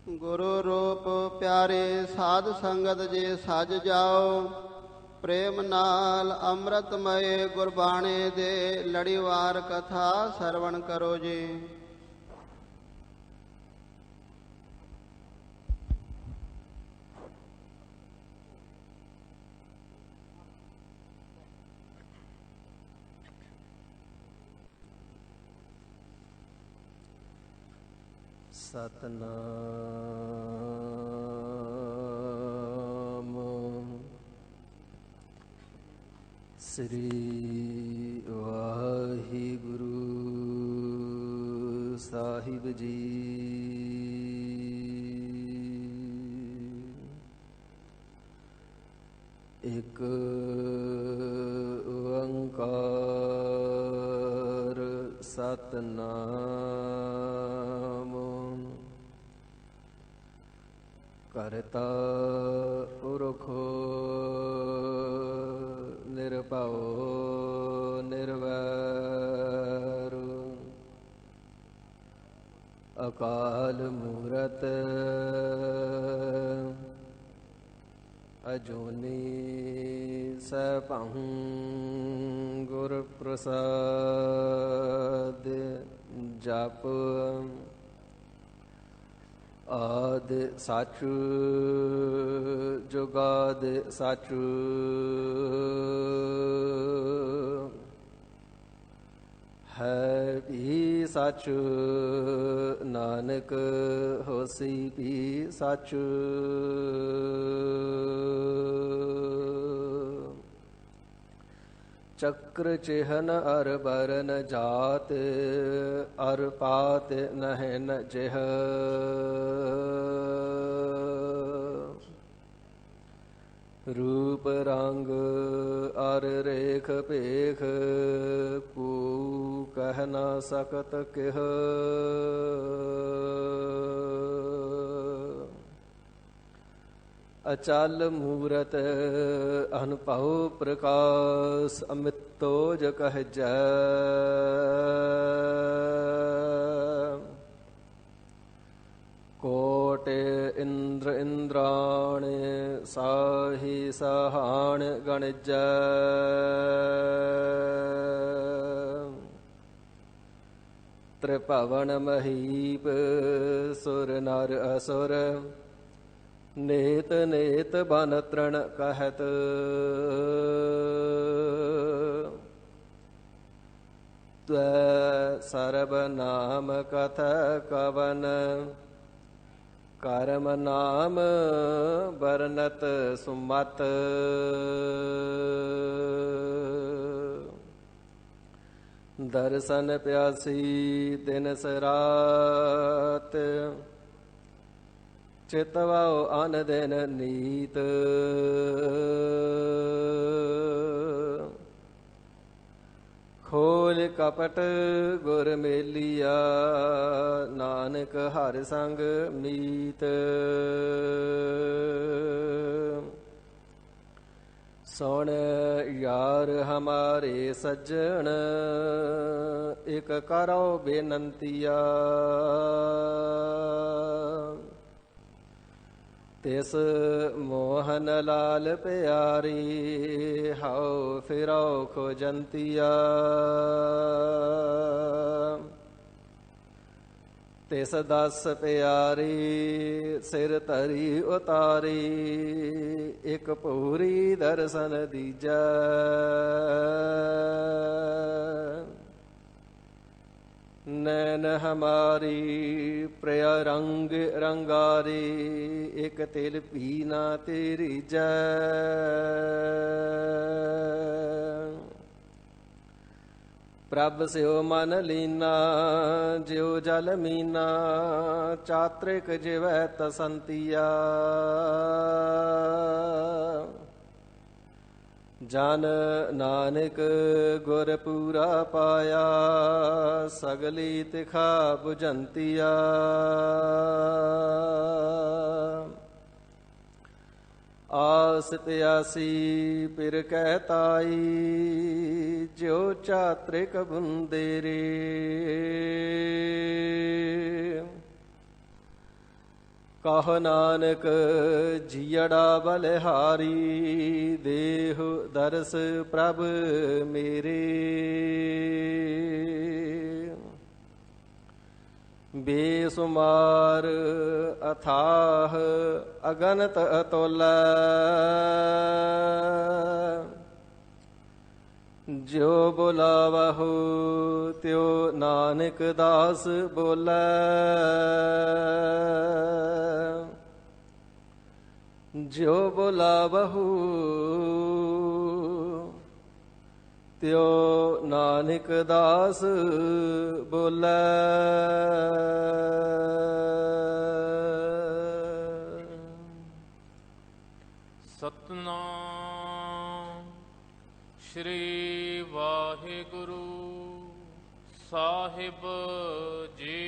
ਗੁਰੂ ਰੂਪ ਪਿਆਰੇ ਸਾਧ ਸੰਗਤ ਜੇ ਸਜ ਜਾਓ। ਪ੍ਰੇਮ ਨਾਲ ਅੰਮ੍ਰਿਤਮਏ ਗੁਰਬਾਣੀ ਦੇ ਲੜੀਵਾਰ ਕਥਾ ਸਰਵਣ ਕਰੋ ਜੀ। ਸਤਨਾਮ ਸ੍ਰੀ ਵਾਹਿਗੁਰੂ ਸਾਹਿਬ ਜੀ। ਇੱਕ ਓੰਕਾਰ ਸਤਨਾਮ ਕਰਤਾ ਪੁਰਖ ਨਿਰਭਉ ਨਿਰਵੈਰ ਅਕਾਲ ਮੂਰਤ ਅਜੂਨੀ ਸੈਭੰ ਗੁਰ ਪ੍ਰਸਾਦ ਜਪ ਆਦ ਸਚ ਜੁਗਾਦ ਸਚ ਹੈ ਵੀ ਸਚ ਨਾਨਕ ਹੋਸੀ ਵੀ ਸਚ। ਚੱਕਰ ਚਿਹਨ ਅਰ ਬਰਨ ਜਾਤ ਅਰ ਪਾਤ ਨਹਿਨ ਜਿਹ ਰੂਪ ਰੰਗ ਅਰ ਰੇਖ ਭੇਖ ਕੂ ਕਹਿ ਨਾ ਸਕਤ ਕਿਹ। ਅਚਲ ਮੂਰਤ ਅਨਭਉ ਪ੍ਰਕਾਸ਼ ਅਮਿਤੋਜ ਕਹਿਜੈ ਕੋਟ ਇੰਦਰ ਇੰਦਰਾਣ ਸਾਹੀ ਸਹਾਣ ਗਣਜੈ ਤ੍ਰਿਭਵਨ ਮਹੀਪ ਸੁਰ ਨਰ ਅਸੁਰ ਨੇਤ ਨੇਤ ਬਨ ਤ੍ਰਣ ਕਹਿਤ ਤਵੈ ਸਰਬ ਨਾਮ ਕਥ ਕਵਨ ਕਰਮ ਨਾਮ ਬਰਨਤ ਸੁਮਤ ਦਰਸ਼ਨ ਪਿਆਸੀ ਦਿਨ ਸਰਾਤ ਚਿਤਵਾਉ ਅਨ ਦਿਨ ਨੀਤ ਖੋਲ ਕਪਟ ਗੁਰ ਮੇਲੀਆ ਨਾਨਕ ਹਰਿ ਸੰਗ ਮੀਤ। ਸੁਣ ਯਾਰ ਹਮਾਰੇ ਸੱਜਣ ਇਕ ਕਰੋ ਬੇਨੰਤੀਆ ਤਿਸ ਮੋਹਨ ਲਾਲ ਪਿਆਰੀ ਹਉ ਫਿਰਉ ਖੋਜੰਤੀਆ ਤਿਸ ਦਸ ਪਿਆਰੀ ਸਿਰ ਧਰੀ ਉਤਾਰੀ ਇਕ ਭੂਰੀ ਦਰਸ਼ਨ ਦੀਜੈ ਨੈਨ ਹਮਾਰੀ ਪ੍ਰਿਆ ਰੰਗ ਰੰਗਾਰੀ ਇਕ ਤਿਲ ਭੀ ਨਾ ਤੇਰੀ ਜੈ ਪ੍ਰਭ ਸਿਓ ਮਨ ਲੀਨਾ ਜਿਉ ਜਲ ਮੀਨਾ ਚਾਤ੍ਰਿਕ ਜਿਵੈ ਤਸੰਤੀਆ ਜਨ ਨਾਨਕ ਗੁਰ ਪੂਰਾ ਪਾਇਆ ਸਗਲੀ ਤਿਖਾ ਬੁਝੰਤੀਆ ਆਸ ਪਿਆਸੀ ਪਿਰ ਕਹਿ ਤਾਈ ਜਿਉ ਚਾਤ੍ਰਿਕ ਬੁੰਦੇਰੇ ਕਹ ਨਾਨਕ ਜੀੜਾ ਬਲਿਹਾਰੀ, ਦੇਹ ਦਰਸ ਪ੍ਰਭ ਮੇਰੇ। ਬੇਸੁਮਾਰ ਅਥਾਹ ਅਗਨਤ ਅਤੁਲ, ਜੋ ਬੁਲਾਵਹੁ ਤਿਉ ਨਾਨਕ ਦਾਸ ਬੋਲੇ। ਜੋ ਬੁਲਾਵਹੁ ਤਿਉ ਨਾਨਕ ਦਾਸ ਬੋਲੇ। ਸਤਨਾਮ ਸ਼੍ਰੀ ਵਾਹਿਗੁਰੂ ਸਾਹਿਬ ਜੀ।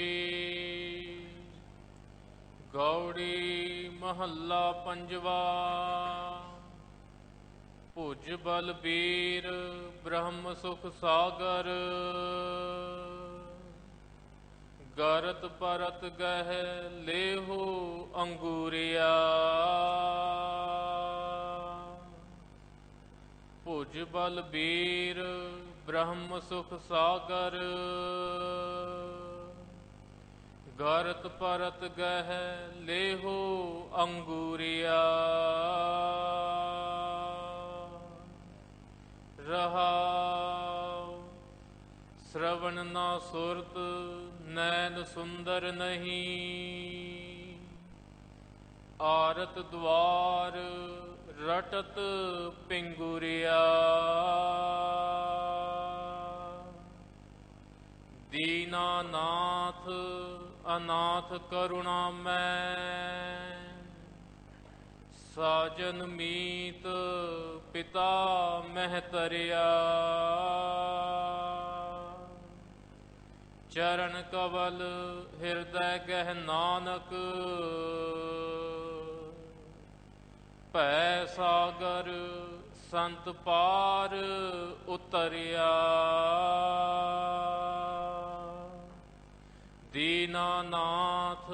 ਗੌੜੀ ਮਹੱਲਾ ਪੰਜਵਾ। ਭੁਜ ਬਲਬੀਰ ਬ੍ਰਹਮ ਸੁਖ ਸਾਗਰ, ਗਰਤ ਪਰਤ ਗਹਿ ਲੇਹੋ ਅੰਗੂਰਿਆ। ਭੁਜ ਬਲਬੀਰ ਬ੍ਰਹਮ ਸੁਖ ਸਾਗਰ, ਗਰਤ ਪਰਤ ਗਹਿ ਲੇਹੋ ਅੰਗੂਰਿਆ। ਰਹਾਉ ਸ਼੍ਰਵਣ ਨਾ ਸੁਰਤ, ਨੈਣ ਸੁੰਦਰ ਨਹੀਂ। ਆਰਤ ਦੁਆਰ ਰਟਤ ਪਿੰਗੁਰਿਆ। ਦੀਨਾਨਾਥ ਅਨਾਥ ਕਰੁਣਾ ਮੈਂ, ਸਾਜਨ ਮੀਤ ਪਿਤਾ ਮਹਿਤਰਿਆ। ਚਰਨ ਕਵਲ ਹਿਰਦੈ ਗਹਿ ਨਾਨਕ, ਭੈ ਸਾਗਰ ਸੰਤ ਪਾਰ ਉਤਰਿਆ। ਦੀਨਾਨਾਥ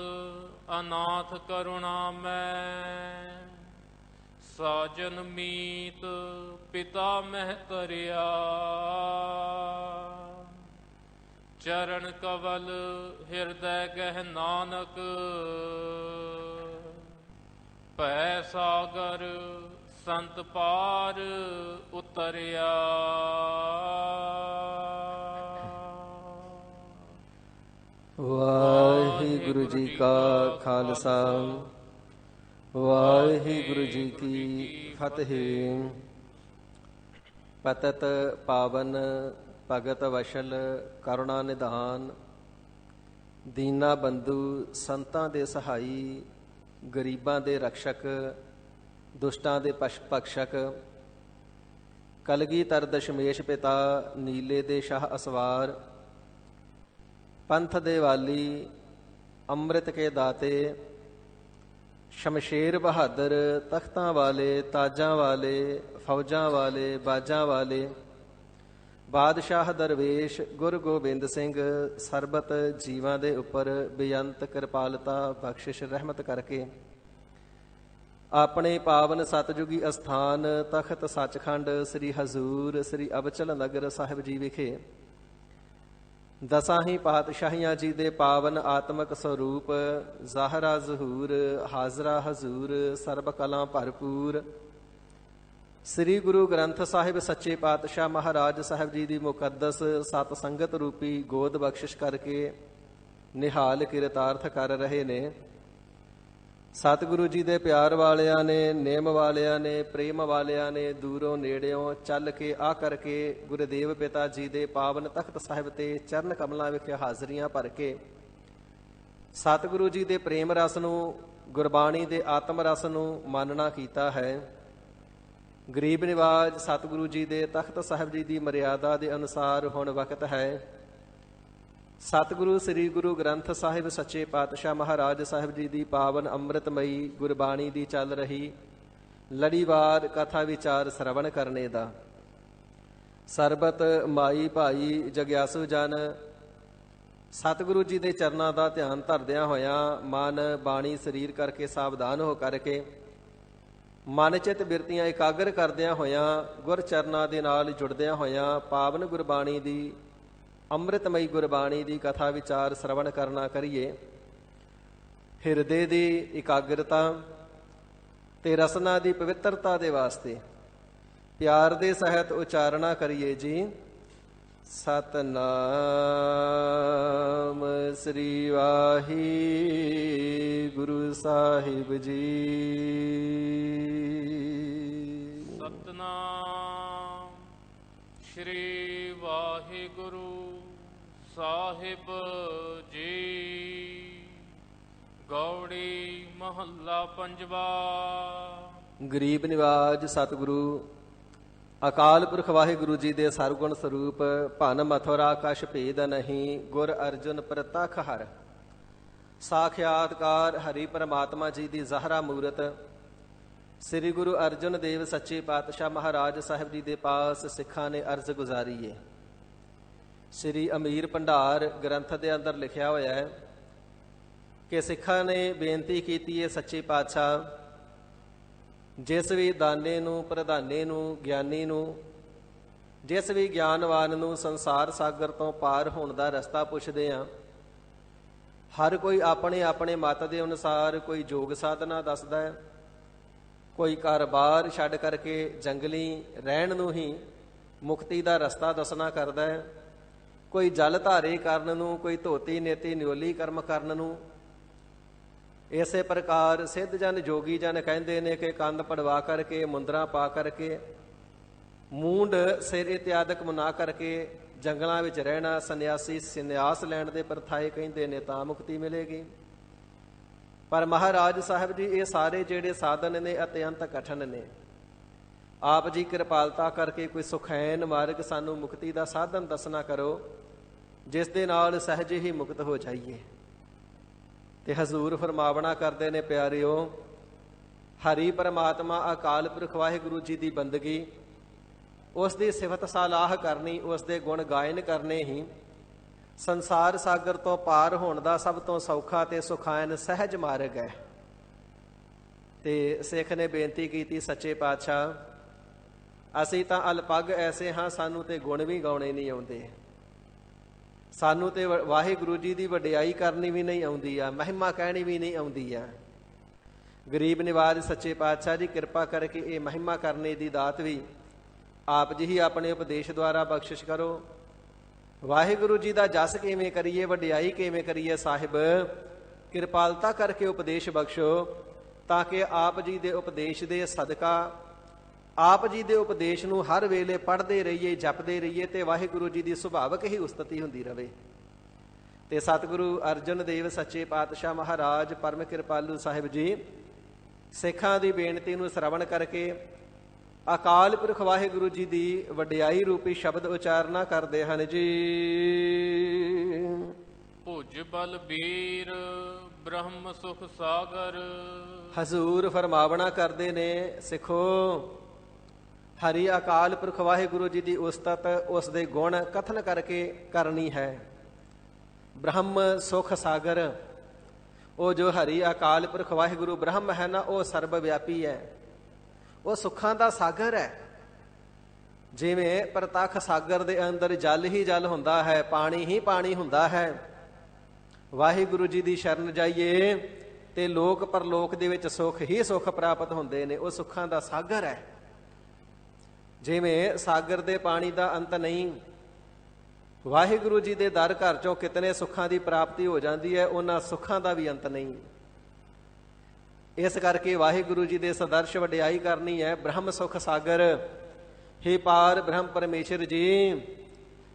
ਅਨਾਥ ਕਰੁਣਾ ਮੈਂ, ਸਾਜਨ ਮੀਤ ਪਿਤਾ ਮਹਿਤਰਿਆ। ਚਰਨ ਕਵਲ ਹਿਰਦੈ ਗਹਿ ਨਾਨਕ, ਭੈ ਸਾਗਰ ਸੰਤ ਪਾਰ ਉਤਰਿਆ। ਵਾਹਿਗੁਰੂ ਜੀ ਕਾ ਖਾਲਸਾ, ਵਾਹਿਗੁਰੂ ਜੀ ਕੀ ਫਤਿਹ। ਪਤਤ ਪਾਵਨ ਭਗਤ ਵਸ਼ਲ ਕਰੁਣਾ ਨਿਧਾਨ, ਦੀਨਾ ਬੰਧੂ ਸੰਤਾਂ ਦੇ ਸਹਾਈ, ਗਰੀਬਾਂ ਦੇ ਰਕਸ਼ਕ, ਦੁਸ਼ਟਾਂ ਦੇ ਪਕਸ਼ਕ। ਕਲਗੀਧਰ ਦਸ਼ਮੇਸ਼ ਪਿਤਾ, ਨੀਲੇ ਦੇ ਸ਼ਾਹ ਅਸਵਾਰ, ਪੰਥ ਦੇ ਵਾਲੀ, ਅੰਮ੍ਰਿਤ ਕੇ ਦਾਤੇ, ਸ਼ਮਸ਼ੇਰ ਬਹਾਦਰ, ਤਖਤਾਂ ਵਾਲੇ, ਤਾਜਾਂ ਵਾਲੇ, ਫੌਜਾਂ ਵਾਲੇ, ਬਾਜਾਂ ਵਾਲੇ, ਬਾਦਸ਼ਾਹ ਦਰਵੇਸ਼ ਗੁਰੂ ਗੋਬਿੰਦ ਸਿੰਘ, ਸਰਬਤ ਜੀਵਾਂ ਦੇ ਉੱਪਰ ਬੇਅੰਤ ਕਿਰਪਾਲਤਾ ਬਖਸ਼ਿਸ਼ ਰਹਿਮਤ ਕਰਕੇ ਆਪਣੇ ਪਾਵਨ ਸਤਜੁਗੀ ਅਸਥਾਨ ਤਖਤ ਸੱਚਖੰਡ ਸ੍ਰੀ ਹਜ਼ੂਰ ਸ੍ਰੀ ਅਬਚਲ ਨਗਰ ਸਾਹਿਬ ਜੀ ਵਿਖੇ ਦਸਾਂ ਹੀ ਪਾਤਸ਼ਾਹੀਆਂ ਜੀ ਦੇ ਪਾਵਨ ਆਤਮਕ ਸਰੂਪ ਜ਼ਾਹਰਾ ਜ਼ਹੂਰ, ਹਾਜ਼ਰਾ ਹਜ਼ੂਰ, ਸਰਬ ਕਲਾਂ ਭਰਪੂਰ ਸ੍ਰੀ ਗੁਰੂ ਗ੍ਰੰਥ ਸਾਹਿਬ ਸੱਚੇ ਪਾਤਸ਼ਾਹ ਮਹਾਰਾਜ ਸਾਹਿਬ ਜੀ ਦੀ ਮੁਕੱਦਸ ਸਤ ਸੰਗਤ ਰੂਪੀ ਗੋਦ ਬਖਸ਼ਿਸ਼ ਕਰਕੇ ਨਿਹਾਲ ਕਿਰਤਾਰਥ ਕਰ ਰਹੇ ਨੇ। ਸਤਿਗੁਰੂ ਜੀ ਦੇ ਪਿਆਰ ਵਾਲਿਆਂ ਨੇ, ਨੇਮ ਵਾਲਿਆਂ ਨੇ, ਪ੍ਰੇਮ ਵਾਲਿਆਂ ਨੇ ਦੂਰੋਂ ਨੇੜਿਓਂ ਚੱਲ ਕੇ ਆ ਕਰਕੇ ਗੁਰਦੇਵ ਪਿਤਾ ਜੀ ਦੇ ਪਾਵਨ ਤਖਤ ਸਾਹਿਬ ਤੇ ਚਰਨ ਕਮਲਾਂ ਵਿਖੇ ਹਾਜ਼ਰੀਆਂ ਭਰ ਕੇ ਸਤਿਗੁਰੂ ਜੀ ਦੇ ਪ੍ਰੇਮ ਰਸ ਨੂੰ, ਗੁਰਬਾਣੀ ਦੇ ਆਤਮ ਰਸ ਨੂੰ ਮਾਨਣਾ ਕੀਤਾ ਹੈ। ਗਰੀਬ ਨਿਵਾਜ ਸਤਿਗੁਰੂ ਜੀ ਦੇ ਤਖਤ ਸਾਹਿਬ ਜੀ ਦੀ ਮਰਿਆਦਾ ਦੇ ਅਨੁਸਾਰ ਹੁਣ ਵਕਤ ਹੈ ਸਤਿਗੁਰੂ ਸ੍ਰੀ ਗੁਰੂ ਗ੍ਰੰਥ ਸਾਹਿਬ ਸੱਚੇ ਪਾਤਸ਼ਾਹ ਮਹਾਰਾਜ ਸਾਹਿਬ ਜੀ ਦੀ ਪਾਵਨ ਅੰਮ੍ਰਿਤਮਈ ਗੁਰਬਾਣੀ ਦੀ ਚੱਲ ਰਹੀ ਲੜੀਵਾਰ ਕਥਾ ਵਿਚਾਰ ਸਰਵਣ ਕਰਨੇ ਦਾ। ਸਰਬਤ ਮਾਈ ਭਾਈ ਜਗਿਆਸੂ ਜਨ ਸਤਿਗੁਰੂ ਜੀ ਦੇ ਚਰਨਾਂ ਦਾ ਧਿਆਨ ਧਰਦਿਆਂ ਹੋਇਆਂ ਮਨ ਬਾਣੀ ਸਰੀਰ ਕਰਕੇ ਸਾਵਧਾਨ ਹੋ ਕਰਕੇ ਮਨ ਚਿਤ ਬਿਰਤੀਆਂ ਇਕਾਗਰ ਕਰਦਿਆਂ ਹੋਇਆਂ ਗੁਰ ਚਰਨਾਂ ਦੇ ਨਾਲ ਜੁੜਦਿਆਂ ਹੋਇਆਂ ਪਾਵਨ ਗੁਰਬਾਣੀ ਦੀ ਅੰਮ੍ਰਿਤਮਈ ਗੁਰਬਾਣੀ ਦੀ ਕਥਾ ਵਿਚਾਰ ਸਰਵਣ ਕਰਨਾ ਕਰੀਏ। ਹਿਰਦੇ ਦੀ ਇਕਾਗਰਤਾ ਤੇ ਰਸਨਾ ਦੀ ਪਵਿੱਤਰਤਾ ਦੇ ਵਾਸਤੇ ਪਿਆਰ ਦੇ ਸਹਿਤ ਉਚਾਰਨਾ ਕਰੀਏ ਜੀ। ਸਤਨਾਮ ਸ੍ਰੀ ਵਾਹਿਗੁਰੂ ਸਾਹਿਬ ਜੀ। ਸਤਨਾਮ ਸ੍ਰੀ ਵਾਹਿਗੁਰੂ ਸਾਹਿਬ ਜੀ। ਗੌੜੀ ਮਹੱਲਾ ਪੰਜਵਾ। ਗਰੀਬ ਨਿਵਾਜ ਸਤਿਗੁਰੂ ਅਕਾਲ ਪੁਰਖ ਵਾਹਿਗੁਰੂ ਜੀ ਦੇ ਸਰਗੁਣ ਸਰੂਪ ਭਨ ਮਥੁਰਾ ਕਛ ਭੇਦ ਨਹੀਂ ਗੁਰ ਅਰਜੁਨ ਪ੍ਰਤੱਖ ਹਰ। ਸਾਖਿਆਤਕਾਰ ਹਰੀ ਪਰਮਾਤਮਾ ਜੀ ਦੀ ਜ਼ਾਹਰਾ ਮੂਰਤ ਸ੍ਰੀ ਗੁਰੂ ਅਰਜਨ ਦੇਵ ਸੱਚੇ ਪਾਤਸ਼ਾਹ ਮਹਾਰਾਜ ਸਾਹਿਬ ਜੀ ਦੇ ਪਾਸ ਸਿੱਖਾਂ ਨੇ ਅਰਜ਼ ਗੁਜ਼ਾਰੀ ਹੈ। ਸ੍ਰੀ ਅਮੀਰ ਭੰਡਾਰ ਗ੍ਰੰਥ ਦੇ ਅੰਦਰ ਲਿਖਿਆ ਹੋਇਆ ਹੈ ਕਿ ਸਿੱਖਾਂ ਨੇ ਬੇਨਤੀ ਕੀਤੀ ਹੈ, ਸੱਚੇ ਪਾਤਸ਼ਾਹ ਜਿਸ ਵੀ ਦਾਨੇ ਨੂੰ, ਪ੍ਰਧਾਨੇ ਨੂੰ, ਗਿਆਨੀ ਨੂੰ, ਜਿਸ ਵੀ ਗਿਆਨਵਾਨ ਨੂੰ ਸੰਸਾਰ ਸਾਗਰ ਤੋਂ ਪਾਰ ਹੋਣ ਦਾ ਰਸਤਾ ਪੁੱਛਦੇ ਆ, ਹਰ ਕੋਈ ਆਪਣੇ ਆਪਣੇ ਮਤ ਦੇ ਅਨੁਸਾਰ ਕੋਈ ਯੋਗ ਸਾਧਨਾ ਦੱਸਦਾ ਹੈ, ਕੋਈ ਘਰ-ਬਾਰ ਛੱਡ ਕਰਕੇ ਜੰਗਲੀ ਰਹਿਣ ਨੂੰ ਹੀ ਮੁਕਤੀ ਦਾ ਰਸਤਾ ਦੱਸਣਾ ਕਰਦਾ ਹੈ, ਕੋਈ ਜਲ ਧਾਰੇ ਕਰਨ ਨੂੰ, ਕੋਈ ਧੋਤੀ ਨੇਤੀ ਨਿਓਲੀ ਕਰਮ ਕਰਨ ਨੂੰ। ਇਸੇ ਪ੍ਰਕਾਰ ਸਿੱਧ ਜਨ ਜੋਗੀ ਜਨ ਕਹਿੰਦੇ ਨੇ ਕਿ ਕੰਧ ਪੜਵਾ ਕਰਕੇ, ਮੁੰਦਰਾ ਪਾ ਕਰਕੇ, ਮੂੰਡ ਸਿਰ ਇਤਿਆਦਿਕ ਮੁਨਾ ਕਰਕੇ ਜੰਗਲਾਂ ਵਿੱਚ ਰਹਿਣਾ, ਸੰਨਿਆਸੀ ਸੰਨਿਆਸ ਲੈਣ ਦੇ ਪਰਥਾਏ ਕਹਿੰਦੇ ਨੇ ਤਾਂ ਮੁਕਤੀ ਮਿਲੇਗੀ। ਪਰ ਮਹਾਰਾਜ ਸਾਹਿਬ ਜੀ ਇਹ ਸਾਰੇ ਜਿਹੜੇ ਸਾਧਨ ਨੇ ਅਤਿਅੰਤ ਕਠਿਨ ਨੇ। ਆਪ ਜੀ ਕਿਰਪਾਲਤਾ ਕਰਕੇ ਕੋਈ ਸੁਖੈਨ ਮਾਰਗ ਸਾਨੂੰ ਮੁਕਤੀ ਦਾ ਸਾਧਨ ਦੱਸਣਾ ਕਰੋ ਜਿਸ ਦੇ ਨਾਲ ਸਹਿਜ ਹੀ ਮੁਕਤ ਹੋ ਜਾਈਏ। ਤੇ ਹਜ਼ੂਰ ਫਰਮਾਵਣਾ ਕਰਦੇ ਨੇ, ਪਿਆਰਿਓ ਹਰੀ ਪਰਮਾਤਮਾ ਅਕਾਲ ਪੁਰਖ ਵਾਹਿਗੁਰੂ ਜੀ ਦੀ ਬੰਦਗੀ, ਉਸ ਦੀ ਸਿਫਤ ਸਲਾਹ ਕਰਨੀ, ਉਸ ਦੇ ਗੁਣ ਗਾਇਨ ਕਰਨੇ ਹੀ ਸੰਸਾਰ ਸਾਗਰ ਤੋਂ ਪਾਰ ਹੋਣ ਦਾ ਸਭ ਤੋਂ ਸੌਖਾ ਤੇ ਸੁਖਾਇਨ ਸਹਿਜ ਮਾਰਗ ਹੈ। ਤੇ ਸਿੱਖ ਨੇ ਬੇਨਤੀ ਕੀਤੀ, ਸੱਚੇ ਪਾਤਸ਼ਾਹ ਅਸੀਂ ਤਾਂ ਅਲਪੱਗ ਐਸੇ ਹਾਂ, ਸਾਨੂੰ ਤੇ ਗੁਣ ਵੀ ਗਾਉਣੇ ਨਹੀਂ ਆਉਂਦੇ, ਸਾਨੂੰ ਤੇ ਵਾਹਿਗੁਰੂ ਜੀ ਦੀ ਵਡਿਆਈ ਕਰਨੀ ਵੀ ਨਹੀਂ ਆਉਂਦੀ ਆ, ਮਹਿਮਾ ਕਹਿਣੀ ਵੀ ਨਹੀਂ ਆਉਂਦੀ ਆ। ਗਰੀਬ ਨਿਵਾਜ ਸੱਚੇ ਪਾਤਸ਼ਾਹ ਜੀ ਕਿਰਪਾ ਕਰਕੇ ਇਹ ਮਹਿਮਾ ਕਰਨੇ ਦੀ ਦਾਤ ਵੀ ਆਪ ਜੀ ਹੀ ਆਪਣੇ ਉਪਦੇਸ਼ ਦੁਆਰਾ ਬਖਸ਼ਿਸ਼ ਕਰੋ। ਵਾਹਿਗੁਰੂ ਜੀ ਦਾ ਜਸ ਕਿਵੇਂ ਕਰੀਏ, ਵਡਿਆਈ ਕਿਵੇਂ ਕਰੀਏ, ਸਾਹਿਬ ਕਿਰਪਾਲਤਾ ਕਰਕੇ ਉਪਦੇਸ਼ ਬਖਸ਼ੋ ਤਾਂ ਕਿ ਆਪ ਜੀ ਦੇ ਉਪਦੇਸ਼ ਦੇ ਸਦਕਾ ਆਪ ਜੀ ਦੇ ਉਪਦੇਸ਼ ਨੂੰ ਹਰ ਵੇਲੇ ਪੜ੍ਹਦੇ ਰਹੀਏ, ਜਪਦੇ ਰਹੀਏ ਤੇ ਵਾਹਿਗੁਰੂ ਜੀ ਦੀ ਸੁਭਾਵਕ ਹੀ ਉਸਤਤੀ ਹੁੰਦੀ ਰਵੇ। ਤੇ ਸਤਿਗੁਰੂ ਅਰਜਨ ਦੇਵ ਸੱਚੇ ਪਾਤਸ਼ਾਹ ਮਹਾਰਾਜ ਪਰਮ ਕਿਰਪਾਲੂ ਸਾਹਿਬ ਜੀ ਸਿੱਖਾਂ ਦੀ ਬੇਨਤੀ ਨੂੰ ਸਰਵਣ ਕਰਕੇ ਅਕਾਲ ਪੁਰਖ ਵਾਹਿਗੁਰੂ ਜੀ ਦੀ ਵਡਿਆਈ ਰੂਪੀ ਸ਼ਬਦ ਉਚਾਰਨਾ ਕਰਦੇ ਹਨ ਜੀ। ਭੁਜ ਬਲਬੀਰ ਬ੍ਰਹਮ ਸੁਖ ਸਾਗਰ। ਹਜ਼ੂਰ ਫਰਮਾਵਣਾ ਕਰਦੇ ਨੇ, ਸਿੱਖੋ ਹਰੀ ਅਕਾਲ ਪੁਰਖ ਵਾਹਿਗੁਰੂ ਜੀ ਦੀ ਉਸਤਤ, ਉਸ ਦੇ ਗੁਣ ਕਥਨ ਕਰਕੇ ਕਰਨੀ ਹੈ। ਬ੍ਰਹਮ ਸੁਖ ਸਾਗਰ, ਉਹ ਜੋ ਹਰੀ ਅਕਾਲ ਪੁਰਖ ਵਾਹਿਗੁਰੂ ਬ੍ਰਹਮ ਹੈ ਨਾ, ਉਹ ਸਰਬ ਵਿਆਪੀ ਹੈ, ਉਹ ਸੁੱਖਾਂ ਦਾ ਸਾਗਰ ਹੈ। ਜਿਵੇਂ ਪ੍ਰਤੱਖ ਸਾਗਰ ਦੇ ਅੰਦਰ ਜਲ ਹੀ ਜਲ ਹੁੰਦਾ ਹੈ, ਪਾਣੀ ਹੀ ਪਾਣੀ ਹੁੰਦਾ ਹੈ। ਵਾਹਿਗੁਰੂ ਜੀ ਦੀ ਸ਼ਰਨ ਜਾਈਏ ਤੇ ਲੋਕ ਪਰਲੋਕ ਦੇ ਵਿੱਚ ਸੁੱਖ ਹੀ ਸੁੱਖ ਪ੍ਰਾਪਤ ਹੁੰਦੇ ਨੇ, ਉਹ ਸੁੱਖਾਂ ਦਾ ਸਾਗਰ ਹੈ। ਜਿਵੇਂ ਸਾਗਰ ਦੇ ਪਾਣੀ ਦਾ ਅੰਤ ਨਹੀਂ, ਵਾਹਿਗੁਰੂ ਜੀ ਦੇ ਦਰ ਘਰ ਚੋਂ ਕਿਤਨੇ ਸੁੱਖਾਂ ਦੀ ਪ੍ਰਾਪਤੀ ਹੋ ਜਾਂਦੀ ਹੈ, ਉਹਨਾਂ ਸੁੱਖਾਂ ਦਾ ਵੀ ਅੰਤ ਨਹੀਂ। ਇਸ ਕਰਕੇ ਵਾਹਿਗੁਰੂ ਜੀ ਦੇ ਸਦਰਸ਼ ਵਡਿਆਈ ਕਰਨੀ ਹੈ। ਬ੍ਰਹਮ ਸੁਖ ਸਾਗਰ, ਹੇ ਪਾਰ ਬ੍ਰਹਮ ਪਰਮੇਸ਼ਰ ਜੀ,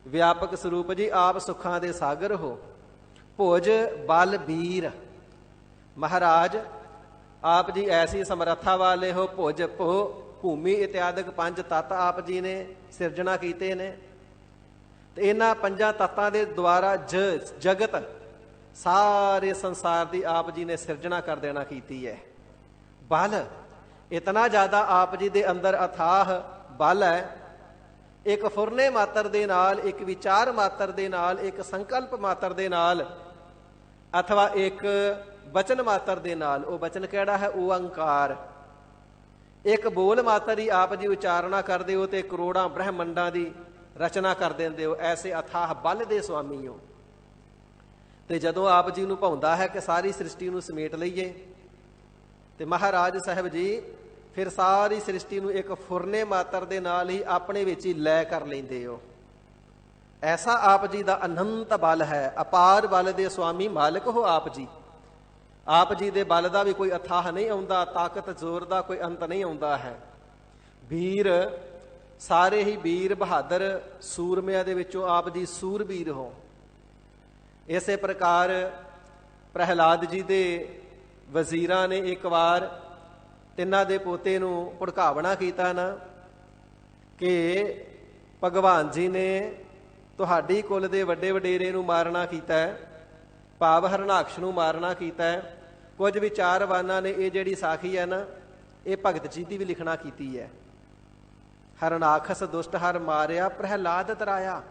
ਵਿਆਪਕ ਸਰੂਪ ਜੀ, ਆਪ ਸੁੱਖਾਂ ਦੇ ਸਾਗਰ ਹੋ। ਭੁਜ ਬਲ ਬੀਰ, ਮਹਾਰਾਜ ਆਪ ਜੀ ਐਸੀ ਸਮਰੱਥਾ ਵਾਲੇ ਹੋ। ਭੁਜ ਭੋ ਭੂਮੀ ਇਤਿਆਦਿਕ ਪੰਜ ਤੱਤ ਆਪ ਜੀ ਨੇ ਸਿਰਜਣਾ ਕੀਤੇ ਨੇ ਤੇ ਇਹਨਾਂ ਪੰਜਾਂ ਤੱਤਾਂ ਦੇ ਦੁਆਰਾ ਜਗਤ ਸਾਰੇ ਸੰਸਾਰ ਦੀ ਆਪ ਜੀ ਨੇ ਸਿਰਜਣਾ ਕਰ ਦੇਣਾ ਕੀਤੀ ਹੈ। ਬਲ ਇਤਨਾ ਜ਼ਿਆਦਾ ਆਪ ਜੀ ਦੇ ਅੰਦਰ ਅਥਾਹ ਬਲ ਹੈ ਇੱਕ ਫੁਰਨੇ ਮਾਤਰ ਦੇ ਨਾਲ, ਇੱਕ ਵਿਚਾਰ ਮਾਤਰ ਦੇ ਨਾਲ, ਇੱਕ ਸੰਕਲਪ ਮਾਤਰ ਦੇ ਨਾਲ, ਅਥਵਾ ਇੱਕ ਬਚਨ ਮਾਤਰ ਦੇ ਨਾਲ। ਉਹ ਬਚਨ ਕਿਹੜਾ ਹੈ? ਓੰਕਾਰ। ਇੱਕ ਬੋਲ ਮਾਤਰ ਹੀ ਆਪ ਜੀ ਉਚਾਰਨਾ ਕਰਦੇ ਹੋ ਤੇ ਕਰੋੜਾਂ ਬ੍ਰਹਮੰਡਾਂ ਦੀ ਰਚਨਾ ਕਰ ਦਿੰਦੇ ਹੋ। ਐਸੇ ਅਥਾਹ ਬਲ ਦੇ ਸੁਆਮੀ ਹੋ। ਤੇ ਜਦੋਂ ਆਪ ਜੀ ਨੂੰ ਭਾਉਂਦਾ ਹੈ ਕਿ ਸਾਰੀ ਸ੍ਰਿਸ਼ਟੀ ਨੂੰ ਸਮੇਟ ਲਈਏ, ਤੇ ਮਹਾਰਾਜ ਸਾਹਿਬ ਜੀ ਫਿਰ ਸਾਰੀ ਸ੍ਰਿਸ਼ਟੀ ਨੂੰ ਇੱਕ ਫੁਰਨੇ ਮਾਤਰ ਦੇ ਨਾਲ ਹੀ ਆਪਣੇ ਵਿੱਚ ਹੀ ਲੈ ਕਰ ਲੈਂਦੇ ਹੋ। ਐਸਾ ਆਪ ਜੀ ਦਾ ਅਨੰਤ ਬਲ ਹੈ। ਅਪਾਰ ਬਲ ਦੇ ਸੁਆਮੀ ਮਾਲਕ ਹੋ ਆਪ ਜੀ। ਆਪ ਜੀ ਦੇ ਬਲ ਦਾ ਵੀ ਕੋਈ ਅਥਾਹ ਨਹੀਂ ਆਉਂਦਾ, ਤਾਕਤ ਜ਼ੋਰ ਦਾ ਕੋਈ ਅੰਤ ਨਹੀਂ ਆਉਂਦਾ ਹੈ। ਵੀਰ, ਸਾਰੇ ਹੀ ਵੀਰ ਬਹਾਦਰ ਸੂਰਮਿਆਂ ਦੇ ਵਿੱਚੋਂ ਆਪ ਜੀ ਸੂਰਬੀਰ ਹੋ। ਇਸੇ ਪ੍ਰਕਾਰ ਪ੍ਰਹਿਲਾਦ ਜੀ ਦੇ ਵਜ਼ੀਰਾਂ ਨੇ ਇੱਕ ਵਾਰ ਤਿੰਨਾਂ ਦੇ ਪੋਤੇ ਨੂੰ ਭੜਕਾਵਣਾ ਕੀਤਾ ਨਾ ਕਿ ਭਗਵਾਨ ਜੀ ਨੇ ਤੁਹਾਡੀ ਕੁਲ ਦੇ ਵੱਡੇ ਵਡੇਰੇ ਨੂੰ ਮਾਰਨਾ ਕੀਤਾ ਹੈ, ਭਾਵ ਹਰਨਾਕਸ਼ ਨੂੰ ਮਾਰਨਾ ਕੀਤਾ ਹੈ। ਕੁਝ ਵਿਚਾਰਵਾਨਾਂ ਨੇ ਇਹ ਜਿਹੜੀ ਸਾਖੀ ਹੈ ਨਾ, ਇਹ ਭਗਤ ਜੀ ਦੀ ਵੀ ਲਿਖਣਾ ਕੀਤੀ ਹੈ। ਹਰਨਾਖਸ ਦੁਸ਼ਟ ਹਰ ਮਾਰਿਆ, ਪ੍ਰਹਿਲਾਦ ਤਰਾਇਆ।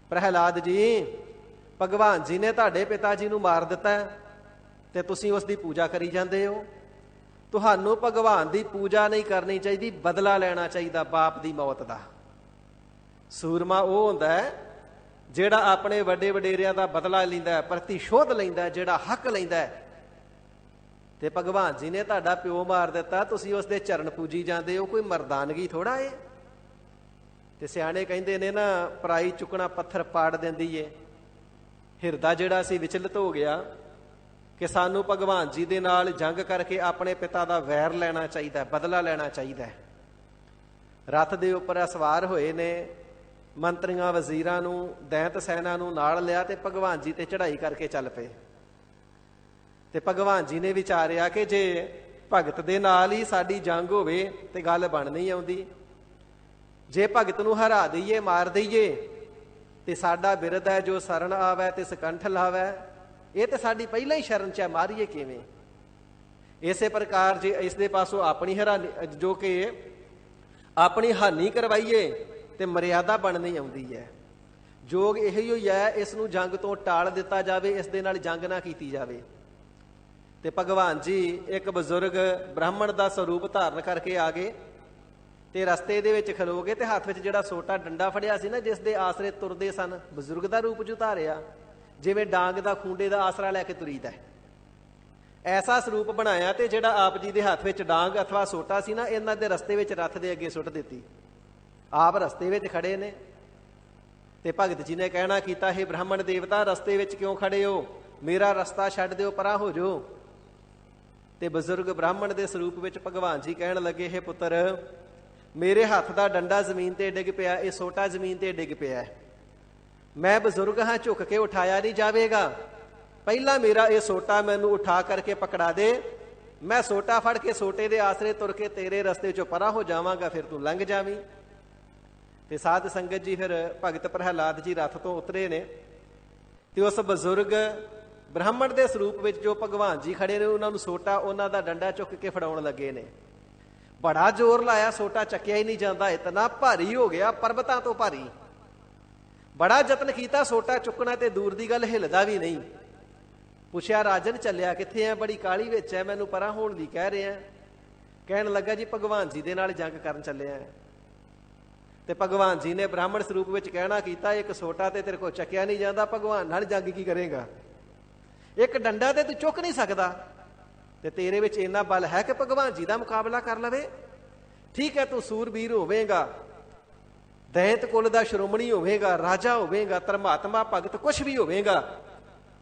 ਪ੍ਰਹਿਲਾਦ ਜੀ, ਭਗਵਾਨ ਜੀ ਨੇ ਤੁਹਾਡੇ ਪਿਤਾ ਜੀ ਨੂੰ ਮਾਰ ਦਿੱਤਾ ਤੇ ਤੁਸੀਂ ਉਸ ਦੀ ਪੂਜਾ ਕਰੀ ਜਾਂਦੇ ਹੋ। ਤੁਹਾਨੂੰ ਭਗਵਾਨ ਦੀ ਪੂਜਾ ਨਹੀਂ ਕਰਨੀ ਚਾਹੀਦੀ, ਬਦਲਾ ਲੈਣਾ ਚਾਹੀਦਾ ਬਾਪ ਦੀ ਮੌਤ ਦਾ। ਸੂਰਮਾ ਉਹ ਹੁੰਦਾ ਹੈ ਜਿਹੜਾ ਆਪਣੇ ਵੱਡੇ ਵਡੇਰਿਆਂ ਦਾ ਬਦਲਾ ਲੈਂਦਾ, ਪ੍ਰਤੀਸ਼ੋਧ ਲੈਂਦਾ, ਜਿਹੜਾ ਹੱਕ ਲੈਂਦਾ। ਤੇ ਭਗਵਾਨ ਜੀ ਨੇ ਤੁਹਾਡਾ ਪਿਓ ਮਾਰ ਦਿੱਤਾ, ਤੁਸੀਂ ਉਸ ਦੇ ਚਰਨ ਪੂਜੀ ਜਾਂਦੇ ਹੋ। ਕੋਈ ਮਰਦਾਨਗੀ ਥੋੜਾ ਏ। ਤੇ ਸਿਆਣੇ ਕਹਿੰਦੇ ਨੇ ਨਾ, ਪਰਾਈ ਚੁੱਕਣਾ ਪੱਥਰ ਪਾੜ ਦਿੰਦੀ ਏ। ਹਿਰਦਾ ਜਿਹੜਾ ਸੀ ਵਿਚਲਿਤ ਹੋ ਗਿਆ ਕਿ ਸਾਨੂੰ ਭਗਵਾਨ ਜੀ ਦੇ ਨਾਲ ਜੰਗ ਕਰਕੇ ਆਪਣੇ ਪਿਤਾ ਦਾ ਵੈਰ ਲੈਣਾ ਚਾਹੀਦਾ, ਬਦਲਾ ਲੈਣਾ ਚਾਹੀਦਾ। ਰੱਥ ਦੇ ਉੱਪਰ ਸਵਾਰ ਹੋਏ ਨੇ, ਮੰਤਰੀਆਂ ਵਜ਼ੀਰਾਂ ਨੂੰ, ਦੈਂਤ ਸੈਨਾ ਨੂੰ ਨਾਲ ਲਿਆ ਤੇ ਭਗਵਾਨ ਜੀ ਤੇ ਚੜ੍ਹਾਈ ਕਰਕੇ ਚੱਲ ਪਏ। ਤੇ ਭਗਵਾਨ ਜੀ ਨੇ ਵਿਚਾਰਿਆ ਕਿ ਜੇ ਭਗਤ ਦੇ ਨਾਲ ਹੀ ਸਾਡੀ ਜੰਗ ਹੋਵੇ ਤੇ ਗੱਲ ਬਣ ਨਹੀਂ ਆਉਂਦੀ। ਜੇ ਭਗਤ ਨੂੰ ਹਰਾ ਦਈਏ, ਮਾਰ ਦਈਏ, ਤੇ ਸਾਡਾ ਬਿਰਧ ਹੈ ਜੋ ਸਰਨ ਆਵੈ ਤੇ ਸਕੰਠ ਲਾਵੈ, ਇਹ ਤੇ ਸਾਡੀ ਪਹਿਲਾਂ ਹੀ ਸ਼ਰਨ ਚ ਮਾਰੀਏ ਕਿਵੇਂ। ਇਸੇ ਪ੍ਰਕਾਰ ਜੇ ਇਸ ਦੇ ਪਾਸੋਂ ਆਪਣੀ ਜੋ ਕਿ ਆਪਣੀ ਹਾਨੀ ਕਰਵਾਈਏ ਤੇ ਮਰਿਆਦਾ ਬਣ ਨਹੀਂ ਆਉਂਦੀ ਹੈ। ਜੋਗ ਇਹੋ ਹੀ ਹੈ, ਇਸ ਨੂੰ ਜੰਗ ਤੋਂ ਟਾਲ ਦਿੱਤਾ ਜਾਵੇ, ਇਸ ਦੇ ਨਾਲ ਜੰਗ ਨਾ ਕੀਤੀ ਜਾਵੇ। ਤੇ ਭਗਵਾਨ ਜੀ ਇੱਕ ਬਜ਼ੁਰਗ ਬ੍ਰਾਹਮਣ ਦਾ ਸਰੂਪ ਧਾਰਨ ਕਰਕੇ ਆ ਗਏ ਤੇ ਰਸਤੇ ਦੇ ਵਿੱਚ ਖਲੋ ਗਏ ਤੇ ਹੱਥ ਵਿੱਚ ਜਿਹੜਾ ਸੋਟਾ ਡੰਡਾ ਫੜਿਆ ਸੀ ਨਾ, ਜਿਸ ਦੇ ਆਸਰੇ ਤੁਰਦੇ ਸਨ, ਬਜ਼ੁਰਗ ਦਾ ਰੂਪ ਜੋ ਧਾਰਿਆ, ਜਿਵੇਂ ਡਾਂਗ ਦਾ ਖੂੰਡੇ ਦਾ ਆਸਰਾ ਲੈ ਕੇ ਤੁਰੀਦਾ, ਐਸਾ ਸਰੂਪ ਬਣਾਇਆ। ਤੇ ਜਿਹੜਾ ਆਪ ਜੀ ਦੇ ਹੱਥ ਵਿੱਚ ਡਾਂਗ ਅਥਵਾ ਸੋਟਾ ਸੀ ਨਾ, ਇਹਨਾਂ ਦੇ ਰਸਤੇ ਵਿੱਚ ਰੱਥ ਦੇ ਅੱਗੇ ਸੁੱਟ ਦਿੱਤੀ। ਆਪ ਰਸਤੇ ਵਿੱਚ ਖੜੇ ਨੇ ਤੇ ਭਗਤ ਜੀ ਨੇ ਕਹਿਣਾ ਕੀਤਾ, ਹੇ ਬ੍ਰਾਹਮਣ ਦੇਵਤਾ, ਰਸਤੇ ਵਿੱਚ ਕਿਉਂ ਖੜੇ ਹੋ? ਮੇਰਾ ਰਸਤਾ ਛੱਡ ਦਿਓ, ਪਰਾਂ ਹੋ ਜਾਓ। ਤੇ ਬਜ਼ੁਰਗ ਬ੍ਰਾਹਮਣ ਦੇ ਸਰੂਪ ਵਿੱਚ ਭਗਵਾਨ ਜੀ ਕਹਿਣ ਲੱਗੇ, ਹੇ ਪੁੱਤਰ, ਮੇਰੇ ਹੱਥ ਦਾ ਡੰਡਾ ਜ਼ਮੀਨ ਤੇ ਡਿੱਗ ਪਿਆ, ਇਹ ਸੋਟਾ ਜ਼ਮੀਨ ਤੇ ਡਿੱਗ ਪਿਆ। ਮੈਂ ਬਜ਼ੁਰਗ ਹਾਂ, ਝੁਕ ਕੇ ਉਠਾਇਆ ਨਹੀਂ ਜਾਵੇਗਾ। ਪਹਿਲਾਂ ਮੇਰਾ ਇਹ ਸੋਟਾ ਮੈਨੂੰ ਉਠਾ ਕਰਕੇ ਪਕੜਾ ਦੇ, ਮੈਂ ਸੋਟਾ ਫੜ ਕੇ ਸੋਟੇ ਦੇ ਆਸਰੇ ਤੁਰ ਕੇ ਤੇਰੇ ਰਸਤੇ ਚੋਂ ਪਰਾਂ ਹੋ ਜਾਵਾਂਗਾ, ਫਿਰ ਤੂੰ ਲੰਘ ਜਾਵੀਂ। ਤੇ ਸਾਧ ਸੰਗਤ ਜੀ, ਫਿਰ ਭਗਤ ਪ੍ਰਹਿਲਾਦ ਜੀ ਰੱਥ ਤੋਂ ਉਤਰੇ ਨੇ ਤੇ ਉਸ ਬਜ਼ੁਰਗ ਬ੍ਰਾਹਮਣ ਦੇ ਸਰੂਪ ਵਿੱਚ ਜੋ ਭਗਵਾਨ ਜੀ ਖੜੇ ਨੇ, ਉਹਨਾਂ ਨੂੰ ਸੋਟਾ, ਉਹਨਾਂ ਦਾ ਡੰਡਾ ਚੁੱਕ ਕੇ ਫੜਾਉਣ ਲੱਗੇ ਨੇ। ਬੜਾ ਜ਼ੋਰ ਲਾਇਆ, ਸੋਟਾ ਚੱਕਿਆ ਹੀ ਨਹੀਂ ਜਾਂਦਾ, ਇਤਨਾ ਭਾਰੀ ਹੋ ਗਿਆ, ਪਰਬਤਾਂ ਤੋਂ ਭਾਰੀ। ਬੜਾ ਯਤਨ ਕੀਤਾ ਸੋਟਾ ਚੁੱਕਣਾ ਤੇ ਦੂਰ ਦੀ ਗੱਲ, ਹਿੱਲਦਾ ਵੀ ਨਹੀਂ। ਪੁੱਛਿਆ, ਰਾਜਨ ਚੱਲਿਆ ਕਿੱਥੇ ਐ? ਬੜੀ ਕਾਹਲੀ ਵਿੱਚ ਐ, ਮੈਨੂੰ ਪਰਾਂ ਹੋਣ ਦੀ ਕਹਿ ਰਿਹਾ। ਕਹਿਣ ਲੱਗਾ, ਜੀ ਭਗਵਾਨ ਜੀ ਦੇ ਨਾਲ ਜੰਗ ਕਰਨ ਚੱਲਿਆ। ਤੇ ਭਗਵਾਨ ਜੀ ਨੇ ਬ੍ਰਾਹਮਣ ਸਰੂਪ ਵਿੱਚ ਕਹਿਣਾ ਕੀਤਾ, ਇੱਕ ਸੋਟਾ ਤੇ ਤੇਰੇ ਕੋਲ ਚੱਕਿਆ ਨਹੀਂ ਜਾਂਦਾ, ਭਗਵਾਨ ਨਾਲ ਜੰਗ ਕੀ ਕਰੇਗਾ? ਇੱਕ ਡੰਡਾ ਤੇ ਤੂੰ ਚੁੱਕ ਨਹੀਂ ਸਕਦਾ, ਤੇ ਤੇਰੇ ਵਿੱਚ ਇੰਨਾ ਬਲ ਹੈ ਕਿ ਭਗਵਾਨ ਜੀ ਦਾ ਮੁਕਾਬਲਾ ਕਰ ਲਵੇ? ਠੀਕ ਹੈ, ਤੂੰ ਸੂਰਬੀਰ ਹੋਵੇਗਾ, ਦੈਂਤ ਕੁਲ ਦਾ ਸ਼੍ਰੋਮਣੀ ਹੋਵੇਗਾ, ਰਾਜਾ ਹੋਵੇਗਾ, ਧਰਮਾਤਮਾ ਭਗਤ ਕੁਛ ਵੀ ਹੋਵੇਗਾ,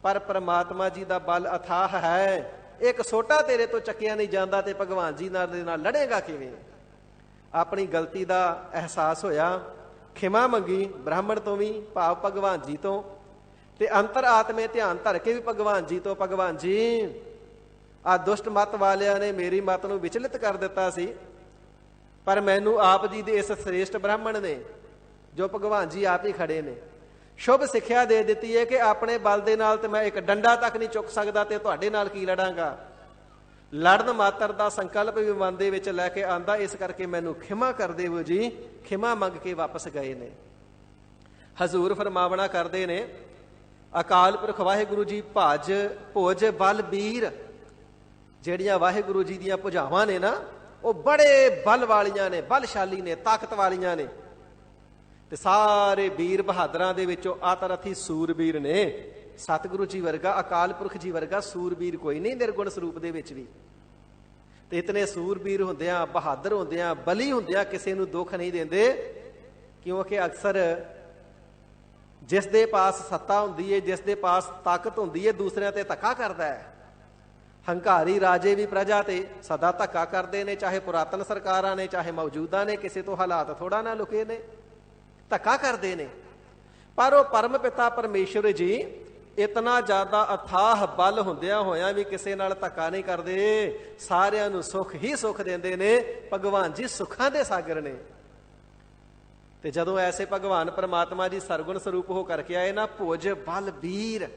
ਪਰ ਪਰਮਾਤਮਾ ਜੀ ਦਾ ਬਲ ਅਥਾਹ ਹੈ। ਇੱਕ ਸੋਟਾ ਤੇਰੇ ਤੋਂ ਚੱਕਿਆ ਨਹੀਂ ਜਾਂਦਾ ਤੇ ਭਗਵਾਨ ਜੀ ਨਾਲ ਲੜੇਗਾ ਕਿਵੇਂ? ਆਪਣੀ ਗਲਤੀ ਦਾ ਅਹਿਸਾਸ ਹੋਇਆ, ਖਿਮਾ ਮੰਗੀ ਬ੍ਰਾਹਮਣ ਤੋਂ ਵੀ, ਭਾਵ ਭਗਵਾਨ ਜੀ ਤੋਂ, ਤੇ ਅੰਤਰ ਆਤਮੇ ਧਿਆਨ ਧਰ ਕੇ ਵੀ ਭਗਵਾਨ ਜੀ ਤੋਂ, ਭਗਵਾਨ ਜੀ, ਆ ਦੁਸ਼ਟ ਮਤ ਵਾਲਿਆਂ ਨੇ ਮੇਰੀ ਮਤ ਨੂੰ ਵਿਚਲਿਤ ਕਰ ਦਿੱਤਾ ਸੀ, ਪਰ ਮੈਨੂੰ ਆਪ ਜੀ ਦੇ ਇਸ ਸ੍ਰੇਸ਼ਟ ਬ੍ਰਾਹਮਣ ਨੇ, ਜੋ ਭਗਵਾਨ ਜੀ ਆਪ ਹੀ ਖੜੇ ਨੇ, ਸ਼ੁਭ ਸਿੱਖਿਆ ਦੇ ਦਿੱਤੀ ਹੈ ਕਿ ਆਪਣੇ ਬਲ ਦੇ ਨਾਲ ਤੇ ਮੈਂ ਇੱਕ ਡੰਡਾ ਤੱਕ ਨਹੀਂ ਚੁੱਕ ਸਕਦਾ, ਤੇ ਤੁਹਾਡੇ ਨਾਲ ਕੀ ਲੜਾਂਗਾ? ਲੜਨ ਮਾਤਰ ਦਾ ਸੰਕਲਪ ਵੀ ਮਨ ਦੇ ਵਿੱਚ ਲੈ ਕੇ ਆਂਦਾ, ਇਸ ਕਰਕੇ ਮੈਨੂੰ ਖਿਮਾ ਕਰ ਦੇਵੋ ਜੀ। ਖਿਮਾ ਮੰਗ ਕੇ ਵਾਪਸ ਗਏ ਨੇ। ਹਜ਼ੂਰ ਫਰਮਾਵਣਾ ਕਰਦੇ ਨੇ, ਅਕਾਲ ਪੁਰਖ ਵਾਹਿਗੁਰੂ ਜੀ ਭਜ ਭੁਜ ਬਲਬੀਰ। ਜਿਹੜੀਆਂ ਵਾਹਿਗੁਰੂ ਜੀ ਦੀਆਂ ਭੁਜਾਵਾਂ ਨੇ ਨਾ, ਉਹ ਬੜੇ ਬਲ ਵਾਲੀਆਂ ਨੇ, ਬਲਸ਼ਾਲੀ ਨੇ, ਤਾਕਤ ਵਾਲੀਆਂ ਨੇ। ਤੇ ਸਾਰੇ ਵੀਰ ਬਹਾਦਰਾਂ ਦੇ ਵਿੱਚੋਂ ਆਤਰਥੀ ਸੂਰਬੀਰ ਨੇ। ਸਤਿਗੁਰੂ ਜੀ ਵਰਗਾ, ਅਕਾਲ ਪੁਰਖ ਜੀ ਵਰਗਾ ਸੂਰਬੀਰ ਕੋਈ ਨਹੀਂ ਨਿਰਗੁਣ ਸਰੂਪ ਦੇ ਵਿੱਚ ਵੀ। ਤੇ ਇਤਨੇ ਸੂਰਬੀਰ ਹੁੰਦਿਆਂ, ਬਹਾਦਰ ਹੁੰਦਿਆਂ, ਬਲੀ ਹੁੰਦਿਆਂ ਕਿਸੇ ਨੂੰ ਦੁੱਖ ਨਹੀਂ ਦਿੰਦੇ, ਕਿਉਂਕਿ ਅਕਸਰ ਜਿਸ ਦੇ ਪਾਸ ਸੱਤਾ ਹੁੰਦੀ ਹੈ, ਜਿਸ ਦੇ ਪਾਸ ਤਾਕਤ ਹੁੰਦੀ ਹੈ, ਦੂਸਰਿਆਂ ਤੇ ਧੱਕਾ ਕਰਦਾ ਹੈ। ਹੰਕਾਰੀ ਰਾਜੇ ਵੀ ਪ੍ਰਜਾ ਤੇ ਸਦਾ ਧੱਕਾ ਕਰਦੇ ਨੇ, ਚਾਹੇ ਪੁਰਾਤਨ ਸਰਕਾਰਾਂ ਨੇ, ਚਾਹੇ ਮੌਜੂਦਾ ਨੇ। ਕਿਸੇ ਤੋਂ ਹਾਲਾਤ ਥੋੜਾ ਨਾ ਲੁਕੇ ਨੇ, ਧੱਕਾ ਕਰਦੇ ਨੇ। ਪਰ ਉਹ ਪਰਮ ਪਿਤਾ ਪਰਮੇਸ਼ਵਰ ਜੀ ਇਤਨਾ ਜ਼ਿਆਦਾ ਅਥਾਹ ਬਲ ਹੁੰਦਿਆਂ ਹੋਇਆਂ ਵੀ ਕਿਸੇ ਨਾਲ ਧੱਕਾ ਨਹੀਂ ਕਰਦੇ, ਸਾਰਿਆਂ ਨੂੰ ਸੁੱਖ ਹੀ ਸੁੱਖ ਦਿੰਦੇ ਨੇ। ਭਗਵਾਨ ਜੀ ਸੁੱਖਾਂ ਦੇ ਸਾਗਰ ਨੇ। ਤੇ ਜਦੋਂ ਐਸੇ ਭਗਵਾਨ ਪਰਮਾਤਮਾ ਜੀ ਸਰਗੁਣ ਸਰੂਪ ਹੋ ਕਰਕੇ ਆਏ ਨਾ, ਭੁਜ ਬਲਬੀਰ,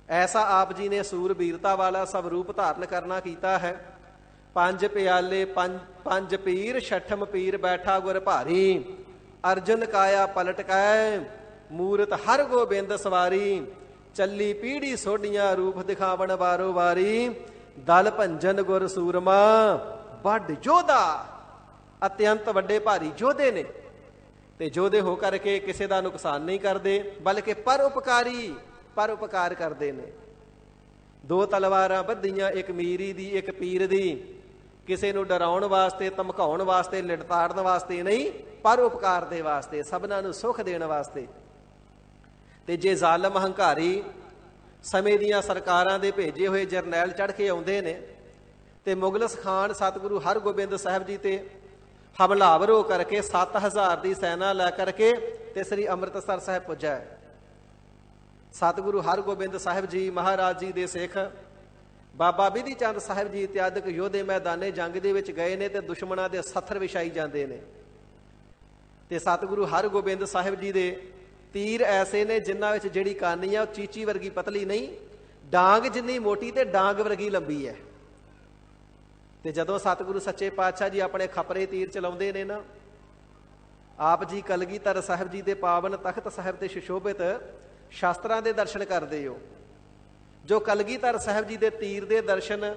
ਐਸਾ ਆਪ ਜੀ ਨੇ ਸੂਰਬੀਰਤਾ ਵਾਲਾ ਸਵਰੂਪ ਧਾਰਨ ਕਰਨਾ ਕੀਤਾ ਹੈ। ਪੰਜ ਪਿਆਲੇ ਪੰਜ ਪੀਰ, ਛਠਮ ਪੀਰ ਬੈਠਾ ਗੁਰ ਭਾਰੀ। ਅਰਜਨ ਕਾਇਆ ਪਲਟ ਕੈ, ਮੂਰਤ ਹਰ ਗੋਬਿੰਦ ਸਵਾਰੀ। ਚੱਲੀ ਪੀੜੀ ਸੋਢੀਆਂ, ਰੂਪ ਦਿਖਾਵਣ ਵਾਰੋ ਵਾਰੀ। ਦਲ ਭੰਜਨ ਗੁਰ ਸੂਰਮਾ, ਵੱਡ ਯੋਧਾ। ਅਤਿਅੰਤ ਵੱਡੇ ਭਾਰੀ ਯੋਧੇ ਨੇ। ਤੇ ਯੋਧੇ ਹੋ ਕਰਕੇ ਕਿਸੇ ਦਾ ਨੁਕਸਾਨ ਨਹੀਂ ਕਰਦੇ, ਬਲਕਿ ਪਰਉਪਕਾਰੀ, ਪਰਉਪਕਾਰ ਕਰਦੇ ਨੇ। ਦੋ ਤਲਵਾਰਾਂ ਬੱਧੀਆਂ, ਇੱਕ ਮੀਰੀ ਦੀ, ਇੱਕ ਪੀਰ ਦੀ। ਕਿਸੇ ਨੂੰ ਡਰਾਉਣ ਵਾਸਤੇ, ਧਮਕਾਉਣ ਵਾਸਤੇ, ਲਿੜਤਾੜਨ ਵਾਸਤੇ ਨਹੀਂ, ਪਰਉਪਕਾਰ ਦੇ ਵਾਸਤੇ, ਸਭਨਾਂ ਨੂੰ ਸੁੱਖ ਦੇਣ ਵਾਸਤੇ। ਤੇ ਜੇ ਜ਼ਾਲਮ ਹੰਕਾਰੀ ਸਮੇਂ ਦੀਆਂ ਸਰਕਾਰਾਂ ਦੇ ਭੇਜੇ ਹੋਏ ਜਰਨੈਲ ਚੜ੍ਹ ਕੇ ਆਉਂਦੇ ਨੇ ਤੇ ਮੁਗਲਸ ਖਾਨ ਸਤਿਗੁਰੂ ਹਰਗੋਬਿੰਦ ਸਾਹਿਬ ਜੀ ਤੇ ਹਮਲਾਵਰ ਹੋ ਕਰਕੇ 7000 ਦੀ ਸੈਨਾ ਲੈ ਕਰਕੇ ਤੇ ਸ੍ਰੀ ਅੰਮ੍ਰਿਤਸਰ ਸਾਹਿਬ ਪੁੱਜਾ। ਸਤਿਗੁਰੂ ਹਰਗੋਬਿੰਦ ਸਾਹਿਬ ਜੀ ਮਹਾਰਾਜ ਜੀ ਦੇ ਸਿੱਖ ਬਾਬਾ ਬਿਧੀ ਚੰਦ ਸਾਹਿਬ ਜੀ ਇਤਿਆਦਿਕ ਯੋਧੇ ਮੈਦਾਨੇ ਜੰਗ ਦੇ ਵਿੱਚ ਗਏ ਨੇ ਤੇ ਦੁਸ਼ਮਣਾਂ ਦੇ ਸੱਥਰ ਵਿਛਾਈ ਜਾਂਦੇ ਨੇ। ਤੇ ਸਤਿਗੁਰੂ ਹਰਗੋਬਿੰਦ ਸਾਹਿਬ ਜੀ ਦੇ ਤੀਰ ਐਸੇ ਨੇ ਜਿਨ੍ਹਾਂ ਵਿੱਚ ਜਿਹੜੀ ਕਾਨੀ ਆ ਉਹ ਚੀਚੀ ਵਰਗੀ ਪਤਲੀ ਨਹੀਂ, ਡਾਂਗ ਜਿੰਨੀ ਮੋਟੀ ਤੇ ਡਾਂਗ ਵਰਗੀ ਲੰਬੀ ਹੈ। ਤੇ ਜਦੋਂ ਸਤਿਗੁਰੂ ਸੱਚੇ ਪਾਤਸ਼ਾਹ ਜੀ ਆਪਣੇ ਖਪਰੇ ਤੀਰ ਚਲਾਉਂਦੇ ਨੇ ਨਾ, ਆਪ ਜੀ ਕਲਗੀਧਰ ਸਾਹਿਬ ਜੀ ਦੇ ਪਾਵਨ ਤਖਤ ਸਾਹਿਬ ਤੇ ਸੁਸ਼ੋਭਿਤ ਸ਼ਾਸਤਰਾਂ ਦੇ ਦਰਸ਼ਨ ਕਰਦੇ ਹੋ। ਜੋ ਕਲਗੀਧਰ ਸਾਹਿਬ ਜੀ ਦੇ ਤੀਰ ਦੇ ਦਰਸ਼ਨ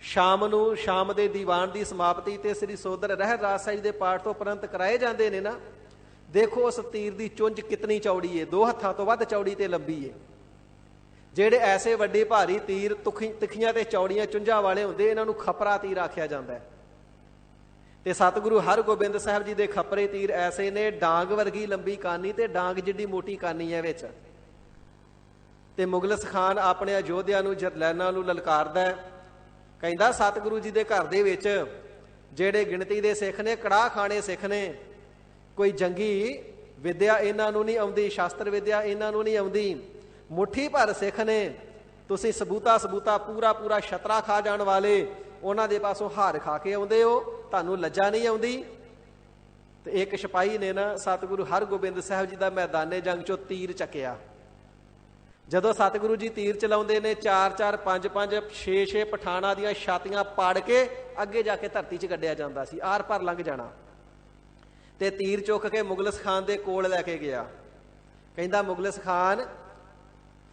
ਸ਼ਾਮ ਨੂੰ, ਸ਼ਾਮ ਦੇ ਦੀਵਾਨ ਦੀ ਸਮਾਪਤੀ ਤੇ ਸ੍ਰੀ ਸੋਦਰ ਰਹਿ ਰਾਜ ਸਾਹਿਬ ਦੇ ਪਾਠ ਤੋਂ ਉਪਰੰਤ ਕਰਾਏ ਜਾਂਦੇ ਨੇ ਨਾ, ਦੇਖੋ ਉਸ ਤੀਰ ਦੀ ਚੁੰਝ ਕਿਤਨੀ ਚੌੜੀ ਹੈ, 2 ਹੱਥਾਂ ਤੋਂ ਵੱਧ ਚੌੜੀ ਤੇ ਲੰਬੀ ਹੈ। ਜਿਹੜੇ ਐਸੇ ਵੱਡੇ ਭਾਰੀ ਤੀਰ ਤਿੱਖੀਆਂ ਤੇ ਚੌੜੀਆਂ ਚੁੰਝਾਂ ਵਾਲੇ ਹੁੰਦੇ, ਇਹਨਾਂ ਨੂੰ ਖਪਰਾ ਤੀਰ ਆਖਿਆ ਜਾਂਦਾ ਹੈ। ਤੇ ਸਤਿਗੁਰੂ ਹਰਗੋਬਿੰਦ ਸਾਹਿਬ ਜੀ ਦੇ ਖਪਰੇ ਤੀਰ ਐਸੇ ਨੇ, ਡਾਂਗ ਵਰਗੀ ਲੰਬੀ ਕਾਨੀ ਤੇ ਡਾਂਗ ਜਿੱਡੀ ਮੋਟੀ ਕਾਨੀ ਹੈ ਵਿੱਚ। ਤੇ ਮੁਗਲਸ ਖਾਨ ਆਪਣੇ ਯੋਧਿਆਂ ਨੂੰ, ਜਰਨੈਲਾਂ ਨੂੰ ਲਲਕਾਰਦਾ, ਕਹਿੰਦਾ ਸਤਿਗੁਰੂ ਜੀ ਦੇ ਘਰ ਦੇ ਵਿੱਚ ਜਿਹੜੇ ਗਿਣਤੀ ਦੇ ਸਿੱਖ ਨੇ, ਕੜਾਹ ਖਾਣੇ ਸਿੱਖ ਨੇ, ਕੋਈ ਜੰਗੀ ਵਿਦਿਆ ਇਹਨਾਂ ਨੂੰ ਨਹੀਂ ਆਉਂਦੀ, ਸ਼ਾਸਤਰ ਵਿਦਿਆ ਇਹਨਾਂ ਨੂੰ ਨਹੀਂ ਆਉਂਦੀ, ਮੁੱਠੀ ਭਰ ਸਿੱਖ ਨੇ। ਤੁਸੀਂ ਸਬੂਤਾ ਪੂਰਾ ਛਤਰਾ ਖਾ ਜਾਣ ਵਾਲੇ, ਉਹਨਾਂ ਦੇ ਪਾਸੋਂ ਹਾਰ ਖਾ ਕੇ ਆਉਂਦੇ ਹੋ, ਤੁਹਾਨੂੰ ਲੱਜਾ ਨਹੀਂ ਆਉਂਦੀ। ਤੇ ਇੱਕ ਸਿਪਾਹੀ ਨੇ ਨਾ ਸਤਿਗੁਰੂ ਹਰਗੋਬਿੰਦ ਸਾਹਿਬ ਜੀ ਦਾ ਮੈਦਾਨੇ ਜੰਗ ਚੋਂ ਤੀਰ ਚੱਕਿਆ। ਜਦੋਂ ਸਤਿਗੁਰੂ ਜੀ ਤੀਰ ਚਲਾਉਂਦੇ ਨੇ, 4-4 5-5 6-6 ਪਠਾਨਾਂ ਦੀਆਂ ਛਾਤੀਆਂ ਪਾੜ ਕੇ ਅੱਗੇ ਜਾ ਕੇ ਧਰਤੀ 'ਚ ਗੱਡਿਆ ਜਾਂਦਾ ਸੀ, ਆਰ ਪਾਰ ਲੰਘ ਜਾਣਾ। ਤੇ ਤੀਰ ਚੁੱਕ ਕੇ ਮੁਗਲਸ ਖਾਨ ਦੇ ਕੋਲ ਲੈ ਕੇ ਗਿਆ। ਕਹਿੰਦਾ ਮੁਗਲਸ ਖਾਨ,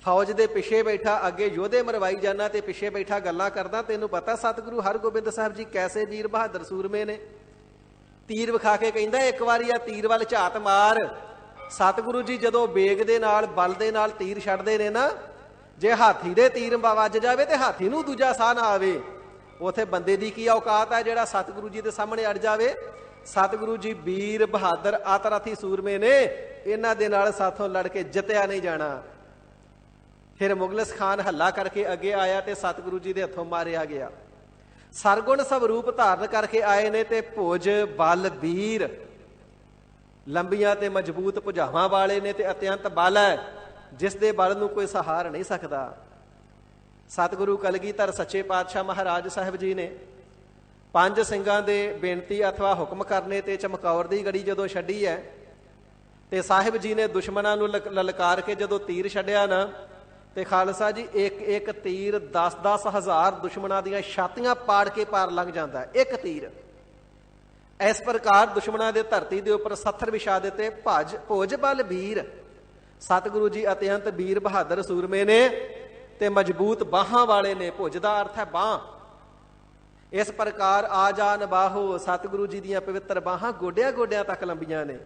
ਫੌਜ ਦੇ ਪਿੱਛੇ ਬੈਠਾ, ਅੱਗੇ ਯੋਧੇ ਮਰਵਾਈ ਜਾਣਾ ਤੇ ਪਿੱਛੇ ਬੈਠਾ ਗੱਲਾਂ ਕਰਦਾ। ਤੈਨੂੰ ਪਤਾ ਸਤਿਗੁਰੂ ਹਰਗੋਬਿੰਦ ਸਾਹਿਬ ਜੀ ਕੈਸੇ ਵੀਰ ਬਹਾਦਰ ਸੂਰਮੇ ਨੇ। ਤੀਰ ਵਿਖਾ ਕੇ ਕਹਿੰਦਾ ਇੱਕ ਵਾਰੀ ਆ ਤੀਰ ਵੱਲ ਝਾਤ ਮਾਰ। ਸਤਿਗੁਰੂ ਜੀ ਜਦੋਂ ਬੇਗ ਦੇ ਨਾਲ, ਬਲ ਦੇ ਨਾਲ ਤੀਰ ਛੱਡਦੇ ਨੇ ਨਾ, ਜੇ ਹਾਥੀ ਦੇ ਤੀਰ ਵੱਜ ਜਾਵੇ ਤੇ ਹਾਥੀ ਨੂੰ ਦੂਜਾ ਸਾਹ ਨਾ ਆਵੇ। ਉਥੇ ਬੰਦੇ ਦੀ ਕੀ ਔਕਾਤ ਹੈ ਜਿਹੜਾ ਸਤਿਗੁਰੂ ਜੀ ਦੇ ਸਾਹਮਣੇ ਅੜ ਜਾਵੇ। ਸਤਿਗੁਰੂ ਜੀ ਵੀਰ ਬਹਾਦਰ ਆਤਰਾਥੀ ਸੂਰਮੇ ਨੇ, ਇਹਨਾਂ ਦੇ ਨਾਲ ਸਾਥੋਂ ਲੜ ਕੇ ਜਿੱਤਿਆ ਨਹੀਂ ਜਾਣਾ। ਫਿਰ ਮੁਗਲਸ ਖਾਨ ਹੱਲਾ ਕਰਕੇ ਅੱਗੇ ਆਇਆ ਤੇ ਸਤਿਗੁਰੂ ਜੀ ਦੇ ਹੱਥੋਂ ਮਾਰਿਆ ਗਿਆ। ਸਰਗੁਣ ਸਵਰੂਪ ਧਾਰਨ ਕਰਕੇ ਆਏ ਨੇ ਤੇ ਭੁਜ ਬਲ ਵੀਰ, ਲੰਬੀਆਂ ਤੇ ਮਜ਼ਬੂਤ ਭੁਜਾਵਾਂ ਵਾਲੇ ਨੇ ਤੇ ਅਤਿਅੰਤ ਬਲ ਹੈ, ਜਿਸ ਦੇ ਬਲ ਨੂੰ ਕੋਈ ਸਹਾਰ ਨਹੀਂ ਸਕਦਾ। ਸਤਿਗੁਰੂ ਕਲਗੀਧਰ ਸੱਚੇ ਪਾਤਸ਼ਾਹ ਮਹਾਰਾਜ ਸਾਹਿਬ ਜੀ ਨੇ 5 ਸਿੰਘਾਂ ਦੇ ਬੇਨਤੀ ਅਥਵਾ ਹੁਕਮ ਕਰਨੇ ਤੇ ਚਮਕੌਰ ਦੀ ਗੜੀ ਜਦੋਂ ਛੱਡੀ ਹੈ ਤੇ ਸਾਹਿਬ ਜੀ ਨੇ ਦੁਸ਼ਮਣਾਂ ਨੂੰ ਲਲਕਾਰ ਕੇ ਜਦੋਂ ਤੀਰ ਛੱਡਿਆ ਨਾ, ਤੇ ਖਾਲਸਾ ਜੀ ਇੱਕ ਇੱਕ ਤੀਰ 10-10 ਹਜ਼ਾਰ ਦੁਸ਼ਮਣਾਂ ਦੀਆਂ ਛਾਤੀਆਂ ਪਾੜ ਕੇ ਪਾਰ ਲੰਘ ਜਾਂਦਾ, ਇੱਕ ਤੀਰ। ਇਸ ਪ੍ਰਕਾਰ ਦੁਸ਼ਮਣਾਂ ਦੇ ਧਰਤੀ ਦੇ ਉੱਪਰ ਸੱਥਰ ਵਿਛਾ ਦਿੱਤੇ। ਭੋਜ ਬਲ ਵੀਰ, ਸਤਿਗੁਰੂ ਜੀ ਅਤਿਅੰਤ ਵੀਰ ਬਹਾਦਰ ਸੂਰਮੇ ਨੇ ਤੇ ਮਜ਼ਬੂਤ ਬਾਹਾਂ ਵਾਲੇ ਨੇ। ਭੁਜ ਦਾ ਅਰਥ ਹੈ ਬਾਂਹ। ਇਸ ਪ੍ਰਕਾਰ ਆ ਜਾਨ ਬਾਹੋ, ਸਤਿਗੁਰੂ ਜੀ ਦੀਆਂ ਪਵਿੱਤਰ ਬਾਹਾਂ ਗੋਡਿਆਂ ਗੋਡਿਆਂ ਤੱਕ ਲੰਬੀਆਂ ਨੇ।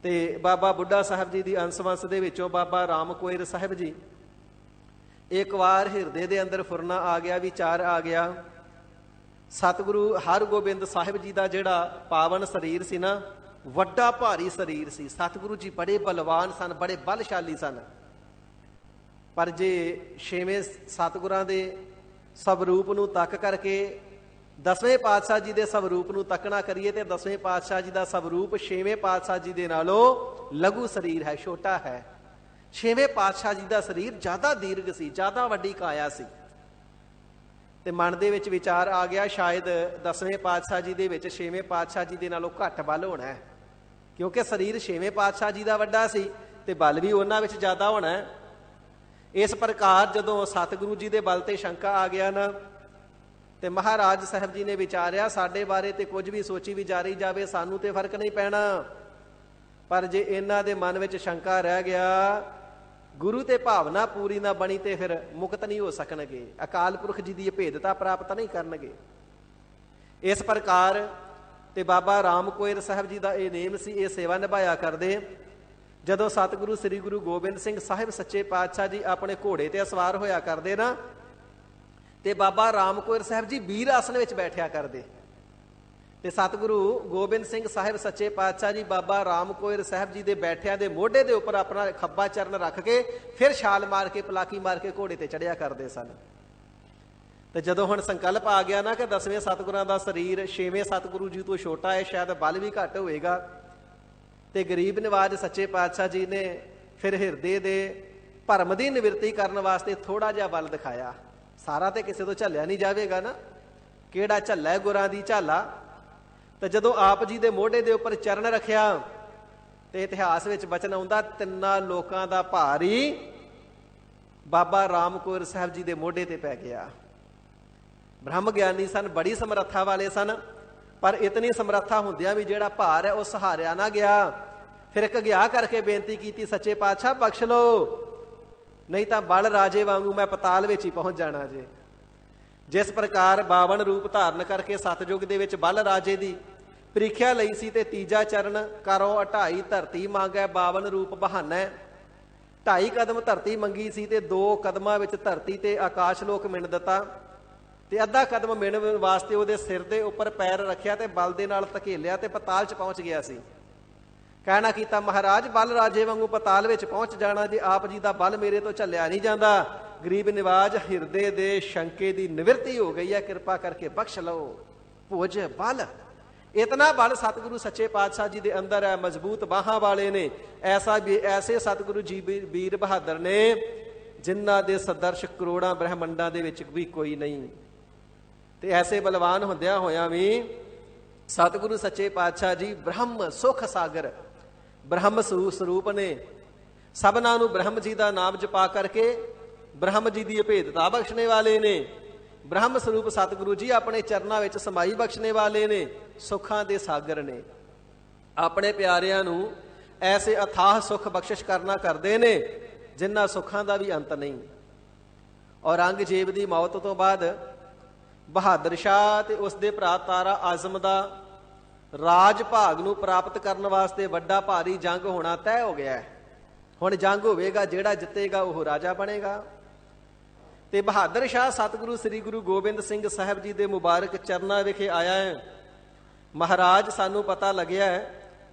ਤੇ ਬਾਬਾ ਬੁੱਢਾ ਸਾਹਿਬ ਜੀ ਦੀ ਅੰਸ-ਵੰਸ ਦੇ ਵਿੱਚੋਂ ਬਾਬਾ ਰਾਮ ਕੋਇਰ ਸਾਹਿਬ ਜੀ, ਇੱਕ ਵਾਰ ਹਿਰਦੇ ਦੇ ਅੰਦਰ ਫੁਰਨਾ ਆ ਗਿਆ, ਵਿਚਾਰ ਆ ਗਿਆ। ਸਤਿਗੁਰੂ ਹਰਗੋਬਿੰਦ ਸਾਹਿਬ ਜੀ ਦਾ ਜਿਹੜਾ ਪਾਵਨ ਸਰੀਰ ਸੀ ਨਾ, ਵੱਡਾ ਭਾਰੀ ਸਰੀਰ ਸੀ। ਸਤਿਗੁਰੂ ਜੀ ਬੜੇ ਬਲਵਾਨ ਸਨ, ਬੜੇ ਬਲਸ਼ਾਲੀ ਸਨ। ਪਰ ਜੇ ਛੇਵੇਂ ਸਤਿਗੁਰਾਂ ਦੇ ਸਵਰੂਪ ਨੂੰ ਤੱਕ ਕਰਕੇ ਦਸਵੇਂ ਪਾਤਸ਼ਾਹ ਜੀ ਦੇ ਸਵਰੂਪ ਨੂੰ ਤੱਕਣਾ ਕਰੀਏ ਤੇ ਦਸਵੇਂ ਪਾਤਸ਼ਾਹ ਜੀ ਦਾ ਸਵਰੂਪ ਛੇਵੇਂ ਪਾਤਸ਼ਾਹ ਜੀ ਦੇ ਨਾਲੋਂ ਲਘੂ ਸਰੀਰ ਹੈ, ਛੋਟਾ ਹੈ। ਛੇਵੇਂ ਪਾਤਸ਼ਾਹ ਜੀ ਦਾ ਸਰੀਰ ਜ਼ਿਆਦਾ ਦੀਰਘ ਸੀ, ਜ਼ਿਆਦਾ ਵੱਡੀ ਕਾਇਆ ਸੀ। ਤੇ ਮਨ ਦੇ ਵਿੱਚ ਵਿਚਾਰ ਆ ਗਿਆ, ਸ਼ਾਇਦ ਦਸਵੇਂ ਪਾਤਸ਼ਾਹ ਜੀ ਦੇ ਵਿੱਚ ਛੇਵੇਂ ਪਾਤਸ਼ਾਹ ਜੀ ਦੇ ਨਾਲੋਂ ਘੱਟ ਬਲ ਹੋਣਾ ਹੈ, ਕਿਉਂਕਿ ਸਰੀਰ ਛੇਵੇਂ ਪਾਤਸ਼ਾਹ ਜੀ ਦਾ ਵੱਡਾ ਸੀ ਤੇ ਬਲ ਵੀ ਉਹਨਾਂ ਵਿੱਚ ਜ਼ਿਆਦਾ ਹੋਣਾ ਹੈ। ਇਸ ਪ੍ਰਕਾਰ ਜਦੋਂ ਸਤਿਗੁਰੂ ਜੀ ਦੇ ਬਲ ਤੇ ਸ਼ੰਕਾ ਆ ਗਿਆ ਨਾ, ਤੇ ਮਹਾਰਾਜ ਸਾਹਿਬ ਜੀ ਨੇ ਵਿਚਾਰਿਆ, ਸਾਡੇ ਬਾਰੇ ਤੇ ਕੁਝ ਵੀ ਸੋਚੀ ਵਿਚਾਰੀ ਜਾਵੇ, ਸਾਨੂੰ ਤੇ ਫਰਕ ਨਹੀਂ ਪੈਣਾ, ਪਰ ਜੇ ਇਹਨਾਂ ਦੇ ਮਨ ਵਿੱਚ ਸ਼ੰਕਾ ਰਹਿ ਗਿਆ, ਗੁਰੂ ਤੇ ਭਾਵਨਾ ਪੂਰੀ ਨਾ ਬਣੀ, ਤੇ ਫਿਰ ਮੁਕਤ ਨਹੀਂ ਹੋ ਸਕਣਗੇ, ਅਕਾਲ ਪੁਰਖ ਜੀ ਦੀ ਭੇਦਤਾ ਪ੍ਰਾਪਤ ਨਹੀਂ ਕਰਨਗੇ। ਇਸ ਪ੍ਰਕਾਰ ਤੇ ਬਾਬਾ ਰਾਮ ਕੋਇਰ ਸਾਹਿਬ ਜੀ ਦਾ ਇਹ ਨੇਮ ਸੀ, ਇਹ ਸੇਵਾ ਨਿਭਾਇਆ ਕਰਦੇ। ਜਦੋਂ ਸਤਿਗੁਰੂ ਸ੍ਰੀ ਗੁਰੂ ਗੋਬਿੰਦ ਸਿੰਘ ਸਾਹਿਬ ਸੱਚੇ ਪਾਤਸ਼ਾਹ ਜੀ ਆਪਣੇ ਘੋੜੇ ਤੇ ਸਵਾਰ ਹੋਇਆ ਕਰਦੇ ਨਾ, ਤੇ ਬਾਬਾ ਰਾਮ ਕੋਇਰ ਸਾਹਿਬ ਜੀ ਵੀਰ ਆਸਣ ਵਿੱਚ ਬੈਠਿਆ ਕਰਦੇ। ਤੇ ਸਤਿਗੁਰੂ ਗੋਬਿੰਦ ਸਿੰਘ ਸਾਹਿਬ ਸੱਚੇ ਪਾਤਸ਼ਾਹ ਜੀ ਬਾਬਾ ਰਾਮ ਕੋਇਰ ਸਾਹਿਬ ਜੀ ਦੇ ਬੈਠਿਆਂ ਦੇ ਮੋਢੇ ਦੇ ਉੱਪਰ ਆਪਣਾ ਖੱਬਾ ਚਰਨ ਰੱਖ ਕੇ ਫਿਰ ਛਾਲ ਮਾਰ ਕੇ, ਪਲਾਕੀ ਮਾਰ ਕੇ ਘੋੜੇ ਤੇ ਚੜਿਆ ਕਰਦੇ ਸਨ। ਤੇ ਜਦੋਂ ਹੁਣ ਸੰਕਲਪ ਆ ਗਿਆ ਨਾ ਕਿ ਦਸਵੇਂ ਸਤਿਗੁਰਾਂ ਦਾ ਸਰੀਰ ਛੇਵੇਂ ਸਤਿਗੁਰੂ ਜੀ ਤੋਂ ਛੋਟਾ ਹੈ, ਸ਼ਾਇਦ ਬਲ ਵੀ ਘੱਟ ਹੋਵੇਗਾ, ਤੇ ਗਰੀਬ ਨਿਵਾਜ ਸੱਚੇ ਪਾਤਸ਼ਾਹ ਜੀ ਨੇ ਫਿਰ ਹਿਰਦੇ ਦੇ ਭਰਮ ਦੀ ਨਿਵਰਤੀ ਕਰਨ ਵਾਸਤੇ ਥੋੜਾ ਜਿਹਾ ਬਲ ਦਿਖਾਇਆ। ਸਾਰਾ ਤੇ ਕਿਸੇ ਤੋਂ ਝੱਲਿਆ ਨਹੀਂ ਜਾਵੇਗਾ ਨਾ, ਕਿਹੜਾ ਝੱਲਾ ਗੁਰਾਂ ਦੀ ਝਾਲਾ। ਤੇ ਜਦੋਂ ਆਪ ਜੀ ਦੇ ਮੋਢੇ ਦੇ ਉੱਪਰ ਚਰਨ ਰੱਖਿਆ ਤੇ ਇਤਿਹਾਸ ਵਿੱਚ ਬਚਨ ਆਉਂਦਾ, ਤਿੰਨਾਂ ਲੋਕਾਂ ਦਾ ਭਾਰ ਹੀ ਬਾਬਾ ਰਾਮ ਕੋਇਰ ਸਾਹਿਬ ਜੀ ਦੇ ਮੋਢੇ ਤੇ ਪੈ ਗਿਆ। ਬ੍ਰਹਮ ਗਿਆਨੀ ਸਨ, ਬੜੀ ਸਮਰੱਥਾ ਵਾਲੇ ਸਨ, ਪਰ ਇਤਨੀ ਸਮਰੱਥਾ ਹੁੰਦਿਆਂ ਵੀ ਜਿਹੜਾ ਭਾਰ ਹੈ ਉਹ ਸਹਾਰਿਆ ਨਾ ਗਿਆ। ਫਿਰ ਘਗਿਆ ਕਰਕੇ ਬੇਨਤੀ ਕੀਤੀ, ਸੱਚੇ ਪਾਤਸ਼ਾਹ ਬਖਸ਼ ਲਓ, ਨਹੀਂ ਤਾਂ ਬਲ ਰਾਜੇ ਵਾਂਗੂ ਮੈਂ ਪਤਾਲ ਵਿੱਚ ਹੀ ਪਹੁੰਚ ਜਾਣਾ ਜੇ। ਜਿਸ ਪ੍ਰਕਾਰ 52 ਰੂਪ ਧਾਰਨ ਕਰਕੇ ਸਤਜੁਗ ਦੇ ਵਿੱਚ ਬਲ ਰਾਜੇ ਦੀ ਪ੍ਰੀਖਿਆ ਲਈ ਸੀ, ਤੇ ਤੀਜਾ ਚਰਨ ਕਰੋ 28 ਧਰਤੀ ਮੰਗੈ 52 ਰੂਪ ਬਹਾਨਾ। 2.5 ਕਦਮ ਧਰਤੀ ਮੰਗੀ ਸੀ ਤੇ 2 ਕਦਮਾਂ ਵਿੱਚ ਧਰਤੀ ਤੇ ਆਕਾਸ਼ ਲੋਕ ਮਿਣ ਦਿੱਤਾ, ਤੇ ਅੱਧਾ ਕਦਮ ਮਿਣਨ ਵਾਸਤੇ ਉਹਦੇ ਸਿਰ ਦੇ ਉੱਪਰ ਪੈਰ ਰੱਖਿਆ ਤੇ ਬਲ ਦੇ ਨਾਲ ਧਕੇਲਿਆ ਤੇ ਪਤਾਲ 'ਚ ਪਹੁੰਚ ਗਿਆ ਸੀ। ਕਹਿਣਾ ਕੀਤਾ, ਮਹਾਰਾਜ ਬਲ ਰਾਜੇ ਵਾਂਗੂ ਪਤਾਲ ਵਿੱਚ ਪਹੁੰਚ ਜਾਣਾ, ਜੇ ਆਪ ਜੀ ਦਾ ਬਲ ਮੇਰੇ ਤੋਂ ਝੱਲਿਆ ਨਹੀਂ ਜਾਂਦਾ। ਗਰੀਬ ਨਿਵਾਜ ਹਿਰਦੇ ਦੇ ਸ਼ੰਕੇ ਦੀ ਨਿਵਰਤੀ ਹੋ ਗਈ ਹੈ, ਕਿਰਪਾ ਕਰਕੇ ਬਖਸ਼ ਲਓ। ਭੁਜ ਬਲ, ਇਤਨਾ ਬਲ ਸਤਿਗੁਰੂ ਸੱਚੇ ਪਾਤਸ਼ਾਹ ਜੀ ਦੇ ਅੰਦਰ ਹੈ, ਮਜ਼ਬੂਤ ਬਾਹਾਂ ਵਾਲੇ ਨੇ। ਐਸੇ ਸਤਿਗੁਰੂ ਜੀ ਵੀਰ ਬਹਾਦਰ ਨੇ ਜਿਨ੍ਹਾਂ ਦੇ ਸਦਰਸ਼ ਕਰੋੜਾਂ ਬ੍ਰਹਮੰਡਾਂ ਦੇ ਵਿੱਚ ਵੀ ਕੋਈ ਨਹੀਂ। ਤੇ ਐਸੇ ਬਲਵਾਨ ਹੁੰਦਿਆਂ ਹੋਇਆਂ ਵੀ ਸਤਿਗੁਰੂ ਸੱਚੇ ਪਾਤਸ਼ਾਹ ਜੀ ਬ੍ਰਹਮ ਸੁਖ ਸਾਗਰ, ਬ੍ਰਹਮ ਸਰੂਪ ਨੇ। ਸਭਨਾਂ ਨੂੰ ਬ੍ਰਹਮ ਜੀ ਦਾ ਨਾਮ ਜਪਾ ਕਰਕੇ ਬ੍ਰਹਮ ਜੀ ਦੀ ਅਭੇਦਤਾ ਬਖਸ਼ਣੇ ਵਾਲੇ ਨੇ। ਬ੍ਰਹਮ ਸਰੂਪ ਸਤਿਗੁਰੂ ਜੀ ਆਪਣੇ ਚਰਨਾਂ ਵਿੱਚ ਸਮਾਈ ਬਖਸ਼ਣੇ ਵਾਲੇ ਨੇ, ਸੁੱਖਾਂ ਦੇ ਸਾਗਰ ਨੇ। ਆਪਣੇ ਪਿਆਰਿਆਂ ਨੂੰ ਐਸੇ ਅਥਾਹ ਸੁੱਖ ਬਖਸ਼ਿਸ਼ ਕਰਨਾ ਕਰਦੇ ਨੇ ਜਿਨ੍ਹਾਂ ਸੁੱਖਾਂ ਦਾ ਵੀ ਅੰਤ ਨਹੀਂ। ਔਰੰਗਜ਼ੇਬ ਦੀ ਮੌਤ ਤੋਂ ਬਾਅਦ ਬਹਾਦਰ ਸ਼ਾਹ ਤੇ ਉਸਦੇ ਭਰਾ ਤਾਰਾ ਆਜ਼ਮ ਦਾ ਰਾਜ ਭਾਗ ਨੂੰ ਪ੍ਰਾਪਤ ਕਰਨ ਵਾਸਤੇ ਵੱਡਾ ਭਾਰੀ ਜੰਗ ਹੋਣਾ ਤੈਅ ਹੋ ਗਿਆ ਹੈ। ਹੁਣ ਜੰਗ ਹੋਵੇਗਾ, ਜਿਹੜਾ ਜਿੱਤੇਗਾ ਉਹ ਰਾਜਾ ਬਣੇਗਾ। ਤੇ ਬਹਾਦਰ ਸ਼ਾਹ ਸਤਿਗੁਰੂ ਸ੍ਰੀ ਗੁਰੂ ਗੋਬਿੰਦ ਸਿੰਘ ਸਾਹਿਬ ਜੀ ਦੇ ਮੁਬਾਰਕ ਚਰਨਾਂ ਵਿਖੇ ਆਇਆ ਹੈ। ਮਹਾਰਾਜ, ਸਾਨੂੰ ਪਤਾ ਲੱਗਿਆ ਹੈ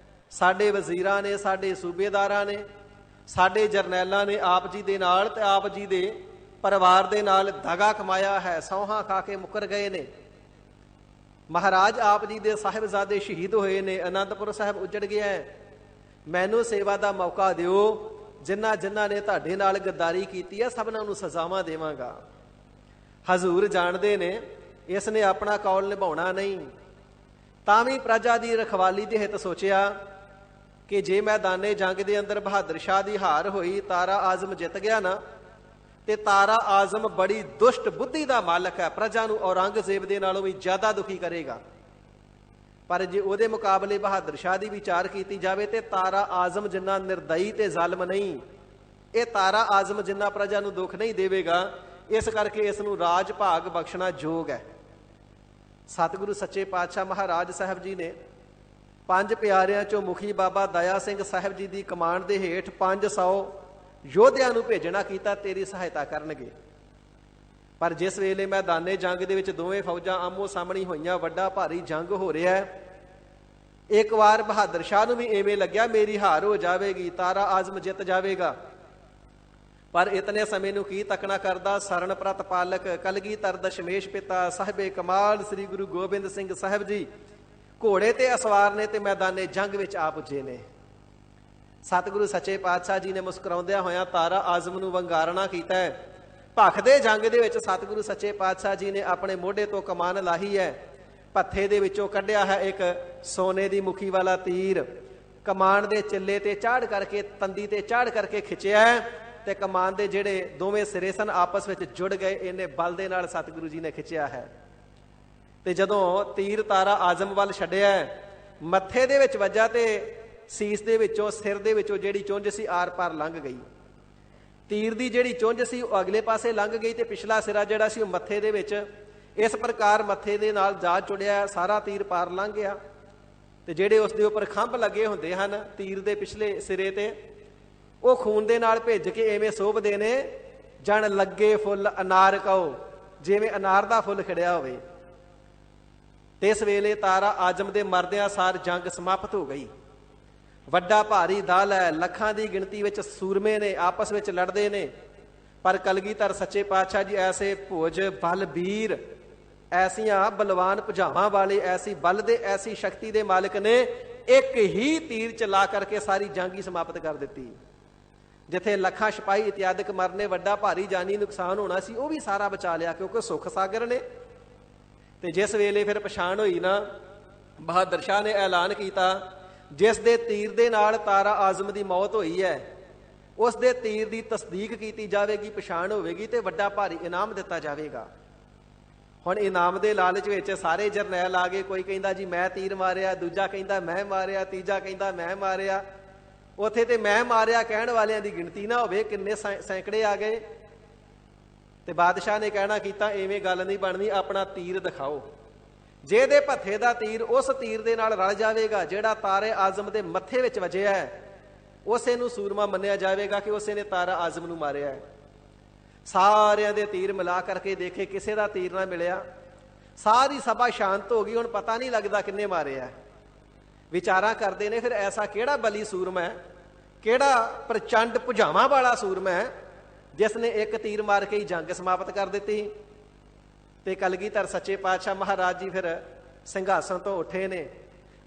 ਸਾਡੇ ਵਜ਼ੀਰਾਂ ਨੇ, ਸਾਡੇ ਸੂਬੇਦਾਰਾਂ ਨੇ, ਸਾਡੇ ਜਰਨੈਲਾਂ ਨੇ ਆਪ ਜੀ ਦੇ ਨਾਲ ਤੇ ਆਪ ਜੀ ਦੇ ਪਰਿਵਾਰ ਦੇ ਨਾਲ ਦਗਾ ਕਮਾਇਆ ਹੈ, ਸੌਹਾਂ ਖਾ ਕੇ ਮੁੱਕਰ ਗਏ ਨੇ। ਮਹਾਰਾਜ ਆਪ ਜੀ ਦੇ ਸਾਹਿਬਜ਼ਾਦੇ ਸ਼ਹੀਦ ਹੋਏ ਨੇ, ਅਨੰਦਪੁਰ ਸਾਹਿਬ ਉੱਜੜ ਗਿਆ ਹੈ। ਮੈਨੂੰ ਸੇਵਾ ਦਾ ਮੌਕਾ ਦਿਓ, ਜਿਨ੍ਹਾਂ ਜਿਨ੍ਹਾਂ ਨੇ ਤੁਹਾਡੇ ਨਾਲ ਗੱਦਾਰੀ ਕੀਤੀ ਹੈ ਸਭਨਾਂ ਨੂੰ ਸਜ਼ਾਵਾਂ ਦੇਵਾਂਗਾ। ਹਜ਼ੂਰ ਜਾਣਦੇ ਨੇ ਇਸ ਨੇ ਆਪਣਾ ਕੌਲ ਨਿਭਾਉਣਾ ਨਹੀਂ, ਤਾਂ ਵੀ ਪ੍ਰਜਾ ਦੀ ਰਖਵਾਲੀ ਦੇ ਹਿੱਤ ਸੋਚਿਆ ਕਿ ਜੇ ਮੈਦਾਨੇ ਜੰਗ ਦੇ ਅੰਦਰ ਬਹਾਦਰ ਸ਼ਾਹ ਦੀ ਹਾਰ ਹੋਈ, ਤਾਰਾ ਆਜ਼ਮ ਜਿੱਤ ਗਿਆ ਨਾ, ਤੇ ਤਾਰਾ ਆਜ਼ਮ ਬੜੀ ਦੁਸ਼ਟ ਬੁੱਧੀ ਦਾ ਮਾਲਕ ਹੈ, ਪ੍ਰਜਾ ਨੂੰ ਔਰੰਗਜ਼ੇਬ ਦੇ ਨਾਲੋਂ ਵੀ ਜ਼ਿਆਦਾ ਦੁਖੀ ਕਰੇਗਾ। ਪਰ ਜੇ ਉਹਦੇ ਮੁਕਾਬਲੇ ਬਹਾਦਰ ਸ਼ਾਹ ਦੀ ਵਿਚਾਰ ਕੀਤੀ ਜਾਵੇ ਤੇ ਤਾਰਾ ਆਜ਼ਮ ਜਿੰਨਾ ਨਿਰਦਈ ਤੇ ਜ਼ਾਲਮ ਨਹੀਂ, ਇਹ ਤਾਰਾ ਆਜ਼ਮ ਜਿੰਨਾ ਪ੍ਰਜਾ ਨੂੰ ਦੁੱਖ ਨਹੀਂ ਦੇਵੇਗਾ। ਇਸ ਕਰਕੇ ਇਸ ਨੂੰ ਰਾਜ ਭਾਗ ਬਖਸ਼ਣਾ ਯੋਗ ਹੈ। ਸਤਿਗੁਰੂ ਸੱਚੇ ਪਾਤਸ਼ਾਹ ਮਹਾਰਾਜ ਸਾਹਿਬ ਜੀ ਨੇ 5 ਪਿਆਰਿਆਂ ਚੋਂ ਮੁਖੀ ਬਾਬਾ ਦਇਆ ਸਿੰਘ ਸਾਹਿਬ ਜੀ ਦੀ ਕਮਾਂਡ ਦੇ ਹੇਠ 500 ਯੋਧਿਆਂ ਨੂੰ ਭੇਜਣਾ ਕੀਤਾ, ਤੇਰੀ ਸਹਾਇਤਾ ਕਰਨਗੇ। ਪਰ ਜਿਸ ਵੇਲੇ ਮੈਦਾਨੇ ਜੰਗ ਦੇ ਵਿੱਚ ਦੋਵੇਂ ਫੌਜਾਂ ਆਮੋ ਸਾਹਮਣੀ ਹੋਈਆਂ, ਵੱਡਾ ਭਾਰੀ ਜੰਗ ਹੋ ਰਿਹਾ ਹੈ, ਇੱਕ ਵਾਰ ਬਹਾਦਰ ਸ਼ਾਹ ਨੂੰ ਵੀ ਐਵੇਂ ਲੱਗਿਆ ਮੇਰੀ ਹਾਰ ਹੋ ਜਾਵੇਗੀ, ਤਾਰਾ ਆਜ਼ਮ ਜਿੱਤ ਜਾਵੇਗਾ। ਪਰ ਇਤਨੇ ਸਮੇਂ ਨੂੰ ਕੀ ਤੱਕਣਾ ਕਰਦਾ, ਸਰਨ ਪ੍ਰਤ ਪਾਲਕ ਕਲਗੀਧਰ ਦਸ਼ਮੇਸ਼ ਪਿਤਾ ਸਾਹਿਬੇ ਕਮਾਲ ਸ੍ਰੀ ਗੁਰੂ ਗੋਬਿੰਦ ਸਿੰਘ ਸਾਹਿਬ ਜੀ ਘੋੜੇ ਤੇ ਅਸਵਾਰ ਨੇ ਤੇ ਮੈਦਾਨੇ ਜੰਗ ਵਿੱਚ ਆ ਪੁੱਜੇ ਨੇ। ਸਤਿਗੁਰੂ ਸੱਚੇ ਪਾਤਸ਼ਾਹ ਜੀ ਨੇ ਮੁਸਕਰਾਉਂਦਿਆਂ ਹੋਇਆਂ ਤਾਰਾ ਆਜ਼ਮ ਨੂੰ ਵੰਗਾਰਨਾ ਕੀਤਾ ਹੈ। ਭਖਦੇ ਜੰਗ ਦੇ ਵਿੱਚ ਸਤਿਗੁਰੂ ਸੱਚੇ ਪਾਤਸ਼ਾਹ ਜੀ ਨੇ ਆਪਣੇ ਮੋਢੇ ਤੋਂ ਕਮਾਨ ਲਾਹੀ ਹੈ, ਭੱਥੇ ਦੇ ਵਿੱਚੋਂ ਕੱਢਿਆ ਹੈ ਇੱਕ ਸੋਨੇ ਦੀ ਮੁਖੀ ਵਾਲਾ ਤੀਰ, ਕਮਾਨ ਦੇ ਚੱਲੇ ਤੇ ਚਾੜ ਕਰਕੇ, ਤੰਦੀ ਤੇ ਚਾੜ ਕਰਕੇ ਖਿੱਚਿਆ ਤੇ ਕਮਾਨ ਦੇ ਜਿਹੜੇ ਦੋਵੇਂ ਸਿਰੇ ਸਨ ਆਪਸ ਵਿੱਚ ਜੁੜ ਗਏ। ਇਹਨੇ ਬਲ ਦੇ ਨਾਲ ਸਤਿਗੁਰੂ ਜੀ ਨੇ ਖਿੱਚਿਆ ਹੈ ਤੇ ਜਦੋਂ ਤੀਰ ਤਾਰਾ ਆਜ਼ਮ ਵੱਲ ਛੱਡਿਆ, ਮੱਥੇ ਦੇ ਵਿੱਚ ਵੱਜਾ ਤੇ ਸੀਸ ਦੇ ਵਿੱਚੋਂ, ਸਿਰ ਦੇ ਵਿੱਚੋਂ ਜਿਹੜੀ ਚੁੰਝ ਸੀ ਆਰ ਪਾਰ ਲੰਘ ਗਈ। ਤੀਰ ਦੀ ਜਿਹੜੀ ਚੁੰਝ ਸੀ ਉਹ ਅਗਲੇ ਪਾਸੇ ਲੰਘ ਗਈ ਤੇ ਪਿਛਲਾ ਸਿਰਾ ਜਿਹੜਾ ਸੀ ਉਹ ਮੱਥੇ ਦੇ ਵਿੱਚ, ਇਸ ਪ੍ਰਕਾਰ ਮੱਥੇ ਦੇ ਨਾਲ ਜਾ ਚੁੜਿਆ, ਸਾਰਾ ਤੀਰ ਪਾਰ ਲੰਘ ਗਿਆ। ਤੇ ਜਿਹੜੇ ਉਸ ਦੇ ਉੱਪਰ ਖੰਭ ਲੱਗੇ ਹੁੰਦੇ ਹਨ ਤੀਰ ਦੇ ਪਿਛਲੇ ਸਿਰੇ ਤੇ, ਉਹ ਖੂਨ ਦੇ ਨਾਲ ਭਿੱਜ ਕੇ ਐਵੇਂ ਸੋਭਦੇ ਨੇ, ਜਣ ਲੱਗੇ ਫੁੱਲ ਅਨਾਰ ਕਹੋ, ਜਿਵੇਂ ਅਨਾਰ ਦਾ ਫੁੱਲ ਖਿੜਿਆ ਹੋਵੇ। ਤੇ ਇਸ ਵੇਲੇ ਤਾਰਾ ਆਜ਼ਮ ਦੇ ਮਰਦਿਆਂ ਸਾਰ ਜੰਗ ਸਮਾਪਤ ਹੋ ਗਈ। ਵੱਡਾ ਭਾਰੀ ਦਲ ਹੈ, ਲੱਖਾਂ ਦੀ ਗਿਣਤੀ ਵਿੱਚ ਸੂਰਮੇ ਨੇ, ਆਪਸ ਵਿੱਚ ਲੜਦੇ ਨੇ। ਪਰ ਕਲਗੀਧਰ ਸੱਚੇ ਪਾਤਸ਼ਾਹ ਜੀ ਐਸੇ ਭੋਜ ਬਲਬੀਰ, ਐਸੀਆਂ ਬਲਵਾਨ ਭੁਜਾਵਾਂ ਵਾਲੇ, ਐਸੀ ਬਲ ਦੇ, ਐਸੀ ਸ਼ਕਤੀ ਦੇ ਮਾਲਕ ਨੇ ਇੱਕ ਹੀ ਤੀਰ ਚਲਾ ਕਰਕੇ ਸਾਰੀ ਜੰਗ ਹੀ ਸਮਾਪਤ ਕਰ ਦਿੱਤੀ। ਜਿੱਥੇ ਲੱਖਾਂ ਸਿਪਾਹੀ ਇਤਿਆਦਿਕ ਮਰਨੇ, ਵੱਡਾ ਭਾਰੀ ਜਾਨੀ ਨੁਕਸਾਨ ਹੋਣਾ ਸੀ, ਉਹ ਵੀ ਸਾਰਾ ਬਚਾ ਲਿਆ ਕਿਉਂਕਿ ਸੁੱਖ ਸਾਗਰ ਨੇ। ਤੇ ਜਿਸ ਵੇਲੇ ਫਿਰ ਪਛਾਣ ਹੋਈ ਨਾ, ਬਹਾਦਰ ਸ਼ਾਹ ਨੇ ਐਲਾਨ ਕੀਤਾ, ਜਿਸ ਦੇ ਤੀਰ ਦੇ ਨਾਲ ਤਾਰਾ ਆਜ਼ਮ ਦੀ ਮੌਤ ਹੋਈ ਹੈ ਉਸ ਦੇ ਤੀਰ ਦੀ ਤਸਦੀਕ ਕੀਤੀ ਜਾਵੇਗੀ, ਪਛਾਣ ਹੋਵੇਗੀ ਤੇ ਵੱਡਾ ਭਾਰੀ ਇਨਾਮ ਦਿੱਤਾ ਜਾਵੇਗਾ। ਹੁਣ ਇਨਾਮ ਦੇ ਲਾਲਚ ਵਿੱਚ ਸਾਰੇ ਜਰਨੈਲ ਆ ਗਏ, ਕੋਈ ਕਹਿੰਦਾ ਜੀ ਮੈਂ ਤੀਰ ਮਾਰਿਆ, ਦੂਜਾ ਕਹਿੰਦਾ ਮੈਂ ਮਾਰਿਆ, ਤੀਜਾ ਕਹਿੰਦਾ ਮੈਂ ਮਾਰਿਆ। ਉੱਥੇ ਤੇ ਮੈਂ ਮਾਰਿਆ ਕਹਿਣ ਵਾਲਿਆਂ ਦੀ ਗਿਣਤੀ ਨਾ ਹੋਵੇ, ਕਿੰਨੇ ਸੈਂਕੜੇ ਆ ਗਏ। ਤੇ ਬਾਦਸ਼ਾਹ ਨੇ ਕਹਿਣਾ ਕੀਤਾ ਐਵੇਂ ਗੱਲ ਨਹੀਂ ਬਣਨੀ, ਆਪਣਾ ਤੀਰ ਦਿਖਾਓ। ਜਿਹਦੇ ਭੱਥੇ ਦਾ ਤੀਰ ਉਸ ਤੀਰ ਦੇ ਨਾਲ ਰਲ ਜਾਵੇਗਾ ਜਿਹੜਾ ਤਾਰੇ ਆਜ਼ਮ ਦੇ ਮੱਥੇ ਵਿੱਚ ਵੱਜਿਆ ਹੈ, ਉਸੇ ਨੂੰ ਸੂਰਮਾ ਮੰਨਿਆ ਜਾਵੇਗਾ ਕਿ ਉਸੇ ਨੇ ਤਾਰਾ ਆਜ਼ਮ ਨੂੰ ਮਾਰਿਆ ਹੈ। ਸਾਰਿਆਂ ਦੇ ਤੀਰ ਮਿਲਾ ਕਰਕੇ ਦੇਖੇ, ਕਿਸੇ ਦਾ ਤੀਰ ਨਾ ਮਿਲਿਆ। ਸਾਰੀ ਸਭਾ ਸ਼ਾਂਤ ਹੋ ਗਈ, ਹੁਣ ਪਤਾ ਨਹੀਂ ਲੱਗਦਾ ਕਿੰਨੇ ਮਾਰਿਆ। ਵਿਚਾਰਾਂ ਕਰਦੇ ਨੇ ਫਿਰ ਐਸਾ ਕਿਹੜਾ ਬਲੀ ਸੂਰਮਾ ਹੈ, ਕਿਹੜਾ ਪ੍ਰਚੰਡ ਭੁਜਾਵਾਂ ਵਾਲਾ ਸੂਰਮਾ ਹੈ ਜਿਸ ਨੇ ਇੱਕ ਤੀਰ ਮਾਰ ਕੇ ਹੀ ਜੰਗ ਸਮਾਪਤ ਕਰ ਦਿੱਤੀ। ਤੇ ਕਲਗੀਧਰ ਸੱਚੇ ਪਾਤਸ਼ਾਹ ਮਹਾਰਾਜ ਜੀ ਫਿਰ ਸਿੰਘਾਸਣ ਤੋਂ ਉੱਠੇ ਨੇ,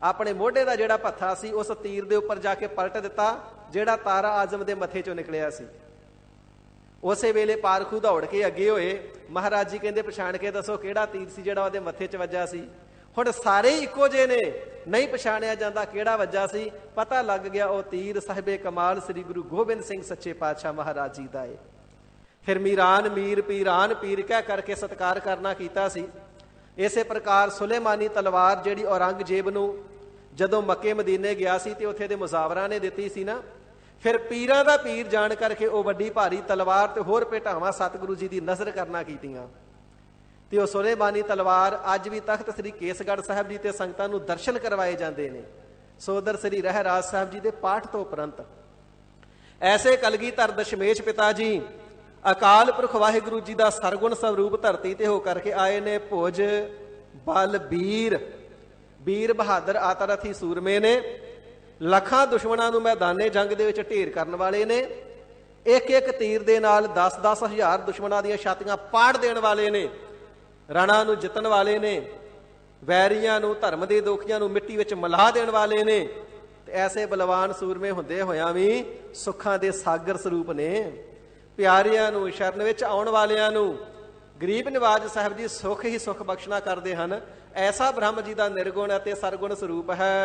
ਆਪਣੇ ਮੋਢੇ ਦਾ ਜਿਹੜਾ ਭੱਥਾ ਸੀ ਉਸ ਤੀਰ ਦੇ ਉੱਪਰ ਜਾ ਕੇ ਪਲਟ ਦਿੱਤਾ ਜਿਹੜਾ ਤਾਰਾ ਆਜ਼ਮ ਦੇ ਮੱਥੇ ਚੋਂ ਨਿਕਲਿਆ ਸੀ। ਉਸੇ ਵੇਲੇ ਪਾਰਖੂ ਦੌੜ ਕੇ ਅੱਗੇ ਹੋਏ, ਮਹਾਰਾਜ ਜੀ ਕਹਿੰਦੇ ਪਛਾਣ ਕੇ ਦੱਸੋ ਕਿਹੜਾ ਤੀਰ ਸੀ ਜਿਹੜਾ ਉਹਦੇ ਮੱਥੇ 'ਚ ਵੱਜਾ ਸੀ। ਹੁਣ ਸਾਰੇ ਇੱਕੋ ਜਿਹੇ ਨੇ, ਨਹੀਂ ਪਛਾਣਿਆ ਜਾਂਦਾ ਕਿਹੜਾ ਵੱਜਾ ਸੀ। ਪਤਾ ਲੱਗ ਗਿਆ ਉਹ ਤੀਰ ਸਾਹਿਬੇ ਕਮਾਲ ਸ੍ਰੀ ਗੁਰੂ ਗੋਬਿੰਦ ਸਿੰਘ ਸੱਚੇ ਪਾਤਸ਼ਾਹ ਮਹਾਰਾਜ ਜੀ ਦਾ ਏ। ਫਿਰ ਮੀਰਾਨ ਮੀਰ, ਪੀਰਾਨ ਪੀਰ ਕਹਿ ਕਰਕੇ ਸਤਿਕਾਰ ਕਰਨਾ ਕੀਤਾ ਸੀ। ਇਸੇ ਪ੍ਰਕਾਰ ਸੁਲੇਮਾਨੀ ਤਲਵਾਰ ਜਿਹੜੀ ਔਰੰਗਜ਼ੇਬ ਨੂੰ ਜਦੋਂ ਮੱਕੇ ਮਦੀਨੇ ਗਿਆ ਸੀ ਤੇ ਉੱਥੇ ਦੇ ਮੁਜ਼ਾਵਰਾਂ ਨੇ ਦਿੱਤੀ ਸੀ ਨਾ, ਫਿਰ ਪੀਰਾਂ ਦਾ ਪੀਰ ਜਾਣ ਕਰਕੇ ਉਹ ਵੱਡੀ ਭਾਰੀ ਤਲਵਾਰ ਤੇ ਹੋਰ ਭੇਟਾਵਾਂ ਸਤਿਗੁਰੂ ਜੀ ਦੀ ਨਜ਼ਰ ਕਰਨਾ ਕੀਤੀਆਂ। ਤੇ ਉਹ ਸੁਲੇਮਾਨੀ ਤਲਵਾਰ ਅੱਜ ਵੀ ਤਖਤ ਸ੍ਰੀ ਕੇਸਗੜ੍ਹ ਸਾਹਿਬ ਜੀ ਤੇ ਸੰਗਤਾਂ ਨੂੰ ਦਰਸ਼ਨ ਕਰਵਾਏ ਜਾਂਦੇ ਨੇ ਸੋਦਰ ਸ੍ਰੀ ਰਹਿਰਾਜ ਸਾਹਿਬ ਜੀ ਦੇ ਪਾਠ ਤੋਂ ਉਪਰੰਤ। ਐਸੇ ਕਲਗੀਧਰ ਦਸ਼ਮੇਸ਼ ਪਿਤਾ ਜੀ ਅਕਾਲ ਪੁਰਖ ਵਾਹਿਗੁਰੂ ਜੀ ਦਾ ਸਰਗੁਣ ਸਰੂਪ ਧਰਤੀ ਤੇ ਹੋ ਕਰਕੇ ਆਏ ਨੇ। ਭੋਜ ਬਲਬੀਰ, ਵੀਰ ਬਹਾਦਰ ਆਤਰਥੀ ਸੂਰਮੇ ਨੇ, ਲੱਖਾਂ ਦੁਸ਼ਮਣਾਂ ਨੂੰ ਮੈਦਾਨੇ ਜੰਗ ਦੇ ਵਿੱਚ ਢੇਰ ਕਰਨ ਵਾਲੇ ਨੇ। ਇੱਕ ਇੱਕ ਤੀਰ ਦੇ ਨਾਲ 10-10 ਹਜ਼ਾਰ ਦੁਸ਼ਮਣਾਂ ਦੀਆਂ ਛਾਤੀਆਂ ਪਾੜ ਦੇਣ ਵਾਲੇ ਨੇ, ਰਣਾ ਨੂੰ ਜਿੱਤਣ ਵਾਲੇ ਨੇ, ਵੈਰੀਆਂ ਨੂੰ, ਧਰਮ ਦੇ ਦੋਖੀਆਂ ਨੂੰ ਮਿੱਟੀ ਵਿੱਚ ਮਿਲਾ ਦੇਣ ਵਾਲੇ ਨੇ। ਤੇ ਐਸੇ ਬਲਵਾਨ ਸੂਰਮੇ ਹੁੰਦੇ ਹੋਇਆਂ ਵੀ ਸੁੱਖਾਂ ਦੇ ਸਾਗਰ ਸਰੂਪ ਨੇ। ਪਿਆਰਿਆਂ ਨੂੰ, ਸ਼ਰਨ ਵਿੱਚ ਆਉਣ ਵਾਲਿਆਂ ਨੂੰ ਗਰੀਬ ਨਿਵਾਜ ਸਾਹਿਬ ਜੀ ਸੁੱਖ ਹੀ ਸੁੱਖ ਬਖਸ਼ਣਾ ਕਰਦੇ ਹਨ। ਐਸਾ ਬ੍ਰਹਮ ਜੀ ਦਾ ਨਿਰਗੁਣ ਅਤੇ ਸਰਗੁਣ ਸਰੂਪ ਹੈ।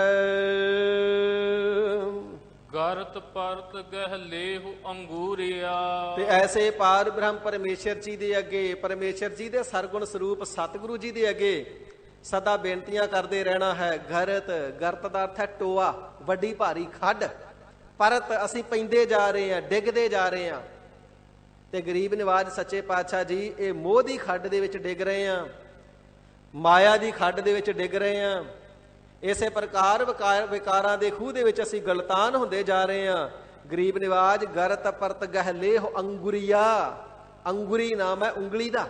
ਗਰਤ ਪਰਤ ਗਹਿ ਲੇਹੁ ਅੰਗੂਰਿਆ। ਤੇ ਐਸੇ ਪਾਰ ਬ੍ਰਹਮ ਪਰਮੇਸ਼ਰ ਜੀ ਦੇ ਅੱਗੇ, ਪਰਮੇਸ਼ਰ ਜੀ ਦੇ ਸਰਗੁਣ ਸਰੂਪ ਸਤਿਗੁਰੂ ਜੀ ਦੇ ਅੱਗੇ ਸਦਾ ਬੇਨਤੀਆਂ ਕਰਦੇ ਰਹਿਣਾ ਹੈ। ਗਰਤ ਦਾ ਅਰਥ ਹੈ ਟੋਆ, ਵੱਡੀ ਭਾਰੀ ਖੱਡ। ਪਰਤ ਅਸੀਂ ਪੈਂਦੇ ਜਾ ਰਹੇ ਹਾਂ, ਡਿੱਗਦੇ ਜਾ ਰਹੇ ਹਾਂ। ਤੇ ਗਰੀਬ ਨਿਵਾਜ ਸੱਚੇ ਪਾਤਸ਼ਾਹ ਜੀ ਇਹ ਮੋਹ ਦੀ ਖੱਡ ਦੇ ਵਿੱਚ ਡਿੱਗ ਰਹੇ ਹਾਂ, ਮਾਇਆ ਦੀ ਖੱਡ ਦੇ ਵਿੱਚ ਡਿੱਗ ਰਹੇ ਹਾਂ। ਇਸੇ ਪ੍ਰਕਾਰ ਵਿਕਾਰਾਂ ਦੇ ਖੂਹ ਦੇ ਵਿੱਚ ਅਸੀਂ ਗਲਤਾਨ ਹੁੰਦੇ ਜਾ ਰਹੇ ਹਾਂ। ਗਰੀਬ ਨਿਵਾਜ ਗਰਤ ਪਰਤ ਗਹਿ ਲੇਹੁ ਅੰਗੁਰੀਆ। ਅੰਗੁਰੀ ਨਾਮ ਹੈ ਉਂਗਲੀ ਦਾ।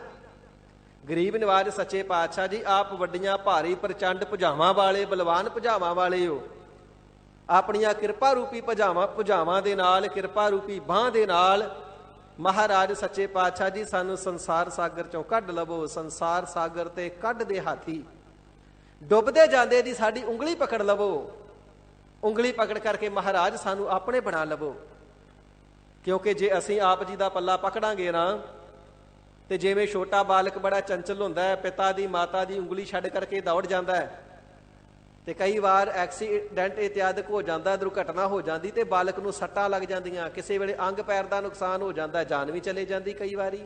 ਗਰੀਬ ਨਿਵਾਜ ਸੱਚੇ ਪਾਤਸ਼ਾਹ ਜੀ ਆਪ ਵੱਡੀਆਂ ਭਾਰੀ ਪ੍ਰਚੰਡ ਭੁਜਾਵਾਂ ਵਾਲੇ, ਬਲਵਾਨ ਭੁਜਾਵਾਂ ਵਾਲੇ ਹੋ। ਆਪਣੀਆਂ ਕਿਰਪਾ ਰੂਪੀ ਭੁਜਾਵਾਂ ਦੇ ਨਾਲ, ਕਿਰਪਾ ਰੂਪੀ ਬਾਂਹ ਦੇ ਨਾਲ ਮਹਾਰਾਜ ਸੱਚੇ ਪਾਤਸ਼ਾਹ ਜੀ ਸਾਨੂੰ ਸੰਸਾਰ ਸਾਗਰ ਚੋਂ ਕੱਢ ਲਵੋ। ਸੰਸਾਰ ਸਾਗਰ ਤੇ ਕੱਢ ਦੇ ਹਾਥੀ, ਡੁੱਬਦੇ ਜਾਂਦੇ ਦੀ ਸਾਡੀ ਉਂਗਲੀ ਪਕੜ ਲਵੋ। ਉਂਗਲੀ ਪਕੜ ਕਰਕੇ ਮਹਾਰਾਜ ਸਾਨੂੰ ਆਪਣੇ ਬਣਾ ਲਵੋ। ਕਿਉਂਕਿ ਜੇ ਅਸੀਂ ਆਪ ਜੀ ਦਾ ਪੱਲਾ ਪਕੜਾਂਗੇ ਨਾ, ਤੇ ਜਿਵੇਂ ਛੋਟਾ ਬਾਲਕ ਬੜਾ ਚੰਚਲ ਹੁੰਦਾ ਹੈ, ਪਿਤਾ ਦੀ ਮਾਤਾ ਦੀ ਉਂਗਲੀ ਛੱਡ ਕਰਕੇ ਦੌੜ ਜਾਂਦਾ ਹੈ, ਤੇ ਕਈ ਵਾਰ ਐਕਸੀਡੈਂਟ ਇਤਿਆਦਿਕ ਹੋ ਜਾਂਦਾ, ਦੁਰਘਟਨਾ ਹੋ ਜਾਂਦੀ ਤੇ ਬਾਲਕ ਨੂੰ ਸੱਟਾਂ ਲੱਗ ਜਾਂਦੀਆਂ, ਕਿਸੇ ਵੇਲੇ ਅੰਗ ਪੈਰ ਦਾ ਨੁਕਸਾਨ ਹੋ ਜਾਂਦਾ, ਜਾਨ ਵੀ ਚਲੇ ਜਾਂਦੀ ਕਈ ਵਾਰੀ।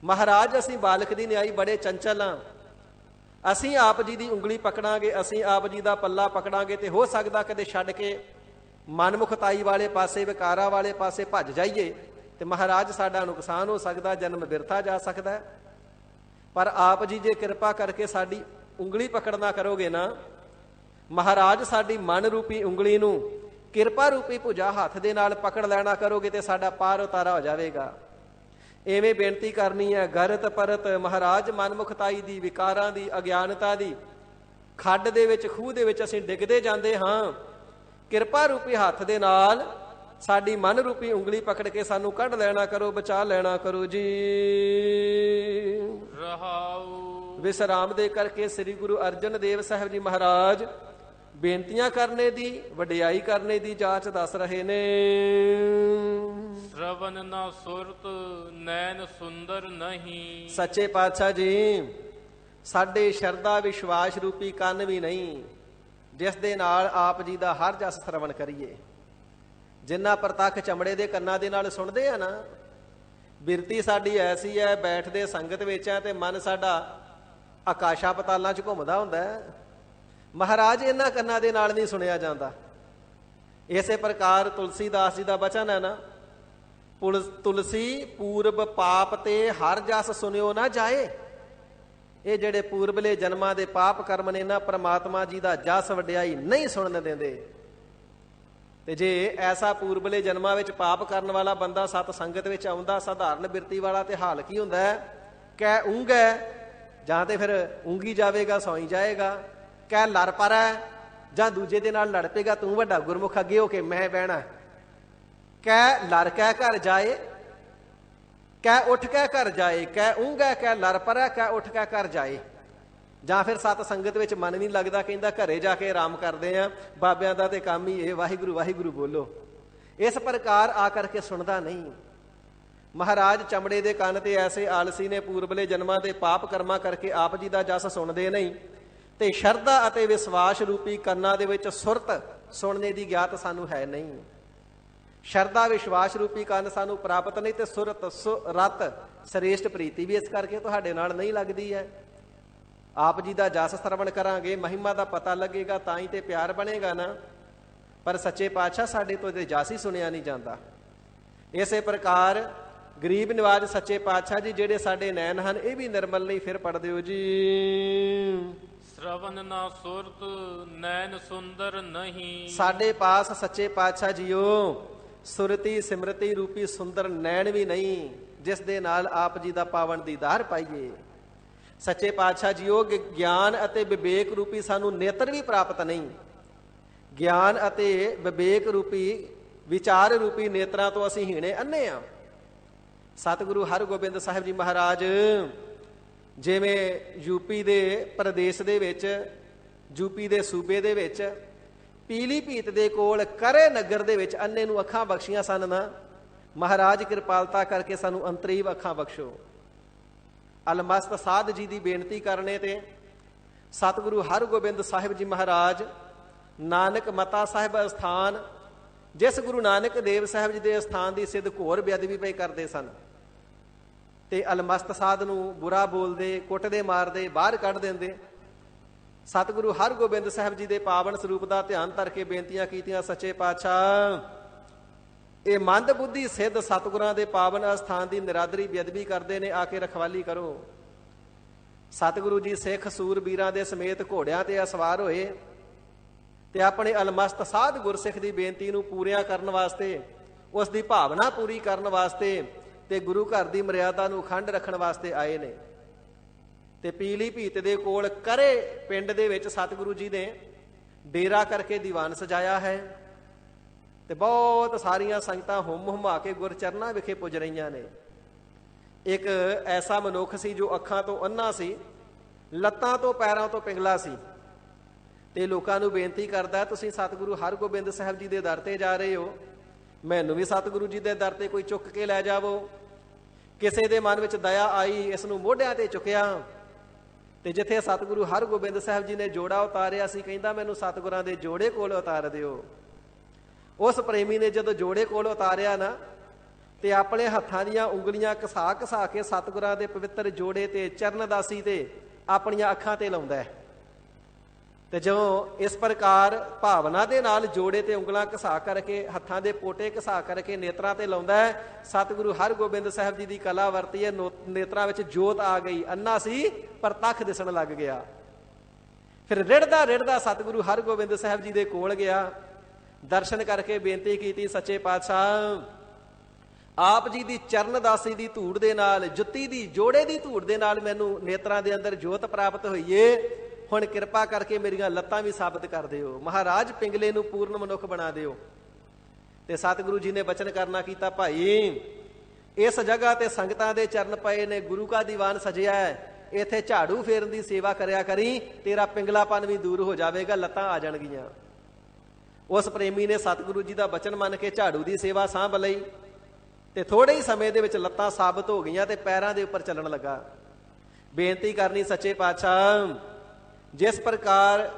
ਮਹਾਰਾਜ ਅਸੀਂ ਬਾਲਕ ਦੀ ਨਿਆਈ ਬੜੇ ਚੰਚਲ ਹਾਂ। ਅਸੀਂ ਆਪ ਜੀ ਦੀ ਉਂਗਲੀ ਪਕੜਾਂਗੇ, ਅਸੀਂ ਆਪ ਜੀ ਦਾ ਪੱਲਾ ਪਕੜਾਂਗੇ ਤੇ ਹੋ ਸਕਦਾ ਕਦੇ ਛੱਡ ਕੇ ਮਨਮੁਖਤਾਈ ਵਾਲੇ ਪਾਸੇ, ਵਿਕਾਰਾਂ ਵਾਲੇ ਪਾਸੇ ਭੱਜ ਜਾਈਏ ਤੇ ਮਹਾਰਾਜ ਸਾਡਾ ਨੁਕਸਾਨ ਹੋ ਸਕਦਾ, ਜਨਮ ਬਿਰਥਾ ਜਾ ਸਕਦਾ। ਪਰ ਆਪ ਜੀ ਜੇ ਕਿਰਪਾ ਕਰਕੇ ਸਾਡੀ ਉਂਗਲੀ ਪਕੜਨਾ ਕਰੋਗੇ ਨਾ, ਮਹਾਰਾਜ ਸਾਡੀ ਮਨ ਰੂਪੀ ਉਂਗਲੀ ਨੂੰ ਕਿਰਪਾ ਰੂਪੀ ਭੁਜਾ ਹੱਥ ਦੇ ਨਾਲ ਪਕੜ ਲੈਣਾ ਕਰੋਗੇ ਤੇ ਸਾਡਾ ਪਾਰ ਉਤਾਰਾ ਹੋ ਜਾਵੇਗਾ। ਐਵੇਂ ਬੇਨਤੀ ਕਰਨੀ ਹੈ। ਗਰਤ ਪਰਤ ਮਹਾਰਾਜ ਮਨਮੁਖਤਾਈ ਦੀ, ਵਿਕਾਰਾਂ ਦੀ, ਅਗਿਆਨਤਾ ਦੀ ਖੱਡ ਦੇ ਵਿੱਚ, ਖੂਹ ਦੇ ਵਿੱਚ ਅਸੀਂ ਡਿੱਗਦੇ ਜਾਂਦੇ ਹਾਂ। ਕਿਰਪਾ ਰੂਪੀ ਹੱਥ ਦੇ ਨਾਲ ਸਾਡੀ ਮਨ ਰੂਪੀ ਉਂਗਲੀ ਪਕੜ ਕੇ ਸਾਨੂੰ ਕੱਢ ਲੈਣਾ ਕਰੋ, ਬਚਾ ਲੈਣਾ ਕਰੋ ਜੀ। ਰਹਾਉ। ਵਿਸਰਾਮ ਦੇ ਕਰਕੇ ਸ੍ਰੀ ਗੁਰੂ ਅਰਜਨ ਦੇਵ ਸਾਹਿਬ ਜੀ ਮਹਾਰਾਜ ਬੇਨਤੀਆਂ ਕਰਨੇ ਦੀ, ਵਡਿਆਈ ਕਰਨੇ ਦੀ ਜਾਚ ਦੱਸ ਰਹੇ ਨੇ। ਸ਼ਰਵਨ ਨਾ ਸੁਰਤ ਨੈਣ ਸੁੰਦਰ ਨਹੀਂ। ਸੱਚੇ ਪਾਤਸ਼ਾਹ ਜੀ ਸਾਡੇ ਸ਼ਰਧਾ ਵਿਸ਼ਵਾਸ ਰੂਪੀ ਕੰਨ ਵੀ ਨਹੀਂ, ਜਿਸ ਦੇ ਨਾਲ ਆਪ ਜੀ ਦਾ ਹਰ ਜਸ ਸਰਵਣ ਕਰੀਏ। ਜਿੰਨਾ ਪ੍ਰਤੱਖ ਚਮੜੇ ਦੇ ਕੰਨਾਂ ਦੇ ਨਾਲ ਸੁਣਦੇ ਆ ਨਾ, ਬਿਰਤੀ ਸਾਡੀ ਐਸੀ ਹੈ, ਬੈਠਦੇ ਸੰਗਤ ਵਿੱਚ ਹੈ ਤੇ ਮਨ ਸਾਡਾ ਆਕਾਸ਼ਾਂ ਪਤਾਲਾਂ 'ਚ ਘੁੰਮਦਾ ਹੁੰਦਾ ਹੈ। ਮਹਾਰਾਜ ਇਹਨਾਂ ਕੰਨਾਂ ਦੇ ਨਾਲ ਨਹੀਂ ਸੁਣਿਆ ਜਾਂਦਾ। ਇਸੇ ਪ੍ਰਕਾਰ ਤੁਲਸੀਦਾਸ ਜੀ ਦਾ ਬਚਨ ਹੈ ਨਾ, ਤੁਲਸੀ ਪੂਰਬ ਪਾਪ ਤੇ ਹਰ ਜਸ ਸੁਣਿਓ ਨਾ ਜਾਏ। ਇਹ ਜਿਹੜੇ ਪੂਰਬਲੇ ਜਨਮਾਂ ਦੇ ਪਾਪ ਕਰਮ ਨੇ ਨਾ, ਪ੍ਰਮਾਤਮਾ ਜੀ ਦਾ ਜਸ ਵਡਿਆਈ ਨਹੀਂ ਸੁਣਨ ਦਿੰਦੇ। ਤੇ ਜੇ ਐਸਾ ਪੂਰਬਲੇ ਜਨਮਾਂ ਵਿੱਚ ਪਾਪ ਕਰਨ ਵਾਲਾ ਬੰਦਾ ਸਤ ਸੰਗਤ ਵਿੱਚ ਆਉਂਦਾ, ਸਾਧਾਰਨ ਬਿਰਤੀ ਵਾਲਾ, ਤੇ ਹਾਲ ਕੀ ਹੁੰਦਾ ਹੈ? ਕਹਿ ਉਂਘ ਹੈ, ਜਾਂ ਤੇ ਫਿਰ ਉਂਗੀ ਜਾਵੇਗਾ, ਸੌਈ ਜਾਏਗਾ। ਕਹਿ ਲੜ ਪਰ ਹੈ, ਜਾਂ ਦੂਜੇ ਦੇ ਨਾਲ ਲੜ ਪਏਗਾ, ਤੂੰ ਵੱਡਾ ਗੁਰਮੁਖ ਅੱਗੇ ਹੋ ਕੇ ਮੈਂ ਬਹਿਣਾ। ਕਹਿ ਲੜ ਕਹਿ ਘਰ ਜਾਏ, ਕਹਿ ਉੱਠ ਕਹਿ ਘਰ ਜਾਏ। ਕਹਿ ਉਂਘ ਹੈ, ਕਹਿ ਲੜ ਪਰ ਹੈ, ਕਹਿ ਉੱਠ ਕਹਿ ਘਰ ਜਾਏ। ਜਾਂ ਫਿਰ ਸਤ ਸੰਗਤ ਵਿੱਚ ਮਨ ਨਹੀਂ ਲੱਗਦਾ, ਕਹਿੰਦਾ ਘਰੇ ਜਾ ਕੇ ਆਰਾਮ ਕਰਦੇ ਆ, ਬਾਬਿਆਂ ਦਾ ਤੇ ਕੰਮ ਹੀ ਇਹ, ਵਾਹਿਗੁਰੂ ਵਾਹਿਗੁਰੂ ਬੋਲੋ। ਇਸ ਪ੍ਰਕਾਰ ਆ ਕਰਕੇ ਸੁਣਦਾ ਨਹੀਂ। ਮਹਾਰਾਜ ਚਮੜੇ ਦੇ ਕੰਨ ਤੇ ਐਸੇ ਆਲਸੀ ਨੇ, ਪੂਰਬਲੇ ਜਨਮਾਂ ਦੇ ਪਾਪ ਕਰਮਾਂ ਕਰਕੇ ਆਪ ਜੀ ਦਾ ਜਸ ਸੁਣਦੇ ਨਹੀਂ, ਤੇ ਸ਼ਰਧਾ ਅਤੇ ਵਿਸ਼ਵਾਸ ਰੂਪੀ ਕੰਨਾਂ ਦੇ ਵਿੱਚ ਸੁਰਤ ਸੁਣਨੇ ਦੀ ਗਿਆਤ ਸਾਨੂੰ ਹੈ ਨਹੀਂ। ਸ਼ਰਧਾ ਵਿਸ਼ਵਾਸ ਰੂਪੀ ਕੰਨ ਸਾਨੂੰ ਪ੍ਰਾਪਤ ਨਹੀਂ, ਤੇ ਸੁਰਤ ਰਤ ਸ੍ਰੇਸ਼ਟ ਪ੍ਰੀਤੀ ਵੀ ਇਸ ਕਰਕੇ ਤੁਹਾਡੇ ਨਾਲ ਨਹੀਂ ਲੱਗਦੀ ਹੈ। ਆਪ ਜੀ ਦਾ ਜਸ ਸਰਵਣ ਕਰਾਂਗੇ, ਮਹਿਮਾ ਦਾ ਪਤਾ ਲੱਗੇਗਾ, ਤਾਂ ਹੀ ਤੇ ਪਿਆਰ ਬਣੇਗਾ ਨਾ। ਪਰ ਸੱਚੇ ਪਾਤਸ਼ਾਹ ਸਾਡੇ ਤੋਂ ਤੇ ਜਸ ਹੀ ਸੁਣਿਆ ਨਹੀਂ ਜਾਂਦਾ। ਇਸੇ ਪ੍ਰਕਾਰ ਗਰੀਬ ਨਿਵਾਜ ਸੱਚੇ ਪਾਤਸ਼ਾਹ ਜੀ ਜਿਹੜੇ ਸਾਡੇ ਨੈਣ ਹਨ, ਇਹ ਵੀ ਨਿਰਮਲ ਨਹੀਂ। ਫਿਰ ਪੜ੍ਹ ਦਿਓ ਜੀ। ਸ਼ਰਵਨ ਨਾ ਸੁਰਤ ਨੈਣ ਸੁੰਦਰ ਨਹੀਂ। ਸਾਡੇ ਪਾਸ ਸੱਚੇ ਪਾਤਸ਼ਾਹ ਜੀਓ ਸੁਰਤੀ ਸਿਮਰਤੀ ਰੂਪੀ ਸੁੰਦਰ ਨੈਣ ਵੀ ਨਹੀਂ, ਜਿਸ ਦੇ ਨਾਲ ਆਪ ਜੀ ਦਾ ਪਾਵਨ ਦੀਦਾਰ ਪਾਈਏ। ਸੱਚੇ ਪਾਤਸ਼ਾਹ ਜੀਓ ਗਿਆਨ ਅਤੇ ਵਿਵੇਕ ਰੂਪੀ ਸਾਨੂੰ ਨੇਤਰ ਵੀ ਪ੍ਰਾਪਤ ਨਹੀਂ। ਗਿਆਨ ਅਤੇ ਵਿਵੇਕ ਰੂਪੀ ਵਿਚਾਰ ਰੂਪੀ ਨੇਤਰਾਂ ਤੋਂ ਅਸੀਂ ਹੀਣੇ ਅੰਨੇ ਆ। ਸਤਿਗੁਰੂ ਹਰਗੋਬਿੰਦ ਸਾਹਿਬ ਜੀ ਮਹਾਰਾਜ ਜਿਵੇਂ ਯੂਪੀ ਦੇ ਪ੍ਰਦੇਸ਼ ਦੇ ਵਿੱਚ, ਯੂਪੀ ਦੇ ਸੂਬੇ ਦੇ ਵਿੱਚ ਪੀਲੀ ਭੀਤ ਦੇ ਕੋਲ ਕਰੇ ਨਗਰ ਦੇ ਵਿੱਚ ਅੰਨੇ ਨੂੰ ਅੱਖਾਂ ਬਖਸ਼ੀਆਂ ਸਨ ਨਾ, ਮਹਾਰਾਜ ਕਿਰਪਾਲਤਾ ਕਰਕੇ ਸਾਨੂੰ ਅੰਤਰੀਵ ਅੱਖਾਂ ਬਖਸ਼ੋ। ਅਲਮਸਤ ਸਾਧ ਜੀ ਦੀ ਬੇਨਤੀ ਕਰਨੇ ਤੇ ਸਤਿਗੁਰੂ ਹਰਗੋਬਿੰਦ ਸਾਹਿਬ ਜੀ ਮਹਾਰਾਜ ਨਾਨਕ ਮਤਾ ਸਾਹਿਬ ਅਸਥਾਨ ਜਿਸ ਗੁਰੂ ਨਾਨਕ ਦੇਵ ਸਾਹਿਬ ਜੀ ਦੇ ਅਸਥਾਨ ਦੀ ਸਿੱਧ ਘੋਰ ਬੇਅਦਬੀ ਪਈ ਕਰਦੇ ਸਨ ਤੇ ਅਲਮਸਤ ਸਾਧ ਨੂੰ ਬੁਰਾ ਬੋਲਦੇ, ਕੁੱਟਦੇ, ਮਾਰਦੇ, ਬਾਹਰ ਕੱਢ ਦਿੰਦੇ। ਸਤਿਗੁਰੂ ਹਰਗੋਬਿੰਦ ਸਾਹਿਬ ਜੀ ਦੇ ਪਾਵਨ ਸਰੂਪ ਦਾ ਧਿਆਨ ਧਰ ਕੇ ਬੇਨਤੀਆਂ ਕੀਤੀਆਂ, ਸੱਚੇ ਪਾਤਸ਼ਾਹ ਇਹ ਮੰਦ ਬੁੱਧੀ ਸਿੱਧ ਸਤਿਗੁਰਾਂ ਦੇ ਪਾਵਨ ਅਸਥਾਨ ਦੀ ਨਿਰਾਦਰੀ ਬੇਅਦਬੀ ਕਰਦੇ ਨੇ, ਆ ਕੇ ਰਖਵਾਲੀ ਕਰੋ। ਸਤਿਗੁਰੂ ਜੀ ਸਿੱਖ ਸੂਰਬੀਰਾਂ ਦੇ ਸਮੇਤ ਘੋੜਿਆਂ ਤੇ ਅਸਵਾਰ ਹੋਏ ਤੇ ਆਪਣੇ ਅਲਮਸਤ ਸਾਧ ਗੁਰਸਿੱਖ ਦੀ ਬੇਨਤੀ ਨੂੰ ਪੂਰੀਆਂ ਕਰਨ ਵਾਸਤੇ, ਉਸ ਦੀ ਭਾਵਨਾ ਪੂਰੀ ਕਰਨ ਵਾਸਤੇ ਤੇ ਗੁਰੂ ਘਰ ਦੀ ਮਰਿਆਦਾ ਨੂੰ ਅਖੰਡ ਰੱਖਣ ਵਾਸਤੇ ਆਏ ਨੇ। ਤੇ ਪੀਲੀ ਭੀਤ ਦੇ ਕੋਲ ਕਰੇ ਪਿੰਡ ਦੇ ਵਿੱਚ ਸਤਿਗੁਰੂ ਜੀ ਨੇ ਡੇਰਾ ਕਰਕੇ ਦੀਵਾਨ ਸਜਾਇਆ ਹੈ ਤੇ ਬਹੁਤ ਸਾਰੀਆਂ ਸੰਗਤਾਂ ਹੁਮ ਹੁਮਾ ਕੇ ਗੁਰਚਰਨਾਂ ਵਿਖੇ ਪੁੱਜ ਰਹੀਆਂ ਨੇ। ਇੱਕ ਐਸਾ ਮਨੁੱਖ ਸੀ ਜੋ ਅੱਖਾਂ ਤੋਂ ਅੰਨਾ ਸੀ, ਲੱਤਾਂ ਤੋਂ ਪੈਰਾਂ ਤੋਂ ਪਿੰਗਲਾ ਸੀ ਤੇ ਲੋਕਾਂ ਨੂੰ ਬੇਨਤੀ ਕਰਦਾ, ਤੁਸੀਂ ਸਤਿਗੁਰੂ ਹਰਗੋਬਿੰਦ ਸਾਹਿਬ ਜੀ ਦੇ ਦਰ ਤੇ ਜਾ ਰਹੇ ਹੋ, ਮੈਨੂੰ ਵੀ ਸਤਿਗੁਰੂ ਜੀ ਦੇ ਦਰ ਤੇ ਕੋਈ ਚੁੱਕ ਕੇ ਲੈ ਜਾਵੋ। ਕਿਸੇ ਦੇ ਮਨ ਵਿੱਚ ਦਇਆ ਆਈ, ਇਸ ਨੂੰ ਮੋਢਿਆਂ ਤੇ ਚੁੱਕਿਆ ਤੇ ਜਿੱਥੇ ਸਤਿਗੁਰੂ ਹਰਗੋਬਿੰਦ ਸਾਹਿਬ ਜੀ ਨੇ ਜੋੜਾ ਉਤਾਰਿਆ ਸੀ, ਕਹਿੰਦਾ ਮੈਨੂੰ ਸਤਿਗੁਰਾਂ ਦੇ ਜੋੜੇ ਕੋਲ ਉਤਾਰ ਦਿਓ। ਉਸ ਪ੍ਰੇਮੀ ਨੇ ਜਦੋਂ ਜੋੜੇ ਕੋਲ ਉਤਾਰਿਆ ਨਾ ਤੇ ਆਪਣੇ ਹੱਥਾਂ ਦੀਆਂ ਉਂਗਲੀਆਂ ਘਸਾ ਘਸਾ ਕੇ ਸਤਿਗੁਰਾਂ ਦੇ ਪਵਿੱਤਰ ਜੋੜੇ ਤੇ ਚਰਨਦਾਸੀ ਤੇ ਆਪਣੀਆਂ ਅੱਖਾਂ ਤੇ ਲਾਉਂਦਾ ਹੈ। ਤੇ ਜਦੋਂ ਇਸ ਪ੍ਰਕਾਰ ਭਾਵਨਾ ਦੇ ਨਾਲ ਜੋੜੇ ਤੇ ਉਂਗਲਾਂ ਘਸਾ ਕਰਕੇ, ਹੱਥਾਂ ਦੇ ਪੋਟੇ ਘਸਾ ਕਰਕੇ ਨੇਤਰਾਂ ਤੇ ਲਾਉਂਦਾ ਹੈ, ਸਤਿਗੁਰੂ ਹਰਗੋਬਿੰਦ ਸਾਹਿਬ ਜੀ ਦੀ ਕਲਾ ਵਰਤੀ ਹੈ, ਨੇਤਰਾਂ ਵਿੱਚ ਜੋਤ ਆ ਗਈ। ਅੰਨਾ ਸੀ ਪਰ ਤੱਕ ਦਿਸਣ ਲੱਗ ਗਿਆ। ਫਿਰ ਰਿੜਦਾ ਰਿੜਦਾ ਸਤਿਗੁਰੂ ਹਰਗੋਬਿੰਦ ਸਾਹਿਬ ਜੀ ਦੇ ਕੋਲ ਗਿਆ, ਦਰਸ਼ਨ ਕਰਕੇ ਬੇਨਤੀ ਕੀਤੀ, ਸੱਚੇ ਪਾਤਸ਼ਾਹ ਆਪ ਜੀ ਦੀ ਚਰਨਦਾਸੀ ਦੀ ਧੂੜ ਦੇ ਨਾਲ, ਜੁੱਤੀ ਦੀ ਜੋੜੇ ਦੀ ਧੂੜ ਦੇ ਨਾਲ ਮੈਨੂੰ ਨੇਤਰਾਂ ਦੇ ਅੰਦਰ ਜੋਤ ਪ੍ਰਾਪਤ ਹੋਈ ਏ। ਹੁਣ ਕਿਰਪਾ ਕਰਕੇ ਮੇਰੀਆਂ ਲੱਤਾਂ ਵੀ ਸਾਬਤ ਕਰ ਦਿਓ, ਮਹਾਰਾਜ ਪਿੰਗਲੇ ਨੂੰ ਪੂਰਨ ਮਨੁੱਖ ਬਣਾ ਦਿਓ। ਤੇ ਸਤਿਗੁਰੂ ਜੀ ਨੇ ਬਚਨ ਕਰਨਾ ਕੀਤਾ, ਭਾਈ ਇਸ ਜਗ੍ਹਾ ਤੇ ਸੰਗਤਾਂ ਦੇ ਚਰਨ ਪਏ ਨੇ, ਗੁਰੂ ਕਾ ਦੀਵਾਨ ਸਜਿਆ ਹੈ, ਇੱਥੇ ਝਾੜੂ ਫੇਰਨ ਦੀ ਸੇਵਾ ਕਰਿਆ ਕਰੀ, ਤੇਰਾ ਪਿੰਗਲਾਪਨ ਵੀ ਦੂਰ ਹੋ ਜਾਵੇਗਾ, ਲੱਤਾਂ ਆ ਜਾਣਗੀਆਂ। ਉਸ ਪ੍ਰੇਮੀ ਨੇ ਸਤਿਗੁਰੂ ਜੀ ਦਾ ਬਚਨ ਮੰਨ ਕੇ ਝਾੜੂ ਦੀ ਸੇਵਾ ਸਾਂਭ ਲਈ ਤੇ ਥੋੜੇ ਹੀ ਸਮੇਂ ਦੇ ਵਿੱਚ ਲੱਤਾਂ ਸਾਬਤ ਹੋ ਗਈਆਂ ਤੇ ਪੈਰਾਂ ਦੇ ਉੱਪਰ ਚੱਲਣ ਲੱਗਾ। ਬੇਨਤੀ ਕਰਨੀ, ਸੱਚੇ ਪਾਤਸ਼ਾਹ ਜਿਸ ਪ੍ਰਕਾਰ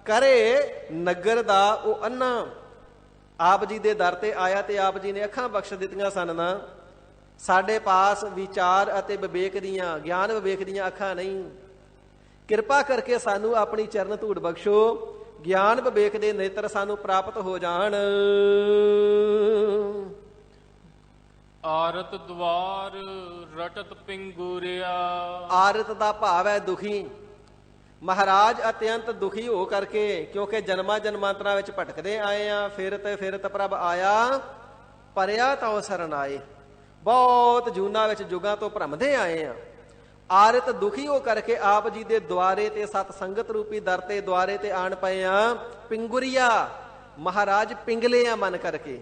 ਕਰੇ ਨਗਰ ਦਾ ਉਹ ਅੰਨਾ ਆਪ ਜੀ ਦੇ ਦਰ ਤੇ ਆਇਆ ਤੇ ਆਪ ਜੀ ਨੇ ਅੱਖਾਂ ਬਖਸ਼ ਦਿੱਤੀਆਂ ਸਨ ਨਾ, ਸਾਡੇ ਪਾਸ ਵਿਚਾਰ ਅਤੇ ਵਿਵੇਕ ਦੀਆਂ, ਗਿਆਨ ਵਿਵੇਕ ਦੀਆਂ ਅੱਖਾਂ ਨਹੀਂ। ਕਿਰਪਾ ਕਰਕੇ ਸਾਨੂੰ ਆਪਣੀ ਚਰਨ ਧੂੜ ਬਖਸ਼ੋ, ਗਿਆਨ ਵਿਵੇਕ ਦੇ ਨੇਤਰ ਸਾਨੂੰ ਪ੍ਰਾਪਤ ਹੋ ਜਾਣ। ਆਰਤ ਦਵਾਰ ਰਟਤ ਪਿੰਗੂਰਿਆ। ਆਰਤ ਦਾ ਭਾਵ ਹੈ ਦੁਖੀ। ਮਹਾਰਾਜ ਅਤਿਅੰਤ ਦੁਖੀ ਹੋ ਕਰਕੇ, ਕਿਉਂਕਿ ਜਨਮਾਂ ਜਨਮਾਂਤਰਾਂ ਵਿੱਚ ਭਟਕਦੇ ਆਏ ਆ, ਫਿਰਤ ਫਿਰਤ ਪ੍ਰਭ ਆਇਆ, ਪਰਿਆ ਤਾਂ ਸ਼ਰਨ ਆਏ। ਬਹੁਤ ਜੂਨਾਂ ਵਿੱਚ ਜੁਗਾਂ ਤੋਂ ਭਰਮਦੇ ਆਏ ਆ। ਆਰਤ ਦੁਖੀ ਹੋ ਕਰਕੇ ਆਪ ਜੀ ਦੇ ਦੁਆਰੇ ਤੇ ਸਤ ਸੰਗਤ ਰੂਪੀ ਦਰ ਤੇ ਦੁਆਰੇ ਤੇ ਆਣ ਪਏ ਆ। ਪਿੰਗੁਰੀਆ ਮਹਾਰਾਜ ਪਿੰਗਲੇ ਆ ਮਨ ਕਰਕੇ,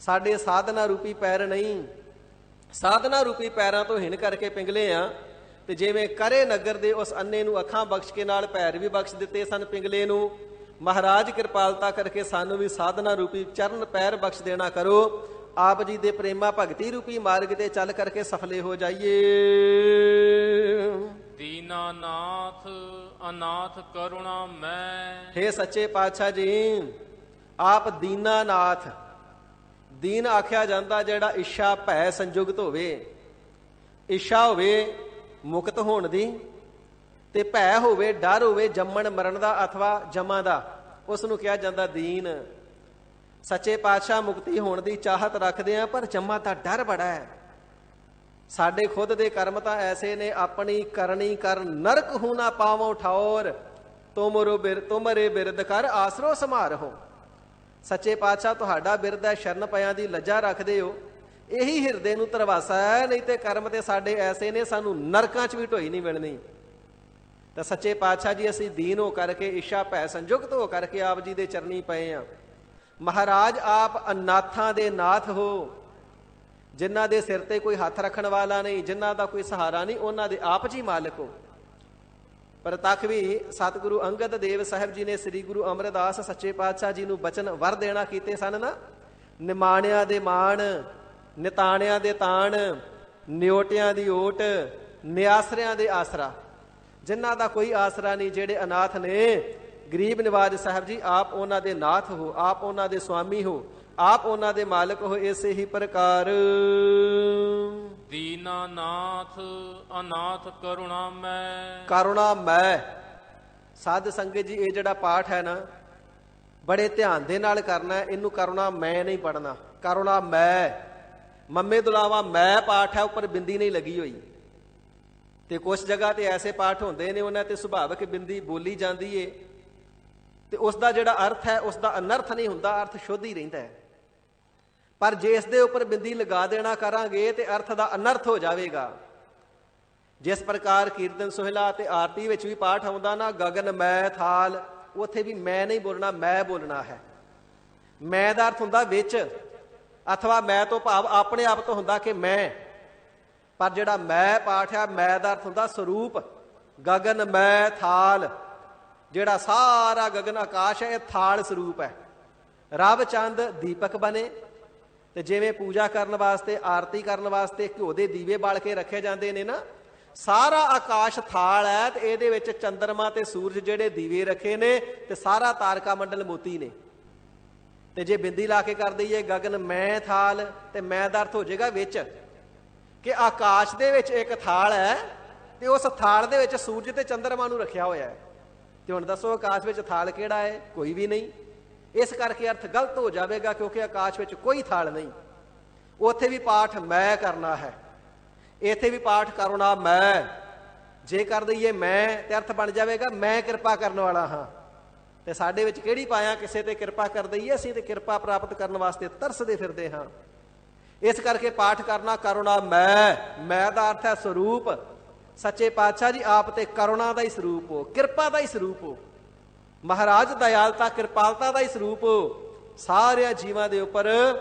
ਸਾਡੇ ਸਾਧਨਾ ਰੂਪੀ ਪੈਰ ਨਹੀਂ, ਸਾਧਨਾ ਰੂਪੀ ਪੈਰਾਂ ਤੋਂ ਹਿਣ ਕਰਕੇ ਪਿੰਗਲੇ ਆ। ਤੇ ਜਿਵੇਂ ਕਰੇ ਨਗਰ ਦੇ ਉਸ ਅੰਨੇ ਨੂੰ ਅੱਖਾਂ ਬਖਸ਼ ਕੇ ਨਾਲ ਪੈਰ ਵੀ ਬਖਸ਼ ਦਿੱਤੇ ਸਨ ਪਿੰਗਲੇ ਨੂੰ, ਮਹਾਰਾਜ ਕਿਰਪਾਲਤਾ ਕਰਕੇ ਸਾਨੂੰ ਵੀ ਸਾਧਨਾ ਰੂਪੀ ਚਰਨ ਪੈਰ ਬਖਸ਼ ਦੇਣਾ ਕਰੋ। ਆਪ ਜੀ ਦੇ ਪ੍ਰੇਮਾ ਭਗਤੀ ਰੂਪੀ ਮਾਰਗ ਤੇ ਚੱਲ ਕਰਕੇ ਸਫਲੇ ਹੋ ਜਾਈਏ। ਦੀਨਾਨਾਥ ਅਨਾਥ ਕਰੁਣਾ ਮੈਂ। ਹੇ ਸੱਚੇ ਪਾਤਸ਼ਾਹ ਜੀ, ਆਪ ਦੀਨਾਨਾਥ, ਦੀਨ ਆਖਿਆ ਜਾਂਦਾ ਜਿਹੜਾ ਇੱਛਾ ਭੈ ਸੰਯੁਕਤ ਹੋਵੇ, ਇੱਛਾ ਹੋਵੇ ਮੁਕਤ ਹੋਣ ਦੀ ਤੇ ਭੈ ਹੋਵੇ ਡਰ ਹੋਵੇ ਜੰਮਣ ਮਰਨ ਦਾ ਅਥਵਾ ਜਮਾਂ ਦਾ, ਉਸ ਨੂੰ ਕਿਹਾ ਜਾਂਦਾ ਦੀਨ। ਸੱਚੇ ਪਾਤਸ਼ਾਹ ਮੁਕਤੀ ਹੋਣ ਦੀ ਚਾਹਤ ਰੱਖਦੇ ਆ ਪਰ ਜੰਮਾਂ ਦਾ ਡਰ ਬੜਾ ਹੈ। ਸਾਡੇ ਖੁਦ ਦੇ ਕਰਮ ਤਾਂ ਐਸੇ ਨੇ, ਆਪਣੀ ਕਰਨੀ ਕਰ ਨਰਕ ਹੂ ਨਾ ਪਾਵੋ ਠੌਰ, ਤੁਮਰੇ ਬਿਰਦ ਕਰ ਆਸਰੋ ਸਮਾਰਹੁ। ਸੱਚੇ ਪਾਤਸ਼ਾਹ ਤੁਹਾਡਾ ਬਿਰਦ ਹੈ, ਸ਼ਰਨ ਪਿਆਂ ਦੀ ਲੱਜਾ ਰੱਖਦੇ ਹੋ, ਇਹੀ ਹਿਰਦੇ ਨੂੰ ਧਰਵਾਸਾ ਹੈ, ਨਹੀਂ ਤੇ ਕਰਮ ਤੇ ਸਾਡੇ ਐਸੇ ਨੇ ਸਾਨੂੰ ਨਰਕਾਂ 'ਚ ਵੀ ਢੋਈ ਨਹੀਂ ਮਿਲਣੀ। ਤਾਂ ਸੱਚੇ ਪਾਤਸ਼ਾਹ ਜੀ ਅਸੀਂ ਦੀਨ ਹੋ ਕਰਕੇ, ਇੱਛਾ ਭੈ ਸੰਯੁਕਤ ਹੋ ਕਰਕੇ ਆਪ ਜੀ ਦੇ ਚਰਨੀ ਪਏ ਆ। ਮਹਾਰਾਜ ਆਪ ਅਨਾਥਾਂ ਦੇ ਨਾਥ ਹੋ, ਜਿਨ੍ਹਾਂ ਦੇ ਸਿਰ ਤੇ ਕੋਈ ਹੱਥ ਰੱਖਣ ਵਾਲਾ ਨਹੀਂ, ਜਿਨ੍ਹਾਂ ਦਾ ਕੋਈ ਸਹਾਰਾ ਨਹੀਂ, ਉਹਨਾਂ ਦੇ ਆਪ ਜੀ ਮਾਲਕ ਹੋ। ਪਰ ਤੱਕ ਵੀ ਸਤਿਗੁਰੂ ਅੰਗਦ ਦੇਵ ਸਾਹਿਬ ਜੀ ਨੇ ਸ੍ਰੀ ਗੁਰੂ ਅਮਰਦਾਸ ਸੱਚੇ ਪਾਤਸ਼ਾਹ ਜੀ ਨੂੰ ਬਚਨ ਵਰ ਦੇਣਾ ਕੀਤੇ ਸਨ ਨਾ, ਨਿਮਾਣਿਆਂ ਦੇ ਮਾਣ, ਨਿਤਾਣਿਆਂ ਦੇ ਤਾਣ, ਨਿਓਟਿਆਂ ਦੀ ਓਟ, ਨਿਆਸਰਿਆਂ ਦੇ ਆਸਰਾ, ਜਿਨ੍ਹਾਂ ਦਾ ਕੋਈ ਆਸਰਾ ਨਹੀਂ, ਜਿਹੜੇ ਅਨਾਥ ਨੇ, ਗਰੀਬ ਨਿਵਾਜ ਸਾਹਿਬ ਜੀ ਆਪ ਉਹਨਾਂ ਦੇ ਨਾਥ ਹੋ, ਆਪ ਉਹਨਾਂ ਦੇ ਸੁਆਮੀ ਹੋ। ਆਪ ਉਹਨਾਂ ਦੇ ਮਾਲਕ ਹੋ ਇਸੇ ਹੀ ਪ੍ਰਕਾਰ। ਦੀਨਾਨਾਥ ਅਨਾਥ ਕਰੁਣਾ ਮੈਂ। ਕਰੁਣਾ ਮੈਂ ਸਾਧ ਸੰਗਤ ਜੀ, ਇਹ ਜਿਹੜਾ ਪਾਠ ਹੈ ਨਾ ਬੜੇ ਧਿਆਨ ਦੇ ਨਾਲ ਕਰਨਾ। ਇਹਨੂੰ ਕਰੁਣਾ ਮੈਂ ਨਹੀਂ ਪੜਨਾ, ਕਰੁਣਾ ਮੈਂ। ਮੰਮੇ ਦੁਲਾਵਾ ਮੈਂ ਪਾਠ ਹੈ, ਉੱਪਰ ਬਿੰਦੀ ਨਹੀਂ ਲੱਗੀ ਹੋਈ। ਤੇ ਕੁਝ ਜਗ੍ਹਾ ਤੇ ਐਸੇ ਪਾਠ ਹੁੰਦੇ ਨੇ ਉਹਨਾਂ ਤੇ ਸੁਭਾਵਿਕ ਬਿੰਦੀ ਬੋਲੀ ਜਾਂਦੀ ਏ ਤੇ ਉਸ ਦਾ ਜਿਹੜਾ ਅਰਥ ਹੈ ਉਸ ਦਾ ਅਨਰਥ ਨਹੀਂ ਹੁੰਦਾ, ਅਰਥ ਸ਼ੁੱਧ ਹੀ ਰਹਿੰਦਾ ਹੈ। ਪਰ ਜੇ ਇਸ ਦੇ ਉੱਪਰ ਬਿੰਦੀ ਲਗਾ ਦੇਣਾ ਕਰਾਂਗੇ ਤੇ ਅਰਥ ਦਾ ਅਨਰਥ ਹੋ ਜਾਵੇਗਾ। ਜਿਸ ਪ੍ਰਕਾਰ ਕੀਰਤਨ ਸੋਹਿਲਾ ਤੇ ਆਰਤੀ ਵਿੱਚ ਵੀ ਪਾਠ ਆਉਂਦਾ ਨਾ, ਗਗਨ ਮੈਂ ਥਾਲ, ਉੱਥੇ ਵੀ ਮੈਂ ਨਹੀਂ ਬੋਲਣਾ, ਮੈਂ ਬੋਲਣਾ ਹੈ। ਮੈਂ ਦਾ ਅਰਥ ਹੁੰਦਾ ਵਿੱਚ, ਅਥਵਾ ਮੈਂ ਤੋਂ ਭਾਵ ਆਪਣੇ ਆਪ ਤੋਂ ਹੁੰਦਾ ਕਿ ਮੈਂ। ਪਰ ਜਿਹੜਾ ਮੈਂ ਪਾਠ ਹੈ, ਮੈਂ ਦਾ ਅਰਥ ਹੁੰਦਾ ਸਰੂਪ। ਗਗਨ ਮੈਂ ਥਾਲ, ਜਿਹੜਾ ਸਾਰਾ ਗਗਨ ਆਕਾਸ਼ ਹੈ ਇਹ ਥਾਲ ਸਰੂਪ ਹੈ। ਰਬ ਚੰਦ ਦੀਪਕ ਬਣੇ ਤੇ ਜਿਵੇਂ ਪੂਜਾ ਕਰਨ ਵਾਸਤੇ, ਆਰਤੀ ਕਰਨ ਵਾਸਤੇ ਘਿਓ ਦੇ ਦੀਵੇ ਬਾਲ ਕੇ ਰੱਖੇ ਜਾਂਦੇ ਨੇ ਨਾ, ਸਾਰਾ ਆਕਾਸ਼ ਥਾਲ ਹੈ ਤੇ ਇਹਦੇ ਵਿੱਚ ਚੰਦਰਮਾ ਤੇ ਸੂਰਜ ਜਿਹੜੇ ਦੀਵੇ ਰੱਖੇ ਨੇ ਤੇ ਸਾਰਾ ਤਾਰਕਾ ਮੰਡਲ ਮੋਤੀ ਨੇ। ਤੇ ਜੇ ਬਿੰਦੀ ਲਾ ਕੇ ਕਰ ਦਈਏ ਗਗਨ ਮੈਂ ਥਾਲ, ਤੇ ਮੈਂ ਦਾ ਅਰਥ ਹੋ ਜਾਏਗਾ ਵਿੱਚ, ਕਿ ਆਕਾਸ਼ ਦੇ ਵਿੱਚ ਇੱਕ ਥਾਲ ਹੈ ਤੇ ਉਸ ਥਾਲ ਦੇ ਵਿੱਚ ਸੂਰਜ ਤੇ ਚੰਦਰਮਾ ਨੂੰ ਰੱਖਿਆ ਹੋਇਆ ਹੈ। ਤੇ ਹੁਣ ਦੱਸੋ ਆਕਾਸ਼ ਵਿੱਚ ਥਾਲ ਕਿਹੜਾ ਹੈ? ਕੋਈ ਵੀ ਨਹੀਂ। ਇਸ ਕਰਕੇ ਅਰਥ ਗਲਤ ਹੋ ਜਾਵੇਗਾ, ਕਿਉਂਕਿ ਆਕਾਸ਼ ਵਿੱਚ ਕੋਈ ਥਾਲ ਨਹੀਂ। ਉੱਥੇ ਵੀ ਪਾਠ ਮੈਂ ਕਰਨਾ ਹੈ, ਇੱਥੇ ਵੀ ਪਾਠ ਕਰੁਣਾ ਮੈਂ। ਜੇ ਕਰ ਦਈਏ ਮੈਂ ਤੇ ਅਰਥ ਬਣ ਜਾਵੇਗਾ ਮੈਂ ਕਿਰਪਾ ਕਰਨ ਵਾਲਾ ਹਾਂ। ਤੇ ਸਾਡੇ ਵਿੱਚ ਕਿਹੜੀ ਪਾਇਆ ਕਿਸੇ ਤੇ ਕਿਰਪਾ ਕਰ ਦਈਏ? ਅਸੀਂ ਤੇ ਕਿਰਪਾ ਪ੍ਰਾਪਤ ਕਰਨ ਵਾਸਤੇ ਤਰਸਦੇ ਫਿਰਦੇ ਹਾਂ। ਇਸ ਕਰਕੇ ਪਾਠ ਕਰਨਾ ਕਰੁਣਾ ਮੈਂ ਦਾ ਅਰਥ ਹੈ ਸਰੂਪ। ਸੱਚੇ ਪਾਤਸ਼ਾਹ ਜੀ ਆਪ ਤੇ ਕਰੁਣਾ ਦਾ ਹੀ ਸਰੂਪ ਹੋ, ਕਿਰਪਾ ਦਾ ਹੀ ਸਰੂਪ ਹੋ। ਮਹਾਰਾਜ ਦਇਆਲਤਾ ਕਿਰਪਾਲਤਾ ਦਾ ਹੀ ਸਰੂਪ ਹੋ। ਸਾਰਿਆਂ ਜੀਵਾਂ ਦੇ ਉੱਪਰ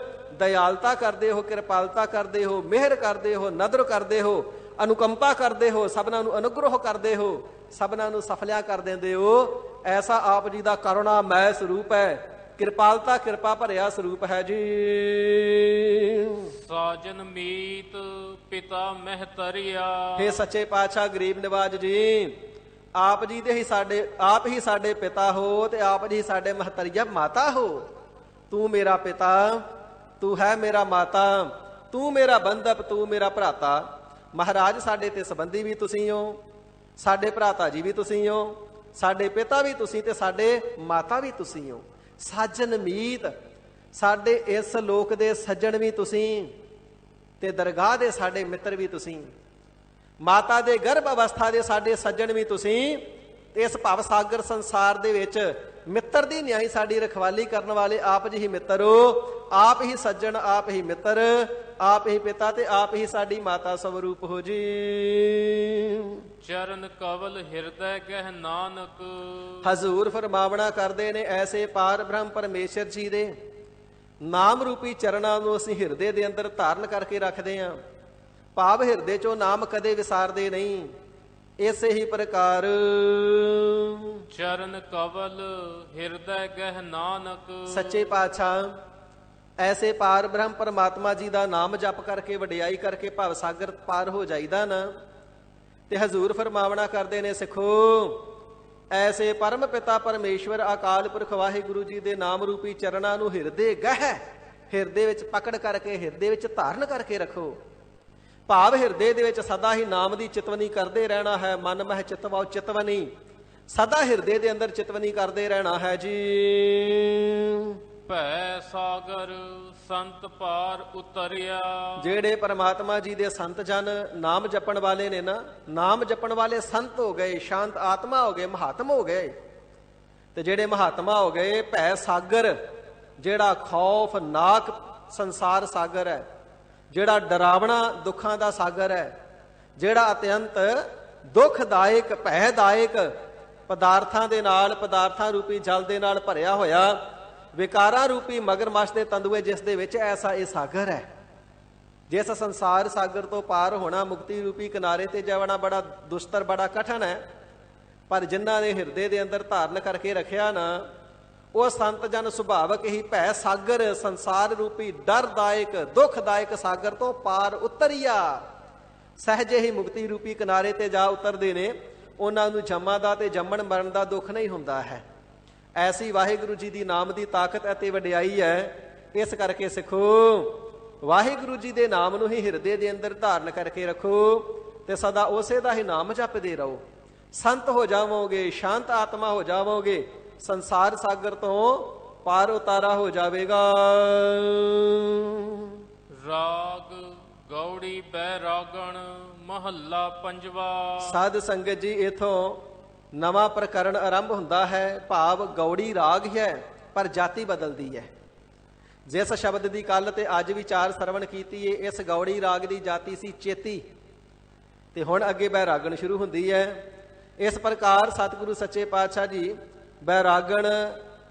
ਦਇਆਲਤਾ ਕਰਦੇ ਹੋ, ਕਿਰਪਾਲਤਾ ਕਰਦੇ ਹੋ, ਮਿਹਰ ਕਰਦੇ ਹੋ, ਨਦਰ ਕਰਦੇ ਹੋ, ਅਨੁਕੰਪਾ ਕਰਦੇ ਹੋ, ਸਭਨਾਂ ਨੂੰ ਅਨੁਗ੍ਰਹ ਕਰਦੇ ਹੋ, ਸਭਨਾਂ ਨੂੰ ਸਫਲਿਆ ਕਰ ਦਿੰਦੇ ਹੋ। ਐਸਾ ਆਪ ਜੀ ਦਾ ਕਰੁਣਾ ਮੈਂ ਸਰੂਪ ਹੈ, ਕਿਰਪਾਲਤਾ ਕਿਰਪਾ ਭਰਿਆ ਸਰੂਪ ਹੈ ਜੀ। ਸਾਜਨ ਮੀਤ ਪਿਤਾ ਮਹਿਤਰਿਆ। ਹੇ ਸੱਚੇ ਪਾਤਸ਼ਾਹ ਗਰੀਬ ਨਿਵਾਜ ਜੀ, ਆਪ ਜੀ ਦੇ ਹੀ ਸਾਡੇ, ਆਪ ਹੀ ਸਾਡੇ ਪਿਤਾ ਹੋ ਤੇ ਆਪ ਜੀ ਸਾਡੇ ਮਹਤਰੀਆ ਮਾਤਾ ਹੋ। ਤੂੰ ਮੇਰਾ ਪਿਤਾ, ਤੂੰ ਹੈ ਮੇਰਾ ਮਾਤਾ, ਤੂੰ ਮੇਰਾ ਬੰਧਪ, ਤੂੰ ਮੇਰਾ ਭਰਾਤਾ। ਮਹਾਰਾਜ ਸਾਡੇ ਤੇ ਸੰਬੰਧੀ ਵੀ ਤੁਸੀਂ ਹੋ, ਸਾਡੇ ਭਰਾਤਾ ਜੀ ਵੀ ਤੁਸੀਂ ਹੋ, ਸਾਡੇ ਪਿਤਾ ਵੀ ਤੁਸੀਂ ਤੇ ਸਾਡੇ ਮਾਤਾ ਵੀ ਤੁਸੀਂ ਹੋ। ਸਾਜਨ ਮੀਤ, ਸਾਡੇ ਇਸ ਲੋਕ ਦੇ ਸੱਜਣ ਵੀ ਤੁਸੀਂ ਤੇ ਦਰਗਾਹ ਦੇ ਸਾਡੇ ਮਿੱਤਰ ਵੀ ਤੁਸੀਂ। ਮਾਤਾ ਦੇ ਗਰਭ ਅਵਸਥਾ ਦੇ ਸਾਡੇ ਸੱਜਣ ਵੀ ਤੁਸੀਂ ਤੇ ਇਸ ਭਵ ਸਾਗਰ ਸੰਸਾਰ ਦੇ ਵਿੱਚ ਮਿੱਤਰ ਦੀ ਨਿਆਈ ਸਾਡੀ ਰਖਵਾਲੀ ਕਰਨ ਵਾਲੇ ਆਪ ਜੀ ਹੀ ਮਿੱਤਰ ਹੋ। ਆਪ ਹੀ ਸੱਜਣ, ਆਪ ਹੀ ਮਿੱਤਰ, ਆਪ ਹੀ ਪਿਤਾ ਤੇ ਆਪ ਹੀ ਸਾਡੀ ਮਾਤਾ ਸਵਰੂਪ ਹੋ ਜੀ। ਚਰਨ ਕਵਲ ਹਿਰਦੈ ਗਹਿ ਨਾਨਕ। ਹਜ਼ੂਰ ਫਰਮਾਵਣਾ ਕਰਦੇ ਨੇ ਐਸੇ ਪਾਰ ਬ੍ਰਹਮ ਪਰਮੇਸ਼ਰ ਜੀ ਦੇ ਨਾਮ ਰੂਪੀ ਚਰਨਾਂ ਨੂੰ ਅਸੀਂ ਹਿਰਦੇ ਦੇ ਅੰਦਰ ਧਾਰਨ ਕਰਕੇ ਰੱਖਦੇ ਹਾਂ। ਭਾਵ ਹਿਰਦੇ ਚੋਂ ਨਾਮ ਕਦੇ ਵਿਸਾਰਦੇ ਨਹੀਂ। ਇਸੇ ਹੀ ਪ੍ਰਕਾਰ ਚਰਨ ਕਵਲ ਹਿਰਦੈ ਗਹਿ ਨਾਨਕ। ਸੱਚੇ ਪਾਤਸ਼ਾਹ ਐਸੇ ਪਾਰ ਬ੍ਰਹਮ ਪਰਮਾਤਮਾ ਜੀ ਦਾ ਨਾਮ ਜਪ ਕਰਕੇ ਵਡਿਆਈ ਕਰਕੇ ਭਵ ਸਾਗਰ ਪਾਰ ਹੋ ਜਾਈਦਾ ਨਾ। ਤੇ ਹਜ਼ੂਰ ਫਰਮਾਵਣਾ ਕਰਦੇ ਨੇ ਸਿੱਖੋ, ਐਸੇ ਪਰਮ ਪਿਤਾ ਪਰਮੇਸ਼ਵਰ ਅਕਾਲ ਪੁਰਖ ਵਾਹਿਗੁਰੂ ਜੀ ਦੇ ਨਾਮ ਰੂਪੀ ਚਰਨਾਂ ਨੂੰ ਹਿਰਦੇ ਗਹਿ, ਹਿਰਦੇ ਵਿੱਚ ਪਕੜ ਕਰਕੇ, ਹਿਰਦੇ ਵਿੱਚ ਧਾਰਨ ਕਰਕੇ ਰੱਖੋ। ਭਾਵ ਹਿਰਦੇ ਦੇ ਵਿੱਚ ਸਦਾ ਹੀ ਨਾਮ ਦੀ ਚਿਤਵਨੀ ਕਰਦੇ ਰਹਿਣਾ ਹੈ। ਮਨ ਮਹਿ ਚਿਤਵਾਉ ਚਿਤਵਨੀ, ਸਦਾ ਹਿਰਦੇ ਦੇ ਅੰਦਰ ਚਿਤਵਨੀ ਕਰਦੇ ਰਹਿਣਾ ਹੈ ਜੀ। ਭੈ ਸਾਗਰ ਸੰਤ ਪਾਰ ਉਤਰਿਆ। ਜਿਹੜੇ ਪਰਮਾਤਮਾ ਜੀ ਦੇ ਸੰਤ ਜਨ ਨਾਮ ਜਪਣ ਵਾਲੇ ਨੇ ਨਾ, ਨਾਮ ਜਪਣ ਵਾਲੇ ਸੰਤ ਹੋ ਗਏ, ਸ਼ਾਂਤ ਆਤਮਾ ਹੋ ਗਏ, ਮਹਾਤਮ ਹੋ ਗਏ। ਤੇ ਜਿਹੜੇ ਮਹਾਤਮਾ ਹੋ ਗਏ, ਭੈ ਸਾਗਰ ਜਿਹੜਾ ਖੌਫਨਾਕ ਸੰਸਾਰ ਸਾਗਰ ਹੈ, ਜਿਹੜਾ ਡਰਾਵਣਾ ਦੁੱਖਾਂ ਦਾ ਸਾਗਰ ਹੈ, ਜਿਹੜਾ ਅਤਿਅੰਤ ਦੁਖਦਾਇਕ ਭੈਦਾਇਕ ਪਦਾਰਥਾਂ ਦੇ ਨਾਲ, ਪਦਾਰਥਾਂ ਰੂਪੀ ਜਲ ਦੇ ਨਾਲ ਭਰਿਆ ਹੋਇਆ ਵਿਕਾਰਾਂ ਰੂਪੀ ਮਗਰਮੱਛ ਦੇ ਤੰਦੂਏ ਜਿਸ ਦੇ ਵਿੱਚ ਐਸਾ ਇਹ ਸਾਗਰ ਹੈ। ਜਿਸ ਸੰਸਾਰ ਸਾਗਰ ਤੋਂ ਪਾਰ ਹੋਣਾ, ਮੁਕਤੀ ਰੂਪੀ ਕਿਨਾਰੇ ਤੇ ਜਾਵਣਾ ਬੜਾ ਦੁਸ਼ਤਰ, ਬੜਾ ਕਠਨ ਹੈ। ਪਰ ਜਿਨ੍ਹਾਂ ਨੇ ਹਿਰਦੇ ਦੇ ਅੰਦਰ ਧਾਰਨ ਕਰਕੇ ਰੱਖਿਆ ਨਾ, ਉਹ ਸੰਤ ਜਨ ਸੁਭਾਵਕ ਹੀ ਭੈ ਸਾਗਰ ਸੰਸਾਰ ਰੂਪੀ ਡਰਦਾਇਕ ਦੁਖਦਾਇਕ ਸਾਗਰ ਤੋਂ ਪਾਰ ਉਤਰੀਆ, ਸਹਜੇ ਹੀ ਮੁਕਤੀ ਰੂਪੀ ਕਿਨਾਰੇ ਤੇ ਜਾ ਉਤਰਦੇ ਨੇ। ਉਹਨਾਂ ਨੂੰ ਜੰਮਾਂ ਦਾ ਤੇ ਜੰਮਣ ਮਰਨ ਦਾ ਦੁੱਖ ਨਹੀਂ ਹੁੰਦਾ ਹੈ। ਐਸੀ ਵਾਹਿਗੁਰੂ ਜੀ ਦੀ ਨਾਮ ਦੀ ਤਾਕਤ ਅਤੇ ਵਡਿਆਈ ਹੈ ਇਸ ਕਰਕੇ ਸਿੱਖੋ ਵਾਹਿਗੁਰੂ ਜੀ ਦੇ ਨਾਮ ਨੂੰ ਹੀ ਹਿਰਦੇ ਦੇ ਅੰਦਰ ਧਾਰਨ ਕਰਕੇ ਰੱਖੋ ਤੇ ਸਦਾ ਉਸੇ ਦਾ ਹੀ ਨਾਮ ਜਪਦੇ ਰਹੋ। ਸੰਤ ਹੋ ਜਾਵੋਗੇ, ਸ਼ਾਂਤ ਆਤਮਾ ਹੋ ਜਾਵੋਗੇ, ਸੰਸਾਰ ਸਾਗਰ ਤੋਂ ਪਾਰ ਉਤਾਰਾ ਹੋ ਜਾਵੇਗਾ। ਰਾਗ ਗੌੜੀ ਬੈਰਾਗਣ ਮਹੱਲਾ ਪੰਜਵਾ। ਸਾਧ ਸੰਗਤ ਜੀ, ਇਥੋਂ ਨਵਾਂ ਪ੍ਰਕਰਣ ਆਰੰਭ ਹੁੰਦਾ ਹੈ। ਭਾਵ ਗੌੜੀ ਰਾਗ ਹੈ ਪਰ ਜਾਤੀ ਬਦਲਦੀ ਹੈ। ਜਿਸ ਸ਼ਬਦ ਦੀ ਕੱਲ ਤੇ ਅੱਜ ਵਿਚਾਰ ਸਰਵਣ ਕੀਤੀ ਹੈ, ਇਸ ਗੌੜੀ ਰਾਗ ਦੀ ਜਾਤੀ ਸੀ ਚੇਤੀ, ਤੇ ਹੁਣ ਅੱਗੇ ਬੈਰਾਗਣ ਸ਼ੁਰੂ ਹੁੰਦੀ ਹੈ। ਇਸ ਪ੍ਰਕਾਰ ਸਤਿਗੁਰੂ ਸੱਚੇ ਪਾਤਸ਼ਾਹ ਜੀ ਬੈਰਾਗਣ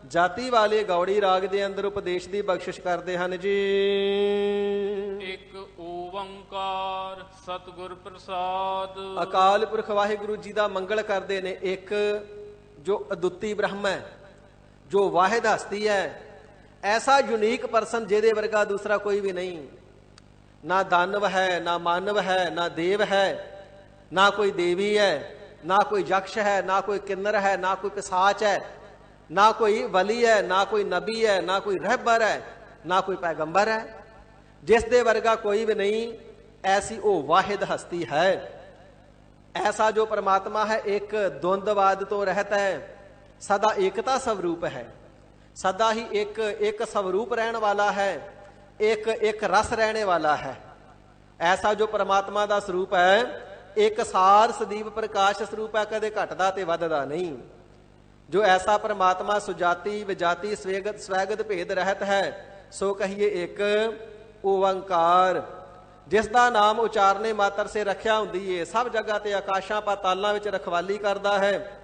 ਜਾਤੀ ਵਾਲੇ ਗੌੜੀ ਰਾਗ ਦੇ ਅੰਦਰ ਉਪਦੇਸ਼ ਦੀ ਬਖਸ਼ਿਸ਼ ਕਰਦੇ ਹਨ ਜੀ। ਇੱਕ ਓੰਕਾਰ ਸਤਿਗੁਰ ਪ੍ਰਸਾਦ। ਅਕਾਲ ਪੁਰਖ ਵਾਹਿਗੁਰੂ ਜੀ ਦਾ ਮੰਗਲ ਕਰਦੇ ਨੇ। ਇੱਕ ਜੋ ਅਦੁੱਤੀ ਬ੍ਰਹਮ ਹੈ, ਜੋ ਵਾਹਿਦ ਹਸਤੀ ਹੈ, ਐਸਾ ਯੂਨੀਕ ਪਰਸਨ ਜਿਹਦੇ ਵਰਗਾ ਦੂਸਰਾ ਕੋਈ ਵੀ ਨਹੀਂ। ਨਾ ਦਾਨਵ ਹੈ, ਨਾ ਮਾਨਵ ਹੈ, ਨਾ ਦੇਵ ਹੈ, ਨਾ ਕੋਈ ਦੇਵੀ ਹੈ, ਨਾ ਕੋਈ ਯਕਸ਼ ਹੈ, ਨਾ ਕੋਈ ਕਿੰਨਰ ਹੈ, ਨਾ ਕੋਈ ਪਿਸਾਚ ਹੈ, ਨਾ ਕੋਈ ਵਲੀ ਹੈ, ਨਾ ਕੋਈ ਨਬੀ ਹੈ, ਨਾ ਕੋਈ ਰਹਿਬਰ ਹੈ, ਨਾ ਕੋਈ ਪੈਗੰਬਰ ਹੈ। ਜਿਸ ਦੇ ਵਰਗਾ ਕੋਈ ਵੀ ਨਹੀਂ, ਐਸੀ ਉਹ ਵਾਹਿਦ ਹਸਤੀ ਹੈ। ਐਸਾ ਜੋ ਪਰਮਾਤਮਾ ਹੈ ਇੱਕ द्वंद्ववाद ਤੋਂ ਰਹਿਤ ਹੈ, ਸਦਾ ਏਕਤਾ ਸਵਰੂਪ ਹੈ, ਸਦਾ ਹੀ ਇੱਕ ਸਵਰੂਪ ਰਹਿਣ ਵਾਲਾ ਹੈ, ਇੱਕ ਰਸ ਰਹਿਣੇ ਵਾਲਾ ਹੈ। ਐਸਾ ਜੋ ਪਰਮਾਤਮਾ ਦਾ ਸਰੂਪ ਹੈ, ਇੱਕ ਸਾਰ ਸਦੀਪ ਪ੍ਰਕਾਸ਼ ਸਰੂਪ ਹੈ, ਕਦੇ ਘਟਦਾ ਤੇ ਵੱਧਦਾ ਨਹੀਂ। ਜੋ ਐਸਾ ਪਰਮਾਤਮਾ ਸੁਜਾਤੀ ਵਿਜਾਤੀ ਸਵੈਗਤ ਭੇਦ ਰਹਿਤ ਹੈ, ਸੋ ਕਹੀਏ ਇੱਕ ਓੰਕਾਰ, ਜਿਸ ਦਾ ਨਾਮ ਉਚਾਰਨੇ ਮਾਤਰ ਸੇ ਰੱਖਿਆ ਹੁੰਦੀ ਏ। ਸਭ ਜਗ੍ਹਾ ਤੇ ਆਕਾਸ਼ਾਂ ਪਾਤਾਲਾਂ ਵਿੱਚ ਰਖਵਾਲੀ ਕਰਦਾ ਹੈ,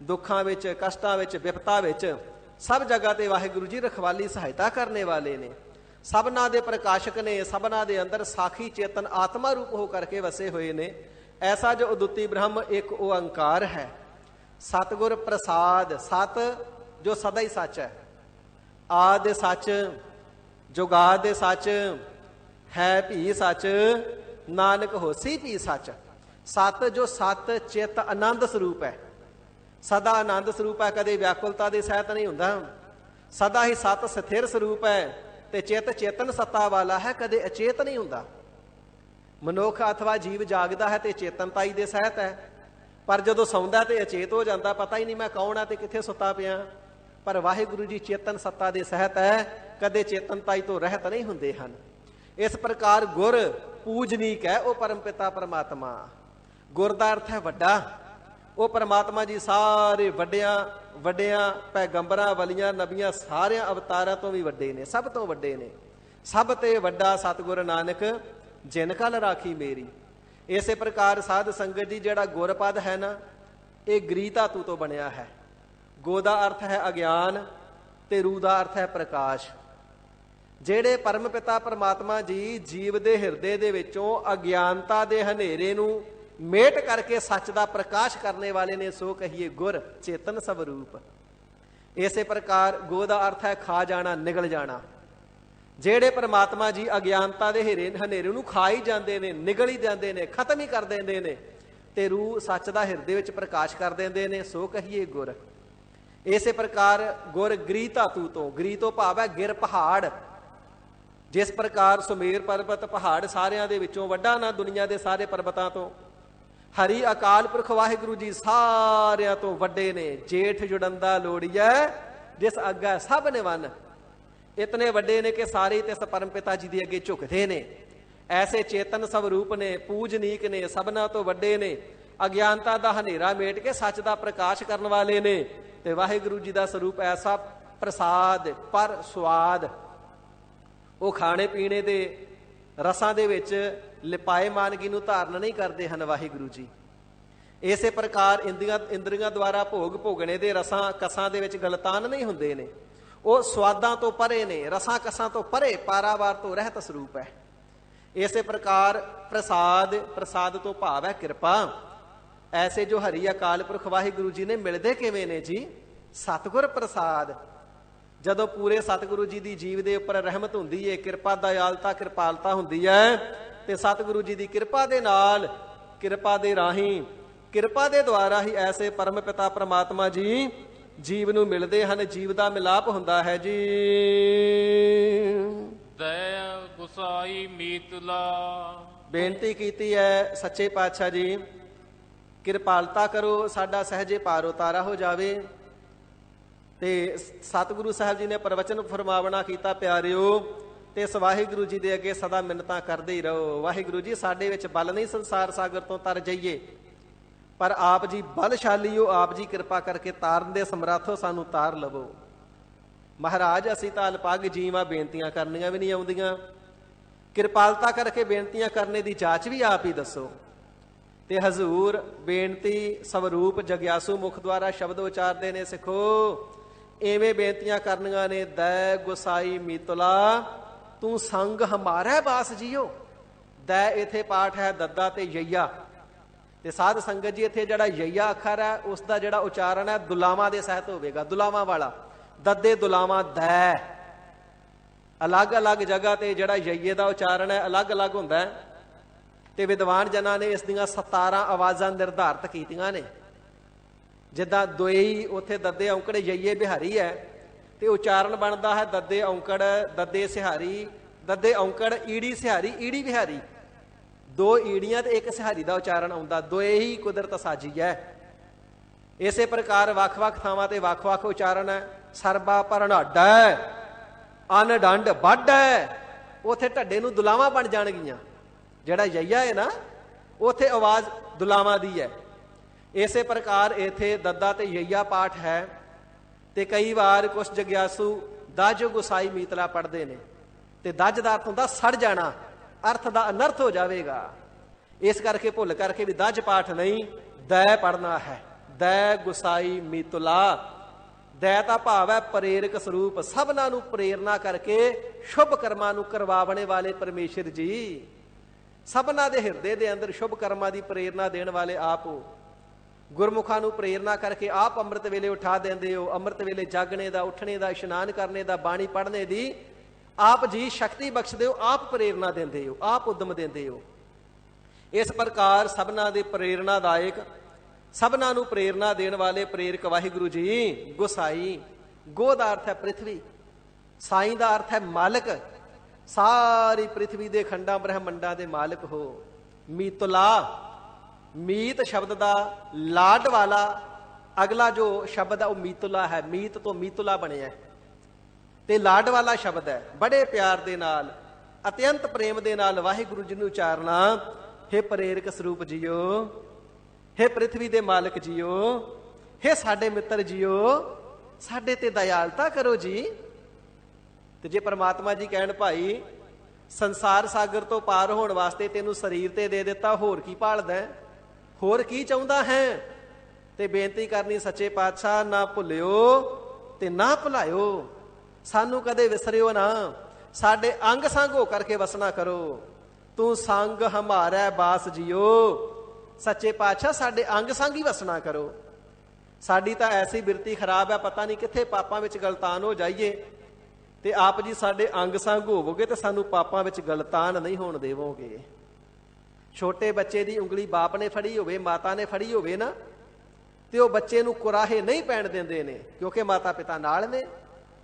ਦੁੱਖਾਂ ਵਿੱਚ, ਕਸ਼ਟਾਂ ਵਿੱਚ, ਵਿਪਤਾ ਵਿੱਚ, ਸਭ ਜਗ੍ਹਾ ਤੇ ਵਾਹਿਗੁਰੂ ਜੀ ਰਖਵਾਲੀ ਸਹਾਇਤਾ ਕਰਨੇ ਵਾਲੇ ਨੇ। ਸਭਨਾਂ ਦੇ ਪ੍ਰਕਾਸ਼ਕ ਨੇ, ਸਭਨਾਂ ਦੇ ਅੰਦਰ ਸਾਖੀ ਚੇਤਨ ਆਤਮਾ ਰੂਪ ਹੋ ਕਰਕੇ ਵਸੇ ਹੋਏ ਨੇ। ਐਸਾ ਜੋ ਅਦੁੱਤੀ ਬ੍ਰਹਮ ਇੱਕ ਓੰਕਾਰ ਹੈ। ਸਤਿਗੁਰ ਪ੍ਰਸਾਦ, ਸਤ ਜੋ ਸਦਾ ਹੀ ਸੱਚ ਹੈ, ਆਦਿ ਸੱਚ, ਜੁਗਾਦਿ ਸੱਚ, ਹੈ ਭੀ ਸੱਚ, ਨਾਨਕ ਹੋਸੀ ਭੀ ਸੱਚ। ਸਤ ਜੋ ਸਤ ਚਿਤ ਆਨੰਦ ਸਰੂਪ ਹੈ, ਸਦਾ ਆਨੰਦ ਸਰੂਪ ਹੈ, ਕਦੇ ਵਿਆਕੁਲਤਾ ਦੇ ਸਹਿਤ ਨਹੀਂ ਹੁੰਦਾ। ਸਦਾ ਹੀ ਸਤ ਸਥਿਰ ਸਰੂਪ ਹੈ ਤੇ ਚਿਤ ਚੇਤਨ ਸੱਤਾ ਵਾਲਾ ਹੈ, ਕਦੇ ਅਚੇਤ ਨਹੀਂ ਹੁੰਦਾ। ਮਨੁੱਖ ਅਥਵਾ ਜੀਵ ਜਾਗਦਾ ਹੈ ਤੇ ਚੇਤਨਤਾ ਹੀ ਦੇ ਸਹਿਤ ਹੈ, ਪਰ ਜਦੋਂ ਸੌਂਦਾ ਤੇ ਅਚੇਤ ਹੋ ਜਾਂਦਾ, ਪਤਾ ਹੀ ਨਹੀਂ ਮੈਂ ਕੌਣ ਆ ਤੇ ਕਿੱਥੇ ਸੁੱਤਾ ਪਿਆ। ਪਰ ਵਾਹਿਗੁਰੂ ਜੀ ਚੇਤਨ ਸੱਤਾ ਦੇ ਸਹਿਤ ਹੈ, ਕਦੇ ਚੇਤਨਤਾਈ ਤੋਂ ਰਹਿਤ ਨਹੀਂ ਹੁੰਦੇ ਹਨ। ਇਸ ਪ੍ਰਕਾਰ ਗੁਰ ਪੂਜਨੀਕ ਹੈ, ਉਹ ਪਰਮ ਪਿਤਾ ਪਰਮਾਤਮਾ। ਗੁਰ ਦਾ ਅਰਥ ਹੈ ਵੱਡਾ। ਉਹ ਪਰਮਾਤਮਾ ਜੀ ਸਾਰੇ ਵੱਡਿਆਂ ਪੈਗੰਬਰਾਂ, ਵਲੀਆਂ, ਨਬੀਆਂ, ਸਾਰਿਆਂ ਅਵਤਾਰਾਂ ਤੋਂ ਵੀ ਵੱਡੇ ਨੇ, ਸਭ ਤੋਂ ਵੱਡੇ ਨੇ। ਸਭ ਤੇ ਵੱਡਾ ਸਤਿਗੁਰ ਨਾਨਕ ਜਿਨ ਕਲ ਰਾਖੀ ਮੇਰੀ। ਇਸੇ ਪ੍ਰਕਾਰ ਸਾਧ ਸੰਗਤ ਜੀ ਜਿਹੜਾ ਗੁਰਪਦ ਹੈ ਨਾ, ਇਹ ਗ੍ਰੀ ਧਾਤੂ ਤੋਂ ਬਣਿਆ ਹੈ। ਗੋ ਦਾ ਅਰਥ ਹੈ ਅਗਿਆਨ ਤੇ ਰੂ ਦਾ ਅਰਥ ਹੈ ਪ੍ਰਕਾਸ਼। ਜਿਹੜੇ ਪਰਮ ਪਿਤਾ ਪਰਮਾਤਮਾ ਜੀ ਜੀਵ ਦੇ ਹਿਰਦੇ ਦੇ ਵਿੱਚੋਂ ਅਗਿਆਨਤਾ ਦੇ ਹਨੇਰੇ ਨੂੰ ਮੇਟ ਕਰਕੇ ਸੱਚ ਦਾ ਪ੍ਰਕਾਸ਼ ਕਰਨੇ ਵਾਲੇ ਨੇ, ਸੋ ਕਹੀਏ ਗੁਰ ਚੇਤਨ ਸਵਰੂਪ। ਇਸੇ ਪ੍ਰਕਾਰ ਗੋ ਦਾ ਅਰਥ ਹੈ ਖਾ ਜਾਣਾ, ਨਿਗਲ ਜਾਣਾ। ਜਿਹੜੇ ਪਰਮਾਤਮਾ ਜੀ ਅਗਿਆਨਤਾ ਦੇ ਹਨੇਰੇ ਨੂੰ ਖਾ ਹੀ ਜਾਂਦੇ ਨੇ, ਨਿਗਲ ਹੀ ਜਾਂਦੇ ਨੇ, ਖਤਮ ਹੀ ਕਰ ਦਿੰਦੇ ਨੇ, ਤੇ ਰੂਹ ਸੱਚ ਦਾ ਹਿਰਦੇ ਵਿੱਚ ਪ੍ਰਕਾਸ਼ ਕਰ ਦਿੰਦੇ ਨੇ, ਸੋ ਕਹੀਏ ਗੁਰ। ਇਸੇ ਪ੍ਰਕਾਰ ਗੁਰ ਗ੍ਰੀ ਧਾਤੂ ਤੋਂ, ਗ੍ਰੀ ਤੋਂ ਭਾਵ ਹੈ ਗਿਰ ਪਹਾੜ। ਜਿਸ ਪ੍ਰਕਾਰ ਸੁਮੇਰ ਪਰਬਤ ਪਹਾੜ ਸਾਰਿਆਂ ਦੇ ਵਿੱਚੋਂ ਵੱਡਾ ਨਾ, ਦੁਨੀਆ ਦੇ ਸਾਰੇ ਪਰਬਤਾਂ ਤੋਂ। ਹਰੀ ਅਕਾਲ ਪੁਰਖ ਵਾਹਿਗੁਰੂ ਜੀ ਸਾਰਿਆਂ ਤੋਂ ਵੱਡੇ ਨੇ। ਜੇਠ ਜੁੜੰਦਾ ਲੋੜੀਐ ਜਿਸ ਅੱਗਾ ਸਭ ਨਿਵਨ। ਇਤਨੇ ਵੱਡੇ ਨੇ ਕਿ ਸਾਰੇ ਤੇ ਪਰਮ ਪਿਤਾ ਜੀ ਦੇ ਅੱਗੇ ਝੁਕਦੇ ਨੇ। ਐਸੇ ਚੇਤਨ ਸਵਰੂਪ ਨੇ, ਪੂਜਨੀਕ ਨੇ, ਸਭਨਾਂ ਤੋਂ ਵੱਡੇ ਨੇ। ਅਗਿਆਨਤਾ ਦਾ ਹਨੇਰਾ ਮੇਟ ਕੇ ਸੱਚ ਦਾ ਪ੍ਰਕਾਸ਼ ਕਰਨ ਵਾਲੇ ਨੇ। ਤੇ ਵਾਹਿਗੁਰੂ ਜੀ ਦਾ ਸਰੂਪ ਐਸਾ ਪ੍ਰਸਾਦ, ਪਰ ਸਵਾਦ। ਉਹ ਖਾਣੇ ਪੀਣੇ ਦੇ ਰਸਾਂ ਦੇ ਵਿੱਚ ਲਿਪਾਏ ਮਾਨਗੀ ਨੂੰ ਧਾਰਨ ਨਹੀਂ ਕਰਦੇ ਹਨ ਵਾਹਿਗੁਰੂ ਜੀ। ਇਸੇ ਪ੍ਰਕਾਰ ਇੰਦਰੀਆਂ ਦੁਆਰਾ ਭੋਗ ਭੋਗਣੇ ਦੇ ਰਸਾਂ ਕਸਾਂ ਦੇ ਵਿੱਚ ਗਲਤਾਨ ਨਹੀਂ ਹੁੰਦੇ ਨੇ। ਉਹ ਸਵਾਦਾਂ ਤੋਂ ਪਰੇ ਨੇ, ਰਸਾਂ ਕਸਾਂ ਤੋਂ ਪਰੇ, ਪਾਰਾਵਾਰ ਤੋਂ ਰਹਿਤ ਸਰੂਪ ਹੈ। ਇਸੇ ਪ੍ਰਕਾਰ ਪ੍ਰਸਾਦ, ਪ੍ਰਸਾਦ ਤੋਂ ਭਾਵ ਹੈ ਕਿਰਪਾ। ਐਸੇ ਜੋ ਹਰੀ ਅਕਾਲ ਪੁਰਖ ਵਾਹਿਗੁਰੂ ਜੀ ਨੇ ਮਿਲਦੇ ਕਿਵੇਂ ਨੇ ਜੀ? ਸਤਿਗੁਰ ਪ੍ਰਸਾਦ। ਜਦੋਂ ਪੂਰੇ ਸਤਿਗੁਰੂ ਜੀ ਦੀ ਜੀਵ ਦੇ ਉੱਪਰ ਰਹਿਮਤ ਹੁੰਦੀ ਹੈ, ਕਿਰਪਾ ਦਇਆਲਤਾ ਕਿਰਪਾਲਤਾ ਹੁੰਦੀ ਹੈ, ਤੇ ਸਤਿਗੁਰੂ ਜੀ ਦੀ ਕਿਰਪਾ ਦੇ ਨਾਲ, ਕਿਰਪਾ ਦੇ ਰਾਹੀਂ, ਕਿਰਪਾ ਦੇ ਦੁਆਰਾ ਹੀ ਐਸੇ ਪਰਮ ਪਿਤਾ ਪਰਮਾਤਮਾ ਜੀ ਜੀਵ ਨੂੰ ਮਿਲਦੇ ਹਨ, ਜੀਵ ਦਾ ਮਿਲਾਪ ਹੁੰਦਾ ਹੈ ਜੀ। ਦਇਆ ਗੁਸਾਈ ਮੀਤਲਾ। ਬੇਨਤੀ ਕੀਤੀ ਹੈ ਸੱਚੇ ਪਾਤਸ਼ਾਹ ਜੀ, ਕਿਰਪਾਲਤਾ ਕਰੋ, ਸਾਡਾ ਸਹਿਜੇ ਪਾਰ ਉਤਾਰਾ ਹੋ ਜਾਵੇ। ਤੇ ਸਤਿਗੁਰੂ ਸਾਹਿਬ ਜੀ ਨੇ ਪ੍ਰਵਚਨ ਫਰਮਾਵਣਾ ਕੀਤਾ, ਪਿਆਰਿਓ, ਤੇ ਇਸ ਵਾਹਿਗੁਰੂ ਜੀ ਦੇ ਅੱਗੇ ਸਦਾ ਮਿੰਨਤਾਂ ਕਰਦੇ ਹੀ ਰਹੋ। ਵਾਹਿਗੁਰੂ ਜੀ, ਸਾਡੇ ਵਿੱਚ ਬਲ ਨਹੀਂ ਸੰਸਾਰ ਸਾਗਰ ਤੋਂ ਤਰ ਜਾਈਏ, ਪਰ ਆਪ ਜੀ ਬਲਸ਼ਾਲੀ ਹੋ, ਆਪ ਜੀ ਕਿਰਪਾ ਕਰਕੇ ਤਾਰਨ ਦੇ ਸਮਰੱਥ ਹੋ, ਸਾਨੂੰ ਤਾਰ ਲਵੋ। ਮਹਾਰਾਜ, ਅਸੀਂ ਤਾਂ ਅਲਪੱਗ ਜੀਵਾਂ, ਬੇਨਤੀਆਂ ਕਰਨੀਆਂ ਵੀ ਨਹੀਂ ਆਉਂਦੀਆਂ, ਕਿਰਪਾਲਤਾ ਕਰਕੇ ਬੇਨਤੀਆਂ ਕਰਨੇ ਦੀ ਜਾਚ ਵੀ ਆਪ ਹੀ ਦੱਸੋ। ਤੇ ਹਜ਼ੂਰ ਬੇਨਤੀ ਸਵਰੂਪ ਜਗਿਆਸੂ ਮੁਖ ਦੁਆਰਾ ਸ਼ਬਦ ਉਚਾਰਦੇ ਨੇ, ਸਿੱਖੋ ਐਵੇਂ ਬੇਨਤੀਆਂ ਕਰਨੀਆਂ ਨੇ। ਦੈ ਗੁਸਾਈ ਮੀਤਲਾ ਤੂੰ ਸੰਗ ਹਮਾਰਾ ਬਾਸ ਜੀਓ। ਦੈ ਇਥੇ ਪਾਠ ਹੈ ਦੱਦਾ ਤੇ ਯਈਆ, ਤੇ ਸਾਧ ਸੰਗਤ ਜੀ ਇੱਥੇ ਜਿਹੜਾ ਯਈਆ ਅੱਖਰ ਹੈ ਉਸ ਦਾ ਜਿਹੜਾ ਉਚਾਰਨ ਹੈ ਦੁਲਾਵਾਂ ਦੇ ਸਹਿਤ ਹੋਵੇਗਾ, ਦੁਲਾਵਾਂ ਵਾਲਾ। ਦੱਦੇ ਦੁਲਾਵਾਂ ਦੈ, ਅਲੱਗ-ਅਲੱਗ ਜਗ੍ਹਾ ਤੇ ਜਿਹੜਾ ਯਈਏ ਦਾ ਉਚਾਰਨ ਹੈ ਅਲੱਗ-ਅਲੱਗ ਹੁੰਦਾ ਹੈ। ਤੇ ਵਿਦਵਾਨ ਜਨਾਂ ਨੇ ਇਸ ਦੀਆਂ 17 ਆਵਾਜ਼ਾਂ ਨਿਰਧਾਰਤ ਕੀਤੀਆਂ ਨੇ। ਜਿੱਦਾਂ ਦੋਈ ਉੱਥੇ ਦੱਦੇ ਔਂਕੜ ਯਈਏ ਬਿਹਾਰੀ ਹੈ, ਤੇ ਉਚਾਰਨ ਬਣਦਾ ਹੈ ਦੱਦੇ ਔਂਕੜ ਦੱਦੇ ਸਿਹਾਰੀ, ਦੱਦੇ ਔਂਕੜ ਈੜੀ ਸਿਹਾਰੀ ਈੜੀ ਬਿਹਾਰੀ। 2 ਈੜੀਆਂ ਤੇ 1 ਸਿਹਾਰੀ ਦਾ ਉਚਾਰਨ ਆਉਂਦਾ, ਦੋਏ ਹੀ ਕੁਦਰਤ ਸਾਜੀ ਹੈ। ਇਸੇ ਪ੍ਰਕਾਰ ਵੱਖ-ਵੱਖ ਥਾਵਾਂ ਤੇ ਵੱਖ-ਵੱਖ ਉਚਾਰਨ ਹੈ। ਸਰਬਾ ਪਰਨਾਡਾ, ਅਨ ਡੰਡ ਵੱਡ ਹੈ, ਉੱਥੇ ਢੱਡੇ ਨੂੰ ਦੁਲਾਵਾਂ ਬਣ ਜਾਣਗੀਆਂ। ਜਿਹੜਾ ਯਈਆ ਹੈ ਨਾ, ਉੱਥੇ ਆਵਾਜ਼ ਦੁਲਾਵਾਂ ਦੀ ਹੈ। ਇਸੇ ਪ੍ਰਕਾਰ ਇੱਥੇ ਦੱਦਾ ਤੇ ਯਈਆ ਪਾਠ ਹੈ। ਤੇ ਕਈ ਵਾਰ ਕੁਛ ਜਗਿਆਸੂ ਦਜ ਗੁਸਾਈ ਮੀਤਲਾ ਪੜ੍ਹਦੇ ਨੇ, ਤੇ ਦਜ ਦਾ ਅਰਥ ਹੁੰਦਾ ਸੜ ਜਾਣਾ, ਅਰਥ ਦਾ ਅਨਰਥ ਹੋ ਜਾਵੇਗਾ। ਇਸ ਕਰਕੇ ਭੁੱਲ ਕਰਕੇ ਵੀ ਦਜ ਪਾਠ ਨਹੀਂ, ਦੈ ਪੜ੍ਹਨਾ ਹੈ। ਦੈ ਗੁਸਾਈ ਮੀਤਲਾ। ਦੈ ਦਾ ਭਾਵ ਹੈ ਪ੍ਰੇਰਕ ਸਰੂਪ, ਸਭਨਾਂ ਨੂੰ ਪ੍ਰੇਰਨਾ ਕਰਕੇ ਸ਼ੁਭ ਕਰਮਾਂ ਨੂੰ ਕਰਵਾਵਣੇ ਵਾਲੇ ਪਰਮੇਸ਼ਰ ਜੀ। ਸਭਨਾਂ ਦੇ ਹਿਰਦੇ ਦੇ ਅੰਦਰ ਸ਼ੁਭ ਕਰਮਾਂ ਦੀ ਪ੍ਰੇਰਨਾ ਦੇਣ ਵਾਲੇ ਆਪ ਹੋ। ਗੁਰਮੁਖਾਂ ਨੂੰ ਪ੍ਰੇਰਨਾ ਕਰਕੇ ਆਪ ਅੰਮ੍ਰਿਤ ਵੇਲੇ ਉਠਾ ਦਿੰਦੇ ਹੋ। ਅੰਮ੍ਰਿਤ ਵੇਲੇ ਜਾਗਣੇ ਦਾ, ਉੱਠਣੇ ਦਾ, ਇਸ਼ਨਾਨ ਕਰਨੇ ਦਾ, ਬਾਣੀ ਪੜ੍ਹਨੇ ਦੀ ਆਪ ਜੀ ਸ਼ਕਤੀ ਬਖਸ਼ਦੇ ਹੋ, ਆਪ ਪ੍ਰੇਰਨਾ ਦਿੰਦੇ ਹੋ, ਆਪ ਉਦਮ ਦਿੰਦੇ ਹੋ। ਇਸ ਪ੍ਰਕਾਰ ਸਭਨਾਂ ਦੇ ਪ੍ਰੇਰਨਾਦਾਇਕ, ਸਭਨਾਂ ਨੂੰ ਪ੍ਰੇਰਨਾ ਦੇਣ ਵਾਲੇ ਪ੍ਰੇਰਕ ਵਾਹਿਗੁਰੂ ਜੀ। ਗੁਸਾਈ, ਗੋ ਦਾ ਅਰਥ ਹੈ ਪ੍ਰਿਥਵੀ, ਸਾਈ ਦਾ ਅਰਥ ਹੈ ਮਾਲਕ, ਸਾਰੀ ਪ੍ਰਿਥਵੀ ਦੇ ਖੰਡਾਂ ਬ੍ਰਹਮੰਡਾਂ ਦੇ ਮਾਲਕ ਹੋ। ਮੀਤਲਾ, ਮੀਤ ਸ਼ਬਦ ਦਾ ਲਾਡ ਵਾਲਾ ਅਗਲਾ ਜੋ ਸ਼ਬਦ ਹੈ ਉਹ ਮੀਤਲਾ ਹੈ। ਮੀਤ ਤੋਂ ਮੀਤਲਾ ਬਣਿਆ ਤੇ ਲਾਡ ਵਾਲਾ ਸ਼ਬਦ ਹੈ। ਬੜੇ ਪਿਆਰ ਦੇ ਨਾਲ, ਅਤਿਅੰਤ ਪ੍ਰੇਮ ਦੇ ਨਾਲ ਵਾਹਿਗੁਰੂ ਜੀ ਨੂੰ ਉਚਾਰਨਾ। ਹੇ ਪ੍ਰੇਰਕ ਸਰੂਪ ਜੀਓ, ਹੇ ਪ੍ਰਿਥਵੀ ਦੇ ਮਾਲਕ ਜੀਓ, ਹੇ ਸਾਡੇ ਮਿੱਤਰ ਜੀਓ, ਸਾਡੇ ਤੇ ਦਇਆਲਤਾ ਕਰੋ ਜੀ। ਤੇ ਜੇ ਪਰਮਾਤਮਾ ਜੀ ਕਹਿਣ ਭਾਈ ਸੰਸਾਰ ਸਾਗਰ ਤੋਂ ਪਾਰ ਹੋਣ ਵਾਸਤੇ ਤੈਨੂੰ ਸਰੀਰ ਤੇ ਦੇ ਦਿੱਤਾ, ਹੋਰ ਕੀ ਭਾਲਦਾ, ਹੋਰ ਕੀ ਚਾਹੁੰਦਾ ਹੈ? ਤੇ ਬੇਨਤੀ ਕਰਨੀ, ਸੱਚੇ ਪਾਤਸ਼ਾਹ ਨਾ ਭੁੱਲਿਓ ਤੇ ਨਾ ਭੁਲਾਇਓ, ਸਾਨੂੰ ਕਦੇ ਵਿਸਰਿਓ ਨਾ, ਸਾਡੇ ਅੰਗ ਸੰਗ ਹੋ ਕਰਕੇ ਵਸਣਾ ਕਰੋ। ਤੂੰ ਸੰਗ ਹਮਾਰਾ ਬਾਸ ਜੀਓ। ਸੱਚੇ ਪਾਤਸ਼ਾਹ ਸਾਡੇ ਅੰਗ ਸੰਗ ਹੀ ਵਸਣਾ ਕਰੋ। ਸਾਡੀ ਤਾਂ ਐਸੀ ਬਿਰਤੀ ਖਰਾਬ ਹੈ, ਪਤਾ ਨਹੀਂ ਕਿੱਥੇ ਪਾਪਾਂ ਵਿੱਚ ਗਲਤਾਨ ਹੋ ਜਾਈਏ, ਤੇ ਆਪ ਜੀ ਸਾਡੇ ਅੰਗ ਸੰਗ ਹੋਵੋਗੇ ਤੇ ਸਾਨੂੰ ਪਾਪਾਂ ਵਿੱਚ ਗਲਤਾਨ ਨਹੀਂ ਹੋਣ ਦੇਵੋਗੇ। ਛੋਟੇ ਬੱਚੇ ਦੀ ਉਂਗਲੀ ਬਾਪ ਨੇ ਫੜੀ ਹੋਵੇ, ਮਾਤਾ ਨੇ ਫੜੀ ਹੋਵੇ ਨਾ, ਤੇ ਉਹ ਬੱਚੇ ਨੂੰ ਕੁਰਾਹੇ ਨਹੀਂ ਪੈਣ ਦਿੰਦੇ ਨੇ, ਕਿਉਂਕਿ ਮਾਤਾ ਪਿਤਾ ਨਾਲ ਨੇ।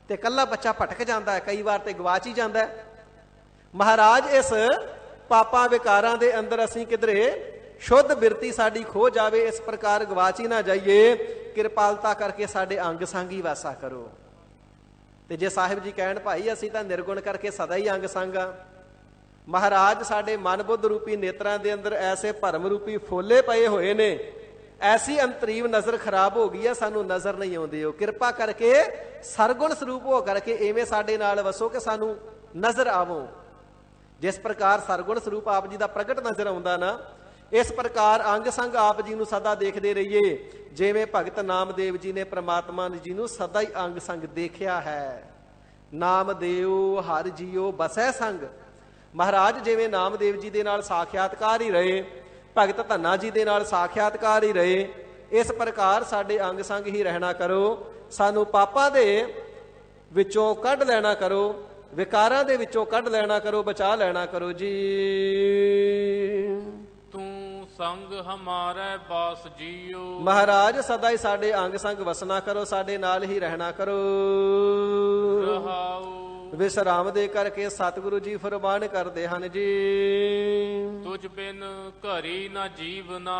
ਤੇ ਇਕੱਲਾ ਬੱਚਾ ਭਟਕ ਜਾਂਦਾ ਹੈ, ਕਈ ਵਾਰ ਤੇ ਗਵਾਚ ਹੀ ਜਾਂਦਾ ਹੈ। ਮਹਾਰਾਜ, ਇਸ ਪਾਪਾਂ ਵਿਕਾਰਾਂ ਦੇ ਅੰਦਰ ਅਸੀਂ ਕਿਧਰੇ ਸ਼ੁੱਧ ਬਿਰਤੀ ਸਾਡੀ ਖੋ ਜਾਵੇ, ਇਸ ਪ੍ਰਕਾਰ ਗਵਾਚ ਹੀ ਨਾ ਜਾਈਏ। ਕਿਰਪਾਲਤਾ ਕਰਕੇ ਸਾਡੇ ਅੰਗ ਸੰਗ ਹੀ ਵਾਸਾ ਕਰੋ। ਤੇ ਜੇ ਸਾਹਿਬ ਜੀ ਕਹਿਣ ਭਾਈ ਅਸੀਂ ਤਾਂ ਨਿਰਗੁਣ ਕਰਕੇ ਸਦਾ ਹੀ ਅੰਗ ਸੰਗ ਆ, ਮਹਾਰਾਜ ਸਾਡੇ ਮਨ ਬੁੱਧ ਰੂਪੀ ਨੇਤਰਾਂ ਦੇ ਅੰਦਰ ਐਸੇ ਭਰਮ ਰੂਪੀ ਫੋਲੇ ਪਏ ਹੋਏ ਨੇ, ਐਸੀ ਅੰਤਰੀਵ ਨਜ਼ਰ ਖਰਾਬ ਹੋ ਗਈ ਆ, ਸਾਨੂੰ ਨਜ਼ਰ ਨਹੀਂ ਆਉਂਦੇ ਹੋ। ਕਿਰਪਾ ਕਰਕੇ ਸਰਗੁਣ ਸਰੂਪ ਹੋ ਕਰਕੇ ਐਵੇਂ ਸਾਡੇ ਨਾਲ ਵਸੋ ਕਿ ਸਾਨੂੰ ਨਜ਼ਰ ਆਵੋ। ਜਿਸ ਪ੍ਰਕਾਰ ਸਰਗੁਣ ਸਰੂਪ ਆਪ ਜੀ ਦਾ ਪ੍ਰਗਟ ਨਜ਼ਰ ਆਉਂਦਾ ਨਾ, ਇਸ ਪ੍ਰਕਾਰ ਅੰਗ ਸੰਗ ਆਪ ਜੀ ਨੂੰ ਸਦਾ ਦੇਖਦੇ ਰਹੀਏ। ਜਿਵੇਂ ਭਗਤ ਨਾਮਦੇਵ ਜੀ ਨੇ ਪ੍ਰਮਾਤਮਾ ਜੀ ਨੂੰ ਸਦਾ ਹੀ ਅੰਗ ਸੰਗ ਦੇਖਿਆ ਹੈ। ਨਾਮਦੇਵ ਹਰਿ ਜੀਓ ਬਸੈ ਸੰਗ। ਮਹਾਰਾਜ ਜਿਵੇਂ ਨਾਮਦੇਵ ਜੀ ਦੇ ਨਾਲ ਸਾਖਿਆਤਕਾਰ ਹੀ ਰਹੇ, ਭਗਤ ਧੰਨਾ ਜੀ ਦੇ ਨਾਲ ਸਾਖਿਆਤਕਾਰ ਹੀ ਰਹੇ, ਇਸ ਪ੍ਰਕਾਰ ਸਾਡੇ ਅੰਗ ਸੰਗ ਹੀ ਰਹਿਣਾ ਕਰੋ। ਸਾਨੂੰ ਪਾਪਾਂ ਦੇ ਵਿੱਚੋਂ ਕੱਢ ਲੈਣਾ ਕਰੋ, ਵਿਕਾਰਾਂ ਦੇ ਵਿੱਚੋਂ ਕੱਢ ਲੈਣਾ ਕਰੋ, ਬਚਾ ਲੈਣਾ ਕਰੋ ਜੀ। ਤੂੰ ਸੰਗ ਹਮਾਰੇ ਬਾਸ ਜੀਓ। ਮਹਾਰਾਜ ਸਦਾ ਹੀ ਸਾਡੇ ਅੰਗ ਸੰਗ ਵਸਣਾ ਕਰੋ, ਸਾਡੇ ਨਾਲ ਹੀ ਰਹਿਣਾ ਕਰੋ। ਰਹਾਉ ਵਿਸਰਾਮ ਦੇ ਕਰਕੇ ਸਤਿਗੁਰੂ ਜੀ ਫਰਮਾਨ ਕਰਦੇ ਹਨ ਜੀ। ਤੁਝ ਬਿਨ ਘਰੀ ਨਾ ਜੀਵਨਾ,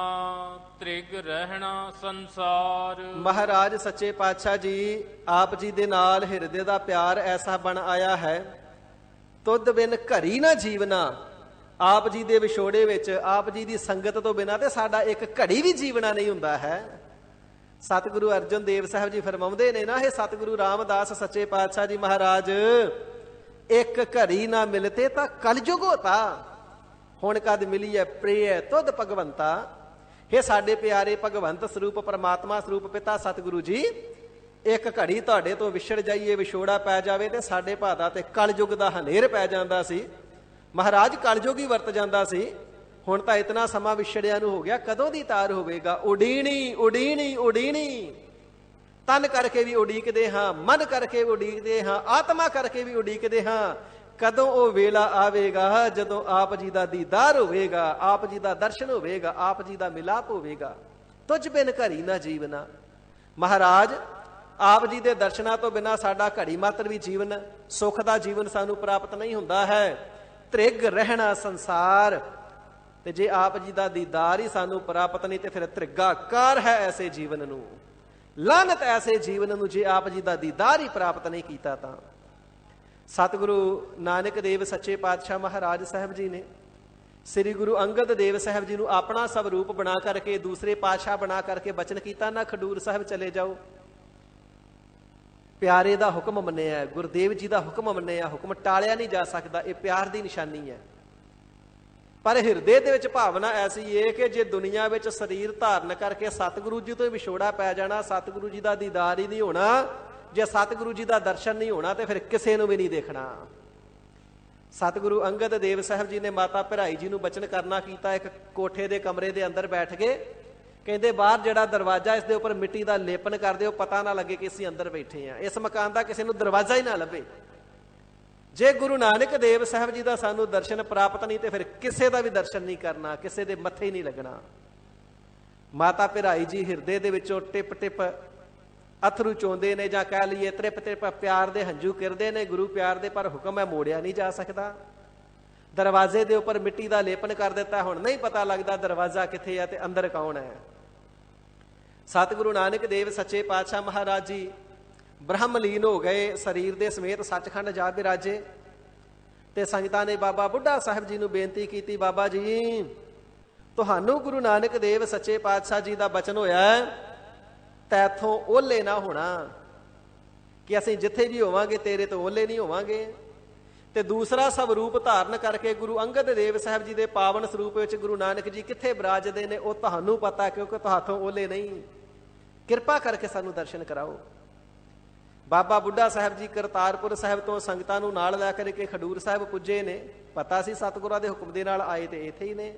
ਤ੍ਰਿਗ ਰਹਿਣਾ ਸੰਸਾਰ। ਮਹਾਰਾਜ ਸੱਚੇ ਪਾਤਸ਼ਾਹ ਜੀ ਆਪ ਜੀ ਦੇ ਨਾਲ ਹਿਰਦੇ ਦਾ ਪਿਆਰ ਐਸਾ ਬਣ ਆਇਆ ਹੈ, ਤੁਧ ਬਿਨ ਘਰੀ ਨਾ ਜੀਵਨਾ। ਆਪ ਜੀ ਦੇ ਵਿਛੋੜੇ ਵਿੱਚ, ਆਪ ਜੀ ਦੀ ਸੰਗਤ ਤੋਂ ਬਿਨਾਂ ਤੇ ਸਾਡਾ ਇੱਕ ਘੜੀ ਵੀ ਜੀਵਨਾ ਨਹੀਂ ਹੁੰਦਾ ਹੈ। ਸਤਿਗੁਰੂ ਅਰਜਨ ਦੇਵ ਸਾਹਿਬ ਜੀ ਫਰਮਾਉਂਦੇ ਨੇ ਨਾ, ਇਹ ਸਤਿਗੁਰੂ ਰਾਮਦਾਸ ਸੱਚੇ ਪਾਤਸ਼ਾਹ ਜੀ ਮਹਾਰਾਜ, ਇੱਕ ਘੜੀ ਨਾ ਮਿਲਤੇ ਤਾਂ ਕਲਯੁਗ ਹੋਤਾ, ਹੁਣ ਕਦ ਮਿਲੀ ਹੈ ਪ੍ਰਿਯ ਤੁਧ ਭਗਵੰਤਾ। ਇਹ ਸਾਡੇ ਪਿਆਰੇ ਭਗਵੰਤ ਸਰੂਪ ਪਰਮਾਤਮਾ ਸਰੂਪ ਪਿਤਾ ਸਤਿਗੁਰੂ ਜੀ, ਇੱਕ ਘੜੀ ਤੁਹਾਡੇ ਤੋਂ ਵਿਛੜ ਜਾਈਏ, ਵਿਛੋੜਾ ਪੈ ਜਾਵੇ ਤੇ ਸਾਡੇ ਭਾਦਾ ਤੇ ਕਲਯੁਗ ਦਾ ਹਨੇਰ ਪੈ ਜਾਂਦਾ ਸੀ। ਮਹਾਰਾਜ ਕਲਯੁਗ ਹੀ ਵਰਤ ਜਾਂਦਾ ਸੀ। ਹੁਣ ਤਾਂ ਇਤਨਾ ਸਮਾਂ ਵਿਛੜਿਆ ਨੂੰ ਹੋ ਗਿਆ, ਕਦੋਂ ਦੀ ਤਾਰ ਹੋਵੇਗਾ। ਉਡੀਣੀ ਉਡੀਣੀ ਉਡੀਣੀ, ਤਨ ਕਰਕੇ ਵੀ ਉਡੀਕਦੇ ਹਾਂ, ਮਨ ਕਰਕੇ ਵੀ ਉਡੀਕਦੇ ਹਾਂ, ਆਤਮਾ ਕਰਕੇ ਵੀ ਉਡੀਕਦੇ ਹਾਂ, ਕਦੋਂ ਉਹ ਵੇਲਾ ਆਵੇਗਾ ਜਦੋਂ ਆਪ ਜੀ ਦਾ ਦੀਦਾਰ ਹੋਵੇਗਾ, ਆਪ ਜੀ ਦਾ ਦਰਸ਼ਨ ਹੋਵੇਗਾ, ਆਪ ਜੀ ਦਾ ਮਿਲਾਪ ਹੋਵੇਗਾ। ਤੁਝ ਬਿਨ ਘਰੀ ਨਾ ਜੀਵਨਾ। ਮਹਾਰਾਜ ਆਪ ਜੀ ਦੇ ਦਰਸ਼ਨਾਂ ਤੋਂ ਬਿਨਾਂ ਸਾਡਾ ਘੜੀ ਮਾਤਰ ਵੀ ਜੀਵਨ, ਸੁੱਖ ਦਾ ਜੀਵਨ ਸਾਨੂੰ ਪ੍ਰਾਪਤ ਨਹੀਂ ਹੁੰਦਾ ਹੈ। ਤ੍ਰਿਗ ਰਹਿਣਾ ਸੰਸਾਰ। ਤੇ ਜੇ ਆਪ ਜੀ ਦਾ ਦੀਦਾਰ ਹੀ ਸਾਨੂੰ ਪ੍ਰਾਪਤ ਨਹੀਂ ਤੇ ਫਿਰ ਤ੍ਰਿਗਾਕਾਰ ਹੈ ਐਸੇ ਜੀਵਨ ਨੂੰ, ਲਾਨਤ ਐਸੇ ਜੀਵਨ ਨੂੰ ਜੇ ਆਪ ਜੀ ਦਾ ਦੀਦਾਰ ਹੀ ਪ੍ਰਾਪਤ ਨਹੀਂ ਕੀਤਾ ਤਾਂ। ਸਤਿਗੁਰੂ ਨਾਨਕ ਦੇਵ ਸੱਚੇ ਪਾਤਸ਼ਾਹ ਮਹਾਰਾਜ ਸਾਹਿਬ ਜੀ ਨੇ ਸ੍ਰੀ ਗੁਰੂ ਅੰਗਦ ਦੇਵ ਸਾਹਿਬ ਜੀ ਨੂੰ ਆਪਣਾ ਸਵਰੂਪ ਬਣਾ ਕਰਕੇ, ਦੂਸਰੇ ਪਾਤਸ਼ਾਹ ਬਣਾ ਕਰਕੇ ਬਚਨ ਕੀਤਾ ਨਾ, ਖਡੂਰ ਸਾਹਿਬ ਚਲੇ ਜਾਓ। ਪਿਆਰੇ ਦਾ ਹੁਕਮ ਮੰਨਿਆ, ਗੁਰਦੇਵ ਜੀ ਦਾ ਹੁਕਮ ਮੰਨਿਆ, ਹੁਕਮ ਟਾਲਿਆ ਨਹੀਂ ਜਾ ਸਕਦਾ। ਇਹ ਪਿਆਰ ਦੀ ਨਿਸ਼ਾਨੀ ਹੈ। ਪਰ ਹਿਰਦੇ ਦੇ ਵਿੱਚ ਭਾਵਨਾ ਐਸੀ ਏ ਕਿ ਜੇ ਦੁਨੀਆ ਵਿੱਚ ਸਰੀਰ ਧਾਰਨ ਕਰਕੇ ਸਤਿਗੁਰੂ ਜੀ ਤੋਂ ਵਿਛੋੜਾ ਪੈ ਜਾਣਾ, ਸਤਿਗੁਰੂ ਜੀ ਦਾ ਦੀਦਾਰ ਹੀ ਨਹੀਂ ਹੋਣਾ, ਜੇ ਸਤਿਗੁਰੂ ਜੀ ਦਾ ਦਰਸ਼ਨ ਨਹੀਂ ਹੋਣਾ ਤੇ ਫਿਰ ਕਿਸੇ ਨੂੰ ਵੀ ਨਹੀਂ ਦੇਖਣਾ। ਸਤਿਗੁਰੂ ਅੰਗਦ ਦੇਵ ਸਾਹਿਬ ਜੀ ਨੇ ਮਾਤਾ ਭਰਾਈ ਜੀ ਨੂੰ ਬਚਨ ਕਰਨਾ ਕੀਤਾ। ਇੱਕ ਕੋਠੇ ਦੇ ਕਮਰੇ ਦੇ ਅੰਦਰ ਬੈਠ ਗਏ, ਕਹਿੰਦੇ ਬਾਹਰ ਜਿਹੜਾ ਦਰਵਾਜ਼ਾ, ਇਸ ਦੇ ਉੱਪਰ ਮਿੱਟੀ ਦਾ ਲੇਪਨ ਕਰ ਦਿਓ, ਪਤਾ ਨਾ ਲੱਗੇ ਕਿ ਅਸੀਂ ਅੰਦਰ ਬੈਠੇ ਆ। ਇਸ ਮਕਾਨ ਦਾ ਕਿਸੇ ਨੂੰ ਦਰਵਾਜ਼ਾ ਹੀ ਨਾ ਲੱਭੇ। ਜੇ ਗੁਰੂ ਨਾਨਕ ਦੇਵ ਸਾਹਿਬ ਜੀ ਦਾ ਸਾਨੂੰ ਦਰਸ਼ਨ ਪ੍ਰਾਪਤ ਨਹੀਂ ਤੇ ਫਿਰ ਕਿਸੇ ਦਾ ਵੀ ਦਰਸ਼ਨ ਨਹੀਂ ਕਰਨਾ, ਕਿਸੇ ਦੇ ਮੱਥੇ ਹੀ ਨਹੀਂ ਲੱਗਣਾ। ਮਾਤਾ ਭਰਾਈ ਜੀ ਹਿਰਦੇ ਦੇ ਵਿੱਚੋਂ ਟਿਪ ਟਿਪ ਅਥਰੂ ਚੋਂਦੇ ਨੇ, ਜਾਂ ਕਹਿ ਲਈਏ ਤ੍ਰਿਪ ਤ੍ਰਿਪ ਪਿਆਰ ਦੇ ਹੰਝੂ ਕਿਰਦੇ ਨੇ ਗੁਰੂ ਪਿਆਰ ਦੇ, ਪਰ ਹੁਕਮ ਹੈ ਮੋੜਿਆ ਨਹੀਂ ਜਾ ਸਕਦਾ। ਦਰਵਾਜ਼ੇ ਦੇ ਉੱਪਰ ਮਿੱਟੀ ਦਾ ਲੇਪਨ ਕਰ ਦਿੱਤਾ, ਹੁਣ ਨਹੀਂ ਪਤਾ ਲੱਗਦਾ ਦਰਵਾਜ਼ਾ ਕਿੱਥੇ ਹੈ ਤੇ ਅੰਦਰ ਕੌਣ ਹੈ। ਸਤਿਗੁਰੂ ਨਾਨਕ ਦੇਵ ਸੱਚੇ ਪਾਤਸ਼ਾਹ ਮਹਾਰਾਜ ਜੀ ਬ੍ਰਹਮਲੀਨ ਹੋ ਗਏ, ਸਰੀਰ ਦੇ ਸਮੇਤ ਸੱਚਖੰਡ ਜਾ ਬਿਰਾਜੇ। ਤੇ ਸੰਗਤਾਂ ਨੇ ਬਾਬਾ ਬੁੱਢਾ ਸਾਹਿਬ ਜੀ ਨੂੰ ਬੇਨਤੀ ਕੀਤੀ, ਬਾਬਾ ਜੀ ਤੁਹਾਨੂੰ ਗੁਰੂ ਨਾਨਕ ਦੇਵ ਸੱਚੇ ਪਾਤਸ਼ਾਹ ਜੀ ਦਾ ਬਚਨ ਹੋਇਆ ਹੈ, ਤੈਥੋਂ ਓਲੇ ਨਾ ਹੋਣਾ, ਕਿ ਅਸੀਂ ਜਿੱਥੇ ਵੀ ਹੋਵਾਂਗੇ ਤੇਰੇ ਤੋਂ ਓਲੇ ਨਹੀਂ ਹੋਵਾਂਗੇ। ਤੇ ਦੂਸਰਾ ਸਵਰੂਪ ਧਾਰਨ ਕਰਕੇ ਗੁਰੂ ਅੰਗਦ ਦੇਵ ਸਾਹਿਬ ਜੀ ਦੇ ਪਾਵਨ ਸਰੂਪ ਵਿੱਚ ਗੁਰੂ ਨਾਨਕ ਜੀ ਕਿੱਥੇ ਬਿਰਾਜਦੇ ਨੇ ਉਹ ਤੁਹਾਨੂੰ ਪਤਾ, ਕਿਉਂਕਿ ਤੁਹਾਥੋਂ ਓਲੇ ਨਹੀਂ। ਕਿਰਪਾ ਕਰਕੇ ਸਾਨੂੰ ਦਰਸ਼ਨ ਕਰਾਓ। ਬਾਬਾ ਬੁੱਢਾ ਸਾਹਿਬ ਜੀ ਕਰਤਾਰਪੁਰ ਸਾਹਿਬ ਤੋਂ ਸੰਗਤਾਂ ਨੂੰ ਨਾਲ ਲੈ ਕਰਕੇ ਖਡੂਰ ਸਾਹਿਬ ਪੁੱਜੇ ਨੇ। ਪਤਾ ਸੀ ਸਤਿਗੁਰਾਂ ਦੇ ਹੁਕਮ ਦੇ ਨਾਲ ਆਏ ਤੇ ਇੱਥੇ ਹੀ ਨੇ।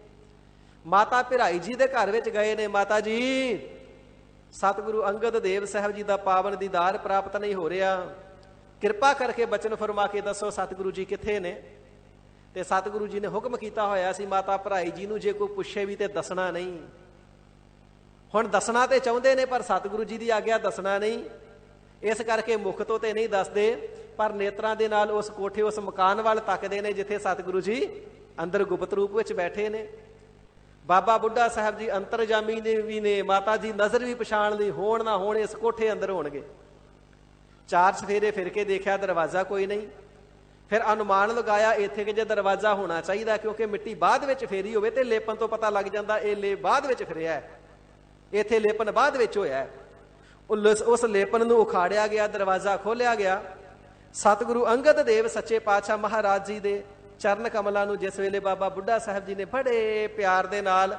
ਮਾਤਾ ਭਰਾਈ ਜੀ ਦੇ ਘਰ ਵਿੱਚ ਗਏ ਨੇ। ਮਾਤਾ ਜੀ ਸਤਿਗੁਰੂ ਅੰਗਦ ਦੇਵ ਸਾਹਿਬ ਜੀ ਦਾ ਪਾਵਨ ਦੀਦਾਰ ਪ੍ਰਾਪਤ ਨਹੀਂ ਹੋ ਰਿਹਾ, ਕਿਰਪਾ ਕਰਕੇ ਬਚਨ ਫਰਮਾ ਕੇ ਦੱਸੋ ਸਤਿਗੁਰੂ ਜੀ ਕਿੱਥੇ ਨੇ। ਤੇ ਸਤਿਗੁਰੂ ਜੀ ਨੇ ਹੁਕਮ ਕੀਤਾ ਹੋਇਆ ਸੀ ਮਾਤਾ ਭਰਾਈ ਜੀ ਨੂੰ ਜੇ ਕੋਈ ਪੁੱਛੇ ਵੀ ਤੇ ਦੱਸਣਾ ਨਹੀਂ। ਹੁਣ ਦੱਸਣਾ ਤੇ ਚਾਹੁੰਦੇ ਨੇ ਪਰ ਸਤਿਗੁਰੂ ਜੀ ਦੀ ਆਗਿਆ ਦੱਸਣਾ ਨਹੀਂ, ਇਸ ਕਰਕੇ ਮੁਖ ਤੋਂ ਤੇ ਨਹੀਂ ਦੱਸਦੇ, ਪਰ ਨੇਤਰਾਂ ਦੇ ਨਾਲ ਉਸ ਕੋਠੇ ਉਸ ਮਕਾਨ ਵੱਲ ਤੱਕਦੇ ਨੇ ਜਿੱਥੇ ਸਤਿਗੁਰੂ ਜੀ ਅੰਦਰ ਗੁਪਤ ਰੂਪ ਵਿੱਚ ਬੈਠੇ ਨੇ। ਬਾਬਾ ਬੁੱਢਾ ਸਾਹਿਬ ਜੀ ਅੰਤਰਜਾਮੀ ਨੇ ਵੀ ਨੇ, ਮਾਤਾ ਜੀ ਨਜ਼ਰ ਵੀ ਪਛਾਣ ਲਈ, ਹੋਣ ਨਾ ਹੋਣ ਇਸ ਕੋਠੇ ਅੰਦਰ ਹੋਣਗੇ। ਚਾਰ ਸਫੇਰੇ ਫਿਰ ਕੇ ਦੇਖਿਆ, ਦਰਵਾਜ਼ਾ ਕੋਈ ਨਹੀਂ। ਫਿਰ ਅਨੁਮਾਨ ਲਗਾਇਆ ਇੱਥੇ ਕਿ ਜੇ ਦਰਵਾਜ਼ਾ ਹੋਣਾ ਚਾਹੀਦਾ, ਕਿਉਂਕਿ ਮਿੱਟੀ ਬਾਅਦ ਵਿੱਚ ਫੇਰੀ ਹੋਵੇ ਤੇ ਲੇਪਨ ਤੋਂ ਪਤਾ ਲੱਗ ਜਾਂਦਾ ਇਹ ਲੇਪ ਬਾਅਦ ਵਿੱਚ ਫਿਰਿਆ ਹੈ, ਇੱਥੇ ਲੇਪਨ ਬਾਅਦ ਵਿੱਚ ਹੋਇਆ ਹੈ। ਉਸ ਲੇਪਨ ਨੂੰ ਉਖਾੜਿਆ ਗਿਆ, ਦਰਵਾਜ਼ਾ ਖੋਲਿਆ ਗਿਆ। ਸਤਿਗੁਰੂ ਅੰਗਦ ਦੇਵ ਸੱਚੇ ਪਾਤਸ਼ਾਹ ਮਹਾਰਾਜ ਜੀ ਦੇ ਚਰਨ ਕਮਲਾਂ ਨੂੰ ਜਿਸ ਵੇਲੇ ਬਾਬਾ ਬੁੱਢਾ ਸਾਹਿਬ ਜੀ ਨੇ ਬੜੇ ਪਿਆਰ ਦੇ ਨਾਲ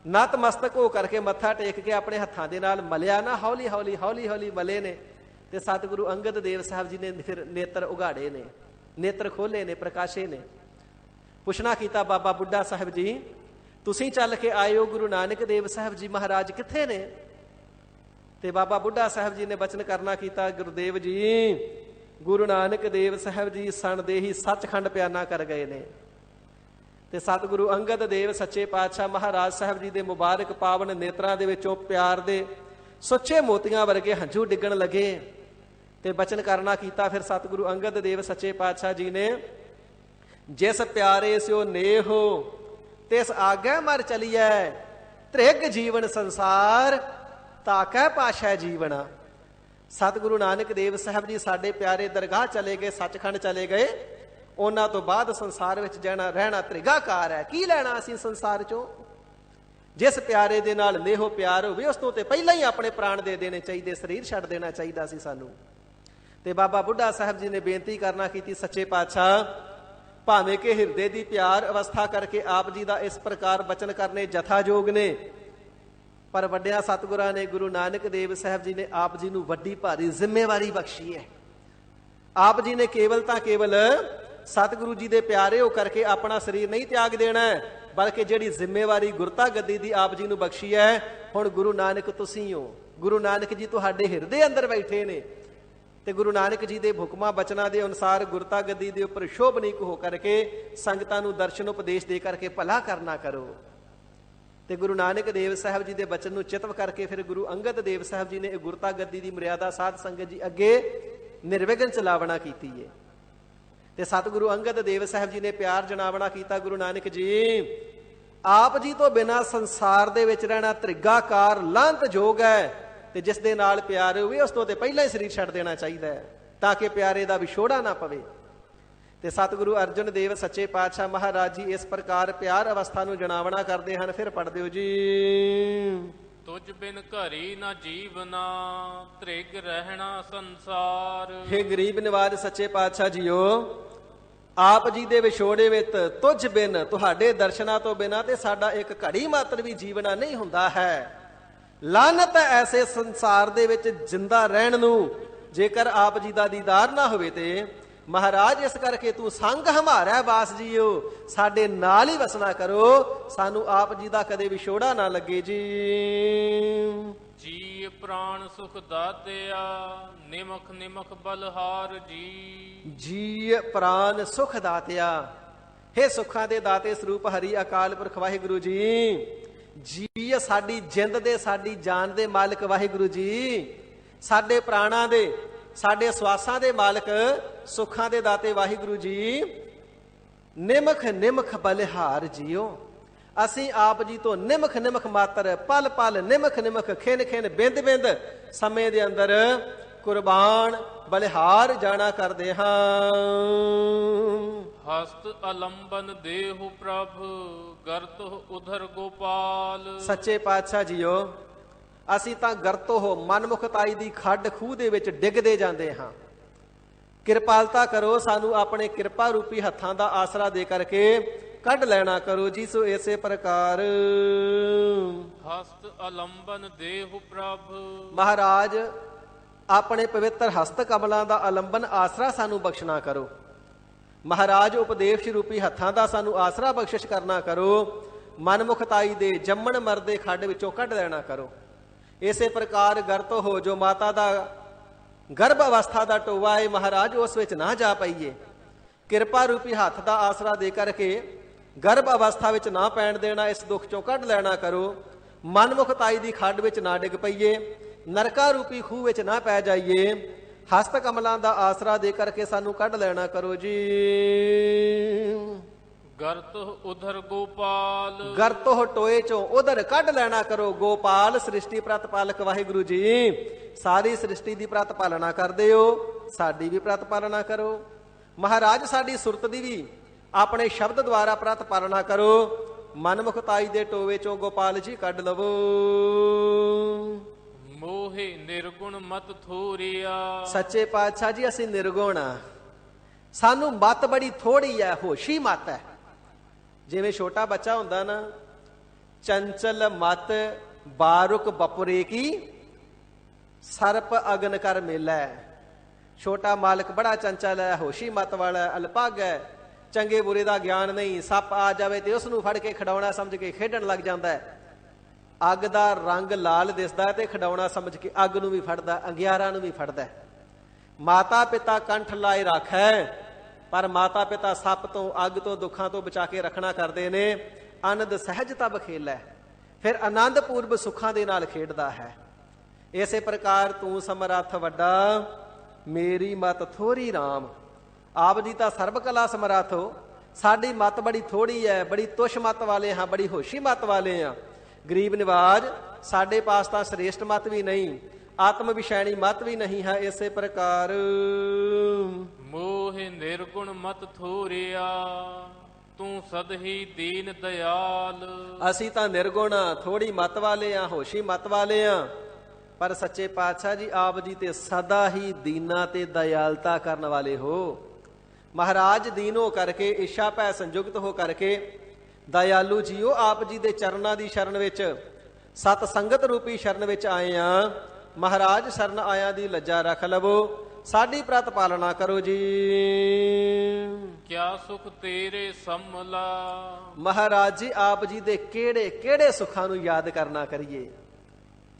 ਨਤਮਸਤਕ ਹੋ ਕਰਕੇ ਮੱਥਾ ਟੇਕ ਕੇ ਆਪਣੇ ਹੱਥਾਂ ਦੇ ਨਾਲ ਮਲਿਆ ਨਾ, ਹੌਲੀ ਹੌਲੀ ਹੌਲੀ ਹੌਲੀ ਮਲੇ ਨੇ। ਤੇ ਸਤਿਗੁਰੂ ਅੰਗਦ ਦੇਵ ਸਾਹਿਬ ਜੀ ਨੇ ਫਿਰ ਨੇਤਰ ਉਗਾੜੇ ਨੇ, ਨੇਤਰ ਖੋਲੇ ਨੇ, ਪ੍ਰਕਾਸ਼ੇ ਨੇ। ਪੁੱਛਣਾ ਕੀਤਾ, ਬਾਬਾ ਬੁੱਢਾ ਸਾਹਿਬ ਜੀ ਤੁਸੀਂ ਚੱਲ ਕੇ ਆਏ ਹੋ, ਗੁਰੂ ਨਾਨਕ ਦੇਵ ਸਾਹਿਬ ਜੀ ਮਹਾਰਾਜ ਕਿੱਥੇ ਨੇ। ਤੇ ਬਾਬਾ ਬੁੱਢਾ ਸਾਹਿਬ ਜੀ ਨੇ ਬਚਨ ਕਰਨਾ ਕੀਤਾ, ਗੁਰਦੇਵ ਜੀ ਗੁਰੂ ਨਾਨਕ ਦੇਵ ਸਾਹਿਬ ਜੀ ਸਣ ਦੇ ਹੀ ਸੱਚਖੰਡ ਪਿਆਨਾ ਕਰ ਗਏ ਨੇ। ਤੇ ਸਤਿਗੁਰੂ ਅੰਗਦ ਦੇਵ ਸੱਚੇ ਪਾਤਸ਼ਾਹ ਮਹਾਰਾਜ ਸਾਹਿਬ ਜੀ ਦੇ ਮੁਬਾਰਕ ਪਾਵਨ ਨੇਤਰਾਂ ਦੇ ਵਿੱਚੋਂ ਪਿਆਰ ਦੇ ਸੁੱਚੇ ਮੋਤੀਆਂ ਵਰਗੇ ਹੰਝੂ ਡਿੱਗਣ ਲੱਗੇ ਤੇ ਬਚਨ ਕਰਨਾ ਕੀਤਾ। ਫਿਰ ਸਤਿਗੁਰੂ ਅੰਗਦ ਦੇਵ ਸੱਚੇ ਪਾਤਸ਼ਾਹ ਜੀ ਨੇ, ਜਿਸ ਪਿਆਰੇ ਸਿਓ ਨੇਹੋ ਤਿਸ ਆਗੇ ਮਰ ਚਲੀਐ, ਤ੍ਰਿਗ ਜੀਵਨ ਸੰਸਾਰ ਤਾਕੈ ਪਾਸ਼ਾ ਜੀਵਨਾ। ਸਤਿਗੁਰੂ ਨਾਨਕ ਦੇਵ ਸਾਹਿਬ ਜੀ ਸਾਡੇ ਪਿਆਰੇ ਦਰਗਾਹ ਚਲੇ ਗਏ, ਸੱਚਖੰਡ ਚਲੇ ਗਏ। ਉਹਨਾਂ ਤੋਂ ਬਾਅਦ ਸੰਸਾਰ ਵਿੱਚ ਰਹਿਣਾ ਤ੍ਰਿਗਾਕਾਰ ਹੈ। ਕੀ ਲੈਣਾ ਅਸੀਂ ਸੰਸਾਰ ਚੋਂ? ਜਿਸ ਪਿਆਰੇ ਦੇ ਨਾਲ ਨੇਹੋ ਪਿਆਰ ਹੋਵੇ ਉਸ ਤੋਂ ਤੇ ਪਹਿਲਾਂ ਹੀ ਆਪਣੇ ਪ੍ਰਾਣ ਦੇ ਦੇਣੇ ਚਾਹੀਦੇ, ਸਰੀਰ ਛੱਡ ਦੇਣਾ ਚਾਹੀਦਾ ਸੀ ਸਾਨੂੰ। ਤੇ ਬਾਬਾ ਬੁੱਢਾ ਸਾਹਿਬ ਜੀ ਨੇ ਬੇਨਤੀ ਕਰਨਾ ਕੀਤੀ, ਸੱਚੇ ਪਾਤਸ਼ਾਹ ਭਾਵੇਂ ਕਿ ਹਿਰਦੇ ਦੀ ਪਿਆਰ ਅਵਸਥਾ ਕਰਕੇ ਆਪ ਜੀ ਦਾ ਇਸ ਪ੍ਰਕਾਰ ਬਚਨ ਕਰਨੇ ਜਥਾਯੋਗ ਨੇ, ਪਰ ਵੱਡਿਆਂ ਸਤਿਗੁਰਾਂ ਨੇ ਗੁਰੂ ਨਾਨਕ ਦੇਵ ਸਾਹਿਬ ਜੀ ਨੇ ਆਪ ਜੀ ਨੂੰ ਵੱਡੀ ਭਾਰੀ ਜ਼ਿੰਮੇਵਾਰੀ ਬਖਸ਼ੀ ਹੈ। ਆਪ ਜੀ ਨੇ ਕੇਵਲ ਤਾਂ ਕੇਵਲ ਸਤਿਗੁਰੂ ਜੀ ਦੇ ਪਿਆਰੇ ਹੋ ਕਰਕੇ ਆਪਣਾ ਸਰੀਰ ਨਹੀਂ ਤਿਆਗ ਦੇਣਾ, ਬਲਕਿ ਜਿਹੜੀ ਜ਼ਿੰਮੇਵਾਰੀ ਗੁਰਤਾ ਗੱਦੀ ਦੀ ਆਪ ਜੀ ਨੂੰ ਬਖਸ਼ੀ ਹੈ, ਹੁਣ ਗੁਰੂ ਨਾਨਕ ਤੁਸੀਂ ਹੋ। ਗੁਰੂ ਨਾਨਕ ਜੀ ਤੁਹਾਡੇ ਹਿਰਦੇ ਅੰਦਰ ਬੈਠੇ ਨੇ ਤੇ ਗੁਰੂ ਨਾਨਕ ਜੀ ਦੇ ਹੁਕਮਾਂ ਬਚਨਾਂ ਦੇ ਅਨੁਸਾਰ ਗੁਰਤਾ ਗੱਦੀ ਦੇ ਉੱਪਰ ਸ਼ੋਭਨੀਕ ਹੋ ਕਰਕੇ ਸੰਗਤਾਂ ਨੂੰ ਦਰਸ਼ਨ ਉਪਦੇਸ਼ ਦੇ ਕਰਕੇ ਭਲਾ ਕਰਨਾ ਕਰੋ। ਤੇ ਗੁਰੂ ਨਾਨਕ ਦੇਵ ਸਾਹਿਬ ਜੀ ਦੇ ਬਚਨ ਨੂੰ ਚਿਤਵ ਕਰਕੇ ਫਿਰ ਗੁਰੂ ਅੰਗਦ ਦੇਵ ਸਾਹਿਬ ਜੀ ਨੇ ਇਹ ਗੁਰਤਾ ਗੱਦੀ ਦੀ ਮਰਿਆਦਾ ਸਾਧ ਸੰਗਤ ਜੀ ਅੱਗੇ ਨਿਰਵਿਘਨ ਚਲਾਵਣਾ ਕੀਤੀ ਹੈ। ਤੇ ਸਤਿਗੁਰੂ ਅੰਗਦ ਦੇਵ ਸਾਹਿਬ ਜੀ ਨੇ ਪਿਆਰ ਜਣਾਵਣਾ ਕੀਤਾ, ਗੁਰੂ ਨਾਨਕ ਜੀ ਆਪ ਜੀ ਤੋਂ ਬਿਨਾਂ ਸੰਸਾਰ ਦੇ ਵਿੱਚ ਰਹਿਣਾ ਤ੍ਰਿਗਾਕਾਰ ਲਾਂਤ ਜੋਗ ਹੈ, ਤੇ ਜਿਸ ਦੇ ਨਾਲ ਪਿਆਰ ਹੋਵੇ ਉਸ ਤੋਂ ਤੇ ਪਹਿਲਾਂ ਹੀ ਸਰੀਰ ਛੱਡ ਦੇਣਾ ਚਾਹੀਦਾ ਹੈ ਤਾਂ ਕਿ ਪਿਆਰੇ ਦਾ ਵਿਛੋੜਾ ਨਾ ਪਵੇ। ਤੇ ਸਤਿਗੁਰੂ ਅਰਜਨ ਦੇਵ ਸੱਚੇ ਪਾਤਸ਼ਾਹ ਮਹਾਰਾਜ ਜੀ ਇਸ ਪ੍ਰਕਾਰ ਪਿਆਰ ਅਵਸਥਾ ਨੂੰ ਜਣਾਵਣਾ ਕਰਦੇ ਹਨ। ਫਿਰ ਪੜ੍ਹ ਦਿਓ ਜੀ। ਤੁਝ ਬਿਨ ਘਰੀ ਨਾ ਜੀਵਨਾ, ਤ੍ਰਿਗ ਰਹਿਣਾ ਸੰਸਾਰ। ਹੇ ਗਰੀਬ ਨਿਵਾਜ ਸੱਚੇ ਪਾਤਸ਼ਾਹ ਜੀਓ, ਆਪ ਜੀ ਦੇ ਵਿਛੋੜੇ ਵਿੱਚ ਤੁਝ ਬਿਨ, ਤੁਹਾਡੇ ਦਰਸ਼ਨਾਂ ਤੋਂ ਬਿਨਾਂ ਤੇ ਸਾਡਾ ਇੱਕ ਘੜੀ ਮਾਤਰ ਵੀ ਜੀਵਨਾ ਨਹੀਂ ਹੁੰਦਾ ਹੈ। ਲਾਨਤ ਹੈ ਐਸੇ ਸੰਸਾਰ ਦੇ ਵਿੱਚ ਜਿੰਦਾ ਰਹਿਣ ਨੂੰ, ਜੇਕਰ ਆਪ ਜੀ ਦਾ ਦੀਦਾਰ ਨਾ ਹੋਵੇ ਤੇ। ਮਹਾਰਾਜ ਇਸ ਕਰਕੇ ਤੂੰ ਸੰਗ ਹਮਾਰਾ ਵਾਸ ਜੀਓ, ਸਾਡੇ ਨਾਲ ਹੀ ਵਸਣਾ ਕਰੋ, ਸਾਨੂੰ ਆਪ ਜੀ ਦਾ ਕਦੇ ਵਿਛੋੜਾ ਨਾ ਲੱਗੇ ਜੀ। ਜੀ ਪ੍ਰਾਣ ਸੁਖ ਦਾਤਿਆ, ਨਿਮਖ ਨਿਮਖ ਬਲਹਾਰ ਜੀ। ਜੀ ਪ੍ਰਾਨ ਸੁਖ ਦਾਤਿਆ, ਹੇ ਸੁੱਖਾਂ ਦੇ ਦਾਤੇ ਸਰੂਪ ਹਰੀ ਅਕਾਲ ਪੁਰਖ ਵਾਹਿਗੁਰੂ ਜੀ। ਜੀ ਸਾਡੀ ਜਿੰਦ ਦੇ, ਸਾਡੀ ਜਾਨ ਦੇ ਮਾਲਕ ਵਾਹਿਗੁਰੂ ਜੀ, ਸਾਡੇ ਪ੍ਰਾਣਾਂ ਦੇ, ਸਾਡੇ ਸਵਾਸਾਂ ਦੇ ਮਾਲਕ, ਸੁੱਖਾਂ ਦੇ ਦਾਤੇ ਵਾਹਿਗੁਰੂ ਜੀ। ਨਿਮਖ ਨਿਮਖ ਬਲਿਹਾਰ ਜੀਓ, ਅਸੀਂ ਆਪ ਜੀ ਤੋਂ ਨਿਮਖ ਨਿਮਖ ਮਾਤਰ, ਪਲ ਪਲ ਨਿਮਖ ਨਿਮਖ, ਖਿਨ ਖਿਨ, ਬਿੰਦ ਬਿੰਦ ਸਮੇਂ ਦੇ ਅੰਦਰ ਕੁਰਬਾਨ ਬਲਿਹਾਰ ਜਾਣਾ ਕਰਦੇ ਹਾਂ। ਹਸਤ ਅਲੰਬਨ ਦੇਹੁ ਪ੍ਰਭ, ਗਰਤੁ ਉਧਰ ਗੋਪਾਲ। ਸੱਚੇ ਪਾਤਸ਼ਾਹ ਜੀਓ, ਅਸੀਂ ਤਾਂ ਗਰਤੋ ਹੋ ਮਨਮੁਖਤਾਈ ਦੀ ਖੱਡ ਖੂਹ ਦੇ ਵਿੱਚ ਡਿੱਗਦੇ ਜਾਂਦੇ ਹਾਂ। ਕਿਰਪਾਲਤਾ ਕਰੋ, ਸਾਨੂੰ ਆਪਣੇ ਕਿਰਪਾ ਰੂਪੀ ਹੱਥਾਂ ਦਾ ਆਸਰਾ ਦੇ ਕਰਕੇ ਕੱਢ ਲੈਣਾ ਕਰੋ ਜੀ। ਸੋ ਇਸੇ ਪ੍ਰਕਾਰ ਹਸਤ ਅਲੰਬਨ ਦੇਹੁ ਪ੍ਰਭ, ਮਹਾਰਾਜ ਆਪਣੇ ਪਵਿੱਤਰ ਹਸਤ ਕਮਲਾਂ ਦਾ ਅਲੰਬਨ ਆਸਰਾ ਸਾਨੂੰ ਬਖਸ਼ਣਾ ਕਰੋ। ਮਹਾਰਾਜ ਉਪਦੇਸ਼ ਰੂਪੀ ਹੱਥਾਂ ਦਾ ਸਾਨੂੰ ਆਸਰਾ ਬਖਸ਼ਿਸ਼ ਕਰਨਾ ਕਰੋ। ਮਨਮੁਖਤਾਈ ਦੇ ਜੰਮਣ ਮਰਦੇ ਖੱਡ ਵਿੱਚੋਂ ਕੱਢ ਲੈਣਾ ਕਰੋ। ਇਸੇ ਪ੍ਰਕਾਰ ਗਰਤੋ ਹੋ, ਜੋ ਮਾਤਾ ਦਾ ਗਰਭ ਅਵਸਥਾ ਦਾ ਟੋਵਾ ਹੈ ਮਹਾਰਾਜ, ਉਸ ਵਿੱਚ ਨਾ ਜਾ ਪਾਈਏ। ਕਿਰਪਾ ਰੂਪੀ ਹੱਥ ਦਾ ਆਸਰਾ ਦੇ ਕਰਕੇ ਗਰਭ ਅਵਸਥਾ ਵਿੱਚ ਨਾ ਪੈਣ ਦੇਣਾ, ਇਸ ਦੁੱਖ ਚੋਂ ਕੱਢ ਲੈਣਾ ਕਰੋ। ਮਨਮੁਖਤਾਈ ਦੀ ਖੱਡ ਵਿੱਚ ਨਾ ਡਿੱਗ ਪਈਏ, ਨਰਕਾ ਰੂਪੀ ਖੂਹ ਵਿੱਚ ਨਾ ਪੈ ਜਾਈਏ। ਹਸਤ ਕਮਲਾਂ ਦਾ ਆਸਰਾ ਦੇ ਕਰਕੇ ਸਾਨੂੰ ਕੱਢ ਲੈਣਾ ਕਰੋ ਜੀ। ਗਰਤੁ ਉਧਰ ਗੋਪਾਲ, ਗਰਤੋ ਟੋਏ ਚੋਂ ਉਧਰ ਕੱਢ ਲੈਣਾ ਕਰੋ। ਗੋਪਾਲ ਸ੍ਰਿਸ਼ਟੀ ਪ੍ਰਤਪਾਲਕ ਵਾਹਿਗੁਰੂ ਜੀ, ਸਾਰੀ ਸ੍ਰਿਸ਼ਟੀ ਦੀ ਪ੍ਰਤਪਾਲਨਾ ਕਰਦੇ ਹੋ, ਸਾਡੀ ਵੀ ਪ੍ਰਤਪਾਲਨਾ ਕਰੋ। ਮਹਾਰਾਜ ਸਾਡੀ ਸੁਰਤ ਦੀ ਵੀ ਆਪਣੇ ਸ਼ਬਦ ਦੁਆਰਾ ਪ੍ਰਤਪਾਲਨਾ ਕਰੋ। ਮਨਮੁਖਤਾਈ ਦੇ ਟੋਵੇ ਚੋਂ ਗੋਪਾਲ ਜੀ ਕੱਢ ਲਵੋ। ਮੋਹਿ ਨਿਰਗੁਣ ਮਤ ਥੋਰਿਆ, ਸੱਚੇ ਪਾਤਸ਼ਾਹ ਜੀ ਅਸੀਂ ਨਿਰਗੁਣ ਆ, ਸਾਨੂੰ ਮਤ ਬੜੀ ਥੋੜੀ ਹੈ, ਹੋਸ਼ੀ ਮਤ ਹੈ। ਜਿਵੇਂ ਛੋਟਾ ਬੱਚਾ ਹੁੰਦਾ ਨਾ, ਚੰਚਲ ਮਤ ਬਾਰੁਕ ਬਪੁਰੇ ਕੀ, ਸਰਪ ਅਗਨ ਕਰ ਮੇਲਾ। ਛੋਟਾ ਮਾਲਕ ਬੜਾ ਚੰਚਲ ਹੈ, ਹੋਸ਼ੀ ਮਤ ਵਾਲਾ, ਅਲਪਗ ਹੈ, ਚੰਗੇ ਬੁਰੇ ਦਾ ਗਿਆਨ ਨਹੀਂ। ਸੱਪ ਆ ਜਾਵੇ ਤੇ ਉਸ ਨੂੰ ਫੜ ਕੇ ਖਿਡੌਣਾ ਸਮਝ ਕੇ ਖੇਡਣ ਲੱਗ ਜਾਂਦਾ ਹੈ। ਅੱਗ ਦਾ ਰੰਗ ਲਾਲ ਦਿਸਦਾ ਤੇ ਖਿਡੌਣਾ ਸਮਝ ਕੇ ਅੱਗ ਨੂੰ ਵੀ ਫੜਦਾ, ਅੰਗਿਆਰਾਂ ਨੂੰ ਵੀ ਫੜਦਾ। ਮਾਤਾ ਪਿਤਾ ਕੰਠ ਲਾਏ ਰੱਖੈ, ਪਰ ਮਾਤਾ ਪਿਤਾ ਸੱਪ ਤੋਂ, ਅੱਗ ਤੋਂ, ਦੁੱਖਾਂ ਤੋਂ ਬਚਾ ਕੇ ਰੱਖਣਾ ਕਰਦੇ ਨੇ। ਆਨੰਦ ਸਹਿਜਤਾ ਬਖੇਲਾ, ਫਿਰ ਆਨੰਦ ਪੂਰਬ ਸੁੱਖਾਂ ਦੇ ਨਾਲ ਖੇਡਦਾ ਹੈ। ਇਸੇ ਪ੍ਰਕਾਰ ਤੂੰ ਸਮਰੱਥ ਵੱਡਾ, ਮੇਰੀ ਮਤ ਥੋੜੀ ਰਾਮ। ਆਪ ਜੀ ਤਾਂ ਸਰਬ ਕਲਾ ਸਮਰੱਥ ਹੋ, ਸਾਡੀ ਮਤ ਬੜੀ ਥੋੜੀ ਹੈ, ਬੜੀ ਤੁਸ਼ ਮਤ ਵਾਲੇ ਹਾਂ, ਬੜੀ ਹੋਸ਼ੀ ਮਤ ਵਾਲੇ ਹਾਂ। ਗਰੀਬ ਨਿਵਾਜ, ਸਾਡੇ ਪਾਸ ਤਾਂ ਸ੍ਰੇਸ਼ਟ ਮਤ ਵੀ ਨਹੀਂ, ਆਤਮ ਵਿਸ਼ੈਣੀ ਮਤ ਵੀ ਨਹੀਂ ਹੈ। ਇਸੇ ਪ੍ਰਕਾਰ ਮੋਹ ਨਿਰਗੁਣ ਮਤ ਥੋਰਿਆ, ਤੂੰ ਸਦਹੀ ਦੀਨ ਦਇਆਲ। ਅਸੀਂ ਤਾਂ ਨਿਰਗੁਣ ਥੋੜੀ ਮਤ ਵਾਲੇ ਆ, ਹੋਸ਼ੀ ਮਤ ਵਾਲੇ ਆ, ਪਰ ਸੱਚੇ ਪਾਤਸ਼ਾਹ ਜੀ ਆਪ ਜੀ ਤੇ ਸਦਾ ਹੀ ਦੀਨਾ ਤੇ ਦਇਆਲਤਾ ਕਰਨ ਵਾਲੇ ਹੋ। ਮਹਾਰਾਜ ਦੀਨੋ ਕਰਕੇ, ਇੱਛਾ ਭੈ ਸੰਯੁਕਤ ਹੋ ਕਰਕੇ ਦਇਆਲੂ ਜੀਓ ਆਪ ਜੀ ਦੇ ਚਰਨਾਂ ਦੀ ਸ਼ਰਨ ਵਿੱਚ, ਸਤ ਸੰਗਤ ਰੂਪੀ ਸ਼ਰਨ ਵਿੱਚ ਆਏ ਆ। ਮਹਾਰਾਜ ਸ਼ਰਨ ਆਇਆਂ ਦੀ ਲੱਜਾ ਰੱਖ ਲਵੋ, ਸਾਡੀ ਪ੍ਰਤ ਪਾਲਣਾ ਕਰੋ ਜੀ। ਕਿਆ ਸੁਖ ਤੇਰੇ ਸੰਮਲਾ। ਮਹਾਰਾਜ ਜੀ ਆਪ ਜੀ ਦੇ ਕਿਹੜੇ ਕਿਹੜੇ ਸੁੱਖਾਂ ਨੂੰ ਯਾਦ ਕਰਨਾ ਕਰੀਏ,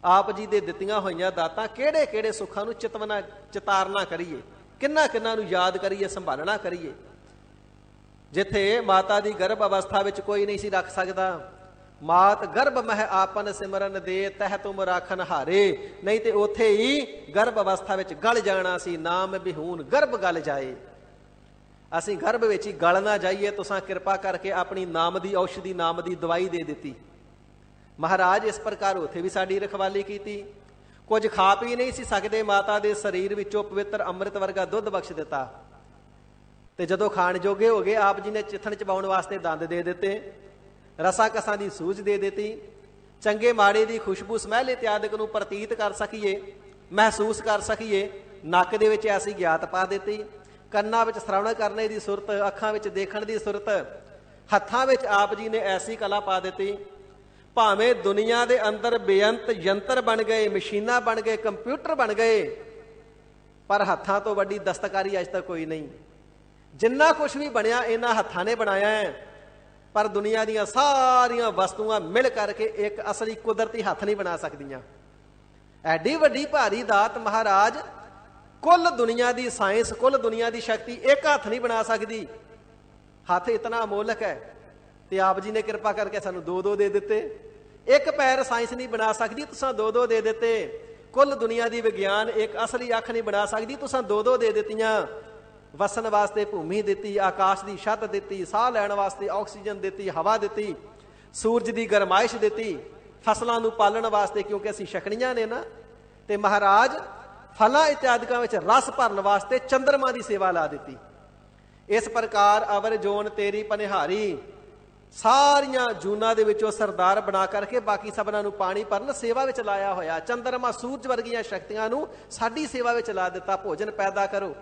ਆਪ ਜੀ ਦੇ ਦਿੱਤੀਆਂ ਹੋਈਆਂ ਦਾਤਾਂ ਕਿਹੜੇ ਕਿਹੜੇ ਸੁੱਖਾਂ ਨੂੰ ਚਿਤਾਰਨਾ ਕਰੀਏ, ਕਿੰਨਾ ਕਿੰਨਾ ਨੂੰ ਯਾਦ ਕਰੀਏ, ਸੰਭਾਲਣਾ ਕਰੀਏ। ਜਿੱਥੇ ਮਾਤਾ ਦੀ ਗਰਭ ਅਵਸਥਾ ਵਿੱਚ ਕੋਈ ਨਹੀਂ ਸੀ ਰੱਖ ਸਕਦਾ, ਮਾਤ ਗਰਭ ਮਹਿ ਆਪਨ ਸਿਮਰਨ ਦੇ ਤਹਿ ਤੁਮ ਰਾਖਨ ਹਾਰੇ, ਨਹੀਂ ਤੇ ਉੱਥੇ ਹੀ ਗਰਭ ਅਵਸਥਾ ਵਿੱਚ ਗਲ ਜਾਣਾ ਸੀ। ਨਾਮ ਬਿਹੂਨ ਗਰਭ ਗਲ ਜਾਏ, ਅਸੀਂ ਗਰਭ ਵਿੱਚ ਹੀ ਗਲ ਨਾ ਜਾਈਏ। ਤੁਸਾਂ ਕਿਰਪਾ ਕਰਕੇ ਆਪਣੀ ਨਾਮ ਦੀ ਔਸ਼ਧੀ, ਨਾਮ ਦੀ ਦਵਾਈ ਦੇ ਦਿੱਤੀ। ਮਹਾਰਾਜ ਇਸ ਪ੍ਰਕਾਰ ਉੱਥੇ ਵੀ ਸਾਡੀ ਰਖਵਾਲੀ ਕੀਤੀ। ਕੁਝ ਖਾ ਪੀ ਨਹੀਂ ਸੀ ਸਕਦੇ, ਮਾਤਾ ਦੇ ਸਰੀਰ ਵਿੱਚੋਂ ਪਵਿੱਤਰ ਅੰਮ੍ਰਿਤ ਵਰਗਾ ਦੁੱਧ ਬਖਸ਼ ਦਿੱਤਾ। ਤੇ ਜਦੋਂ ਖਾਣ ਜੋਗੇ ਹੋ ਗਏ, ਆਪ ਜੀ ਨੇ ਚਿੱਥਣ ਚਬਾਉਣ ਵਾਸਤੇ ਦੰਦ ਦੇ ਦਿੱਤੇ, ਰਸਾ ਕਸਾਂ ਦੀ ਸੂਝ ਦੇ ਦਿੱਤੀ। ਚੰਗੇ ਮਾੜੇ ਦੀ ਖੁਸ਼ਬੂ, ਸਮੈਲ ਇਤਿਆਦਿਕ ਨੂੰ ਪ੍ਰਤੀਤ ਕਰ ਸਕੀਏ, ਮਹਿਸੂਸ ਕਰ ਸਕੀਏ। ਨੱਕ ਦੇ ਵਿੱਚ ਐਸੀ ਗਿਆਤ ਪਾ ਦਿੱਤੀ, ਕੰਨਾਂ ਵਿੱਚ ਸ਼ਰਵਣ ਕਰਨੇ ਦੀ ਸੁਰਤ, ਅੱਖਾਂ ਵਿੱਚ ਦੇਖਣ ਦੀ ਸੁਰਤ, ਹੱਥਾਂ ਵਿੱਚ ਆਪ ਜੀ ਨੇ ਐਸੀ ਕਲਾ ਪਾ ਦਿੱਤੀ। ਭਾਵੇਂ ਦੁਨੀਆ ਦੇ ਅੰਦਰ ਬੇਅੰਤ ਯੰਤਰ ਬਣ ਗਏ, ਮਸ਼ੀਨਾਂ ਬਣ ਗਏ, ਕੰਪਿਊਟਰ ਬਣ ਗਏ, ਪਰ ਹੱਥਾਂ ਤੋਂ ਵੱਡੀ ਦਸਤਕਾਰੀ ਅੱਜ ਤੱਕ ਕੋਈ ਨਹੀਂ। ਜਿੰਨਾ ਕੁਝ ਵੀ ਬਣਿਆ ਇਹਨਾਂ ਹੱਥਾਂ ਨੇ ਬਣਾਇਆ ਹੈ, ਪਰ ਦੁਨੀਆ ਦੀਆਂ ਸਾਰੀਆਂ ਵਸਤੂਆਂ ਮਿਲ ਕਰਕੇ ਇੱਕ ਅਸਲੀ ਕੁਦਰਤੀ ਹੱਥ ਨਹੀਂ ਬਣਾ ਸਕਦੀਆਂ। ਐਡੀ ਵੱਡੀ ਭਾਰੀ ਦਾਤ ਮਹਾਰਾਜ, ਕੁੱਲ ਦੁਨੀਆ ਦੀ ਸਾਇੰਸ, ਕੁੱਲ ਦੁਨੀਆ ਦੀ ਸ਼ਕਤੀ ਇੱਕ ਹੱਥ ਨਹੀਂ ਬਣਾ ਸਕਦੀ। ਹੱਥ ਇਤਨਾ ਅਮੋਲਕ ਹੈ, ਤੇ ਆਪ ਜੀ ਨੇ ਕਿਰਪਾ ਕਰਕੇ ਸਾਨੂੰ ਦੋ ਦੋ ਦੇ ਦਿੱਤੇ। ਇੱਕ ਪੈਰ ਸਾਇੰਸ ਨਹੀਂ ਬਣਾ ਸਕਦੀ, ਤੁਸੀਂ ਦੋ ਦੋ ਦੇ ਦਿੱਤੇ। ਕੁੱਲ ਦੁਨੀਆ ਦੀ ਵਿਗਿਆਨ ਇੱਕ ਅਸਲੀ ਅੱਖ ਨਹੀਂ ਬਣਾ ਸਕਦੀ, ਤੁਸੀਂ ਦੋ ਦੋ ਦੇ ਦਿੱਤੀਆਂ। ਵਸਣ ਵਾਸਤੇ ਭੂਮੀ ਦਿੱਤੀ, ਆਕਾਸ਼ ਦੀ ਛੱਤ ਦਿੱਤੀ, ਸਾਹ ਲੈਣ ਵਾਸਤੇ ਆਕਸੀਜਨ ਦਿੱਤੀ, ਹਵਾ ਦਿੱਤੀ, ਸੂਰਜ ਦੀ ਗਰਮਾਇਸ਼ ਦਿੱਤੀ, ਫਸਲਾਂ ਨੂੰ ਪਾਲਣ ਵਾਸਤੇ, ਕਿਉਂਕਿ ਅਸੀਂ ਛਕਣੀਆਂ ਨੇ ਨਾ। ਤੇ ਮਹਾਰਾਜ ਫਲਾਂ ਇਤਿਆਦਿਕਾਂ ਵਿੱਚ ਰਸ ਭਰਨ ਵਾਸਤੇ ਚੰਦਰਮਾ ਦੀ ਸੇਵਾ ਲਾ ਦਿੱਤੀ। ਇਸ ਪ੍ਰਕਾਰ ਅਵਰ ਜੋਨ ਤੇਰੀ ਪਨਿਹਾਰੀ, ਸਾਰੀਆਂ ਜੂਨਾਂ ਦੇ ਵਿੱਚੋਂ ਸਰਦਾਰ ਬਣਾ ਕਰਕੇ ਬਾਕੀ ਸਭਨਾਂ ਨੂੰ ਪਾਣੀ ਭਰਨ ਸੇਵਾ ਵਿੱਚ ਲਾਇਆ ਹੋਇਆ। ਚੰਦਰਮਾ ਸੂਰਜ ਵਰਗੀਆਂ ਸ਼ਕਤੀਆਂ ਨੂੰ ਸਾਡੀ ਸੇਵਾ ਵਿੱਚ ਲਾ ਦਿੱਤਾ। ਭੋਜਨ ਪੈਦਾ ਕਰੋ,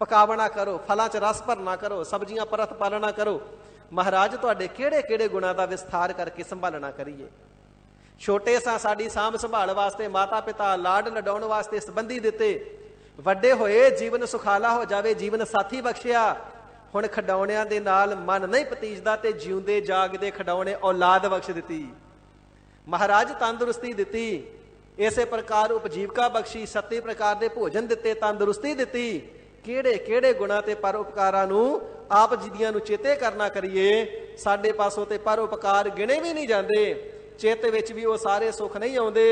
ਪਕਾਵਣਾ ਕਰੋ, ਫਲਾਂ 'ਚ ਰਸ ਭਰਨਾ ਕਰੋ, ਸਬਜ਼ੀਆਂ ਪਰਤ ਪਾਲਣਾ ਕਰੋ। ਮਹਾਰਾਜ ਤੁਹਾਡੇ ਕਿਹੜੇ ਕਿਹੜੇ ਗੁਣਾਂ ਦਾ ਵਿਸਥਾਰ ਕਰਕੇ ਸੰਭਾਲਣਾ ਕਰੀਏ। ਛੋਟੇ ਸਾਂ, ਸਾਡੀ ਸਾਂਭ ਸੰਭਾਲ ਵਾਸਤੇ ਮਾਤਾ ਪਿਤਾ, ਲਾਡ ਲਡਾਉਣ ਵਾਸਤੇ ਸੰਬੰਧੀ ਦਿੱਤੇ। ਵੱਡੇ ਹੋਏ, ਜੀਵਨ ਸੁਖਾਲਾ ਹੋ ਜਾਵੇ, ਜੀਵਨ ਸਾਥੀ ਬਖਸ਼ਿਆ। ਹੁਣ ਖਡਾਉਣਿਆਂ ਦੇ ਨਾਲ ਮਨ ਨਹੀਂ ਪਤੀਜਦਾ, ਤੇ ਜਿਉਂਦੇ ਜਾਗਦੇ ਖਡਾਉਣੇ ਔਲਾਦ ਬਖਸ਼ ਦਿੱਤੀ। ਮਹਾਰਾਜ ਤੰਦਰੁਸਤੀ ਦਿੱਤੀ, ਇਸੇ ਪ੍ਰਕਾਰ ਉਪਜੀਵਕਾ ਬਖਸ਼ੀ, 37 ਪ੍ਰਕਾਰ ਦੇ ਭੋਜਨ ਦਿੱਤੇ, ਤੰਦਰੁਸਤੀ ਦਿੱਤੀ। ਕਿਹੜੇ ਕਿਹੜੇ ਗੁਣਾਂ ਤੇ ਪਰ ਉਪਕਾਰਾਂ ਨੂੰ ਆਪ ਜੀ ਦੀਆਂ ਨੂੰ ਚੇਤੇ ਕਰਨਾ ਕਰੀਏ। ਸਾਡੇ ਪਾਸੋਂ ਤੇ ਪਰ ਉਪਕਾਰ ਗਿਣੇ ਵੀ ਨਹੀਂ ਜਾਂਦੇ, ਚੇਤੇ ਵਿੱਚ ਵੀ ਉਹ ਸਾਰੇ ਸੁੱਖ ਨਹੀਂ ਆਉਂਦੇ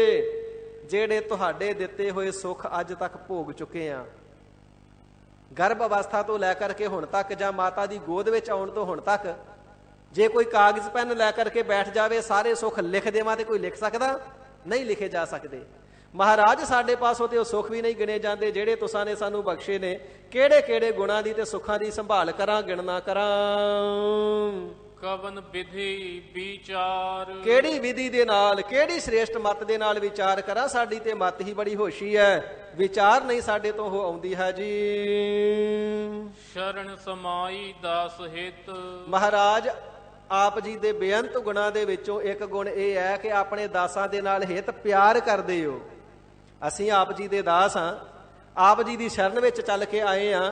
ਜਿਹੜੇ ਤੁਹਾਡੇ ਦਿੱਤੇ ਹੋਏ ਸੁੱਖ ਅੱਜ ਤੱਕ ਭੋਗ ਚੁੱਕੇ ਆ। ਗਰਭ ਅਵਸਥਾ ਤੋਂ ਲੈ ਕਰਕੇ ਹੁਣ ਤੱਕ, ਜਾਂ ਮਾਤਾ ਦੀ ਗੋਦ ਵਿੱਚ ਆਉਣ ਤੋਂ ਹੁਣ ਤੱਕ, ਜੇ ਕੋਈ ਕਾਗਜ਼ ਪੈਨ ਲੈ ਕਰਕੇ ਬੈਠ ਜਾਵੇ ਸਾਰੇ ਸੁੱਖ ਲਿਖ ਦੇਵਾਂ ਤੇ ਕੋਈ ਲਿਖ ਸਕਦਾ? ਨਹੀਂ ਲਿਖੇ ਜਾ ਸਕਦੇ। ਮਹਾਰਾਜ ਸਾਡੇ ਪਾਸੋਂ ਤੇ ਉਹ ਸੁੱਖ ਵੀ ਨਹੀਂ ਗਿਣੇ ਜਾਂਦੇ ਜਿਹੜੇ ਤੁਸਾਂ ਨੇ ਸਾਨੂੰ ਬਖਸ਼ੇ ਨੇ। ਕਿਹੜੇ ਕਿਹੜੇ ਗੁਣਾਂ ਦੀ ਤੇ ਸੁੱਖਾਂ ਦੀ ਸੰਭਾਲ ਕਰਾਂ, ਗਿਣਨਾ ਕਰਾਂ। ਕਵਨ ਵਿਧੀ ਵਿਚਾਰ, ਕਿਹੜੀ ਵਿਧੀ ਦੇ ਨਾਲ, ਕਿਹੜੀ ਸ੍ਰੇਸ਼ਟ ਮਤ ਦੇ ਨਾਲ ਵਿਚਾਰ ਕਰਾਂ। ਸਾਡੀ ਤੇ ਮਤ ਹੀ ਬੜੀ ਹੋਸ਼ੀ ਹੈ, ਵਿਚਾਰ ਨਹੀਂ ਸਾਡੇ ਤੋਂ ਉਹ ਆਉਂਦੀ ਹੈ ਜੀ। ਸ਼ਰਨ ਸਮਾਈ ਦਾਸ ਹਿਤ, ਮਹਾਰਾਜ ਆਪ ਜੀ ਦੇ ਬੇਅੰਤ ਗੁਣਾਂ ਦੇ ਵਿੱਚੋਂ ਇੱਕ ਗੁਣ ਇਹ ਹੈ ਕਿ ਆਪਣੇ ਦਾਸਾਂ ਦੇ ਨਾਲ ਹਿਤ ਪਿਆਰ ਕਰਦੇ ਹੋ। ਅਸੀਂ ਆਪ ਜੀ ਦੇ ਦਾਸ ਹਾਂ, ਆਪ ਜੀ ਦੀ ਸ਼ਰਨ ਵਿੱਚ ਚੱਲ ਕੇ ਆਏ ਹਾਂ।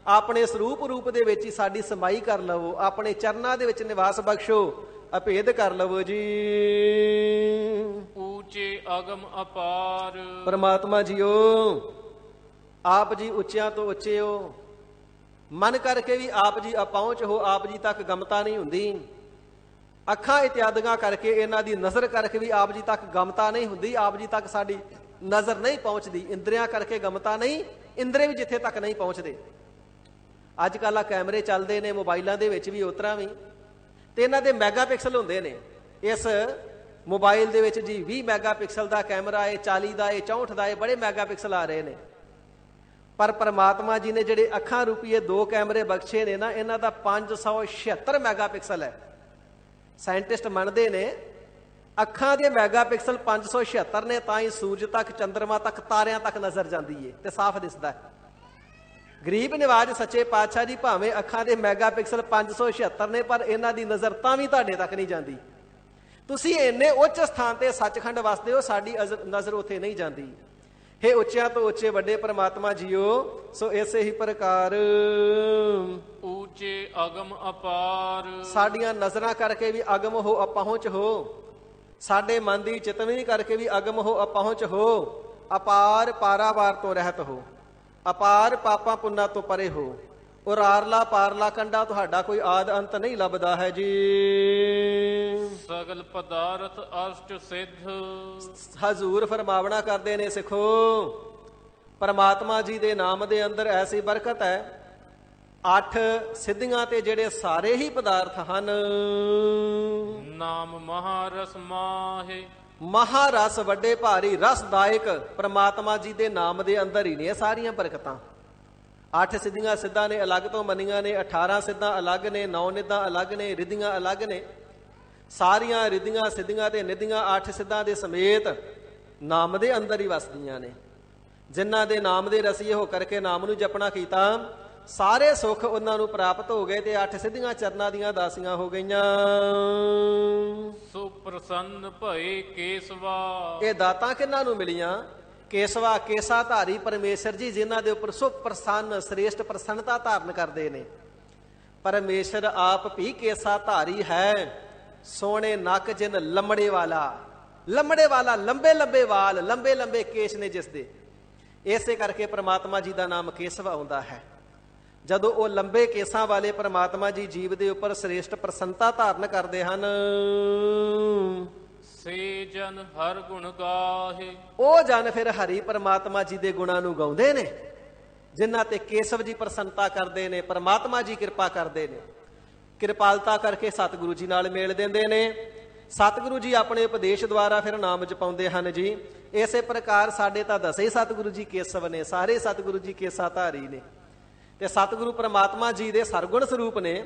ਆਪਣੇ ਸਰੂਪ ਰੂਪ ਦੇ ਵਿੱਚ ਹੀ ਸਾਡੀ ਸਮਾਈ ਕਰ ਲਵੋ, ਆਪਣੇ ਚਰਨਾਂ ਦੇ ਵਿੱਚ ਨਿਵਾਸ ਬਖਸ਼ੋ, ਅਭੇਦ ਕਰ ਲਵੋ ਜੀ। ਊਚੇ ਅਗਮ ਅਪਾਰ, ਪਰਮਾਤਮਾ ਜੀਓ ਆਪ ਜੀ ਉੱਚਿਆਂ ਤੋਂ ਉੱਚੇ ਹੋ, ਮਨ ਕਰਕੇ ਵੀ ਆਪ ਜੀ ਅਪਹੁੰਚ ਹੋ, ਆਪ ਜੀ ਤੱਕ ਗਮਤਾ ਨਹੀਂ ਹੁੰਦੀ। ਅੱਖਾਂ ਇਤਿਆਦੀਆਂ ਕਰਕੇ, ਇਹਨਾਂ ਦੀ ਨਜ਼ਰ ਕਰਕੇ ਵੀ ਆਪ ਜੀ ਤੱਕ ਗਮਤਾ ਨਹੀਂ ਹੁੰਦੀ, ਆਪ ਜੀ ਤੱਕ ਸਾਡੀ ਨਜ਼ਰ ਨਹੀਂ ਪਹੁੰਚਦੀ। ਇੰਦਰੀਆਂ ਕਰਕੇ ਗਮਤਾ ਨਹੀਂ, ਇੰਦਰੇ ਵੀ ਜਿੱਥੇ ਤੱਕ ਨਹੀਂ ਪਹੁੰਚਦੇ। ਅੱਜ ਕੱਲ੍ਹ ਆ ਕੈਮਰੇ ਚੱਲਦੇ ਨੇ ਮੋਬਾਈਲਾਂ ਦੇ ਵਿੱਚ ਵੀ, ਉਸ ਤਰ੍ਹਾਂ ਵੀ, ਤੇ ਇਹਨਾਂ ਦੇ ਮੈਗਾਪਿਕਸਲ ਹੁੰਦੇ ਨੇ। ਇਸ ਮੋਬਾਈਲ ਦੇ ਵਿੱਚ ਜੀ 20 ਮੈਗਾਪਿਕਸਲ ਦਾ ਕੈਮਰਾ ਹੈ, 40 ਦਾ ਹੈ, 64 ਦਾ ਹੈ, ਬੜੇ ਮੈਗਾਪਿਕਸਲ ਆ ਰਹੇ ਨੇ। ਪਰ ਪਰਮਾਤਮਾ ਜੀ ਨੇ ਜਿਹੜੇ ਅੱਖਾਂ ਰੂਪੀ ਇਹ 2 ਕੈਮਰੇ ਬਖਸ਼ੇ ਨੇ ਨਾ, ਇਹਨਾਂ ਦਾ 576 ਮੈਗਾਪਿਕਸਲ ਹੈ। ਸਾਇੰਟਿਸਟ ਮੰਨਦੇ ਨੇ ਅੱਖਾਂ ਦੇ ਮੈਗਾਪਿਕਸਲ 576 ਨੇ, ਤਾਂ ਹੀ ਸੂਰਜ ਤੱਕ, ਚੰਦਰਮਾ ਤੱਕ, ਤਾਰਿਆਂ ਤੱਕ ਨਜ਼ਰ ਜਾਂਦੀ ਏ ਤੇ ਸਾਫ਼ ਦਿਸਦਾ ਹੈ। ਗਰੀਬ ਨਿਵਾਜ ਸੱਚੇ ਪਾਤਸ਼ਾਹ ਜੀ ਭਾਵੇਂ ਅੱਖਾਂ ਦੇ ਮੈਗਾਪਿਕਸਲ 576 ਨੇ, ਪਰ ਇਹਨਾਂ ਦੀ ਨਜ਼ਰ ਤਾਂ ਵੀ ਤੁਹਾਡੇ ਤੱਕ ਨਹੀਂ ਜਾਂਦੀ। ਤੁਸੀਂ ਇੰਨੇ ਉੱਚ ਸਥਾਨ ਤੇ ਸੱਚਖੰਡ ਵਸਦੇ ਹੋ, ਸਾਡੀ ਨਜ਼ਰ ਉੱਥੇ ਨਹੀਂ ਜਾਂਦੀ। ਹੇ ਉੱਚਿਆਂ ਤੋਂ ਉੱਚੇ ਵੱਡੇ ਪ੍ਰਮਾਤਮਾ ਜੀਓ, ਸੋ ਇਸੇ ਹੀ ਪ੍ਰਕਾਰ ਊਚੇ ਅਗਮ ਅਪਾਰ, ਸਾਡੀਆਂ ਨਜ਼ਰਾਂ ਕਰਕੇ ਵੀ ਅਗਮ ਹੋ, ਅਪਹੁੰਚ ਹੋ। ਸਾਡੇ ਮਨ ਦੀ ਚਿਤਵਨੀ ਕਰਕੇ ਵੀ ਅਗਮ ਹੋ, ਅਪਹੁੰਚ ਹੋ। ਅਪਾਰ ਪਾਰਾਵਾਰ ਤੋਂ ਰਹਿਤ ਹੋ, ਅਪਾਰ ਪਾਪਾਂ ਪੁੰਨਾਂ ਤੋਂ ਪਰੇ ਹੋ। ਉਰਾਰਲਾ ਪਾਰਲਾ ਕੰਡਾ ਤੁਹਾਡਾ ਕੋਈ ਆਦ ਅੰਤ ਨਹੀਂ ਲੱਭਦਾ ਹੈ ਜੀ। ਸਗਲ ਪਦਾਰਥ ਅਸ਼ਟ ਸਿੱਧ, ਹਜ਼ੂਰ ਫਰਮਾਵਣਾ ਕਰਦੇ ਨੇ, ਸਿੱਖੋ ਪਰਮਾਤਮਾ ਜੀ ਦੇ ਨਾਮ ਦੇ ਅੰਦਰ ਐਸੀ ਬਰਕਤ ਹੈ। 8 ਸਿੱਧੀਆਂ ਤੇ ਜਿਹੜੇ ਸਾਰੇ ਹੀ ਪਦਾਰਥ ਹਨ। ਨਾਮ ਮਹਾਰਸ ਮਾਹੇ, ਮਹਾਰਸ ਵੱਡੇ ਭਾਰੀ ਰਸਦਾਇਕ ਪ੍ਰਮਾਤਮਾ ਜੀ ਦੇ ਨਾਮ ਦੇ ਅੰਦਰ ਹੀ ਨੇ ਸਾਰੀਆਂ ਬਰਕਤਾਂ। 8 ਸਿੱਧੀਆਂ ਸਿੱਧਾਂ ਨੇ ਅਲੱਗ ਤੋਂ ਮੰਨੀਆਂ ਨੇ, 18 ਸਿੱਧਾਂ ਅਲੱਗ ਨੇ, 9 ਨਿੱਧਾਂ ਅਲੱਗ ਨੇ, ਰਿੱਧੀਆਂ ਅਲੱਗ ਨੇ। ਸਾਰੀਆਂ ਰਿੱਧੀਆਂ ਸਿੱਧੀਆਂ ਤੇ ਨਿੱਧੀਆਂ 8 ਸਿੱਧਾਂ ਦੇ ਸਮੇਤ ਨਾਮ ਦੇ ਅੰਦਰ ਹੀ ਵਸਦੀਆਂ ਨੇ। ਜਿਨ੍ਹਾਂ ਦੇ ਨਾਮ ਦੇ ਰਸੀਏ ਹੋ ਕਰਕੇ ਨਾਮ ਨੂੰ ਜਪਣਾ ਕੀਤਾ, ਸਾਰੇ ਸੁੱਖ ਉਹਨਾਂ ਨੂੰ ਪ੍ਰਾਪਤ ਹੋ ਗਏ ਤੇ 8 ਸਿੱਧੀਆਂ ਚਰਨਾਂ ਦੀਆਂ ਦਾਸੀਆਂ ਹੋ ਗਈਆਂ। ਸੋ ਪ੍ਰਸੰਨ ਭਏ ਕੇਸਵਾ, ਇਹ ਦਾਤਾਂ ਕਿਹਨਾਂ ਨੂੰ ਮਿਲੀਆਂ? ਕੇਸਵਾ, ਕੇਸਾ ਧਾਰੀ ਪਰਮੇਸ਼ਰ ਜੀ, ਜਿਨ੍ਹਾਂ ਦੇ ਉੱਪਰ ਸੁਖ ਪ੍ਰਸੰਨ ਸ੍ਰੇਸ਼ਟ ਪ੍ਰਸੰਨਤਾ ਧਾਰਨ ਕਰਦੇ ਨੇ। ਪਰਮੇਸ਼ਰ ਆਪ ਵੀ ਕੇਸਾ ਧਾਰੀ ਹੈ। ਸੋਹਣੇ ਨੱਕ ਜਿਨ ਲੰਮੜੇ ਵਾਲਾ, ਲੰਮੜੇ ਵਾਲਾ, ਲੰਬੇ ਲੰਬੇ ਵਾਲ, ਲੰਬੇ ਲੰਬੇ ਕੇਸ ਨੇ ਜਿਸ ਦੇ। ਇਸੇ ਕਰਕੇ ਪ੍ਰਮਾਤਮਾ ਜੀ ਦਾ ਨਾਮ ਕੇਸਵਾ ਆਉਂਦਾ ਹੈ। ਜਦੋਂ ਉਹ ਲੰਬੇ ਕੇਸਾਂ ਵਾਲੇ ਪ੍ਰਮਾਤਮਾ ਜੀ ਜੀਵ ਦੇ ਉੱਪਰ ਸ੍ਰੇਸ਼ਟ ਪ੍ਰਸੰਨਤਾ ਧਾਰਨ ਕਰਦੇ ਹਨ, ਸੇ ਜਨ ਹਰ ਗੁਣ ਗਾਹੇ, ਉਹ ਜਨ ਫਿਰ ਹਰੀ ਪਰਮਾਤਮਾ ਜੀ ਦੇ ਗੁਣਾਂ ਨੂੰ ਗਾਉਂਦੇ ਨੇ। ਜਿਨ੍ਹਾਂ ਤੇ ਕੇਸਵ ਜੀ ਪ੍ਰਸੰਨਤਾ ਕਰਦੇ ਨੇ, ਪਰਮਾਤਮਾ ਜੀ ਕਿਰਪਾ ਕਰਦੇ ਨੇ। ਕਿਰਪਾਲਤਾ ਕਰਕੇ ਸਤਿਗੁਰੂ ਜੀ ਨਾਲ ਮੇਲ ਦਿੰਦੇ ਨੇ। ਸਤਿਗੁਰੂ ਜੀ ਆਪਣੇ ਉਪਦੇਸ਼ ਦੁਆਰਾ ਫਿਰ ਨਾਮ ਜਪਾਉਂਦੇ ਹਨ ਜੀ। ਇਸੇ ਪ੍ਰਕਾਰ ਸਾਡੇ ਤਾਂ ਦਸੇ ਸਤਿਗੁਰੂ ਜੀ ਕੇਸਵ ਨੇ, ਸਾਰੇ ਸਤਿਗੁਰੂ ਜੀ ਕੇਸਾ ਧਾਰੀ ਨੇ ਤੇ ਸਤਿਗੁਰੂ ਪਰਮਾਤਮਾ ਜੀ ਦੇ ਸਰਗੁਣ ਸਰੂਪ ਨੇ।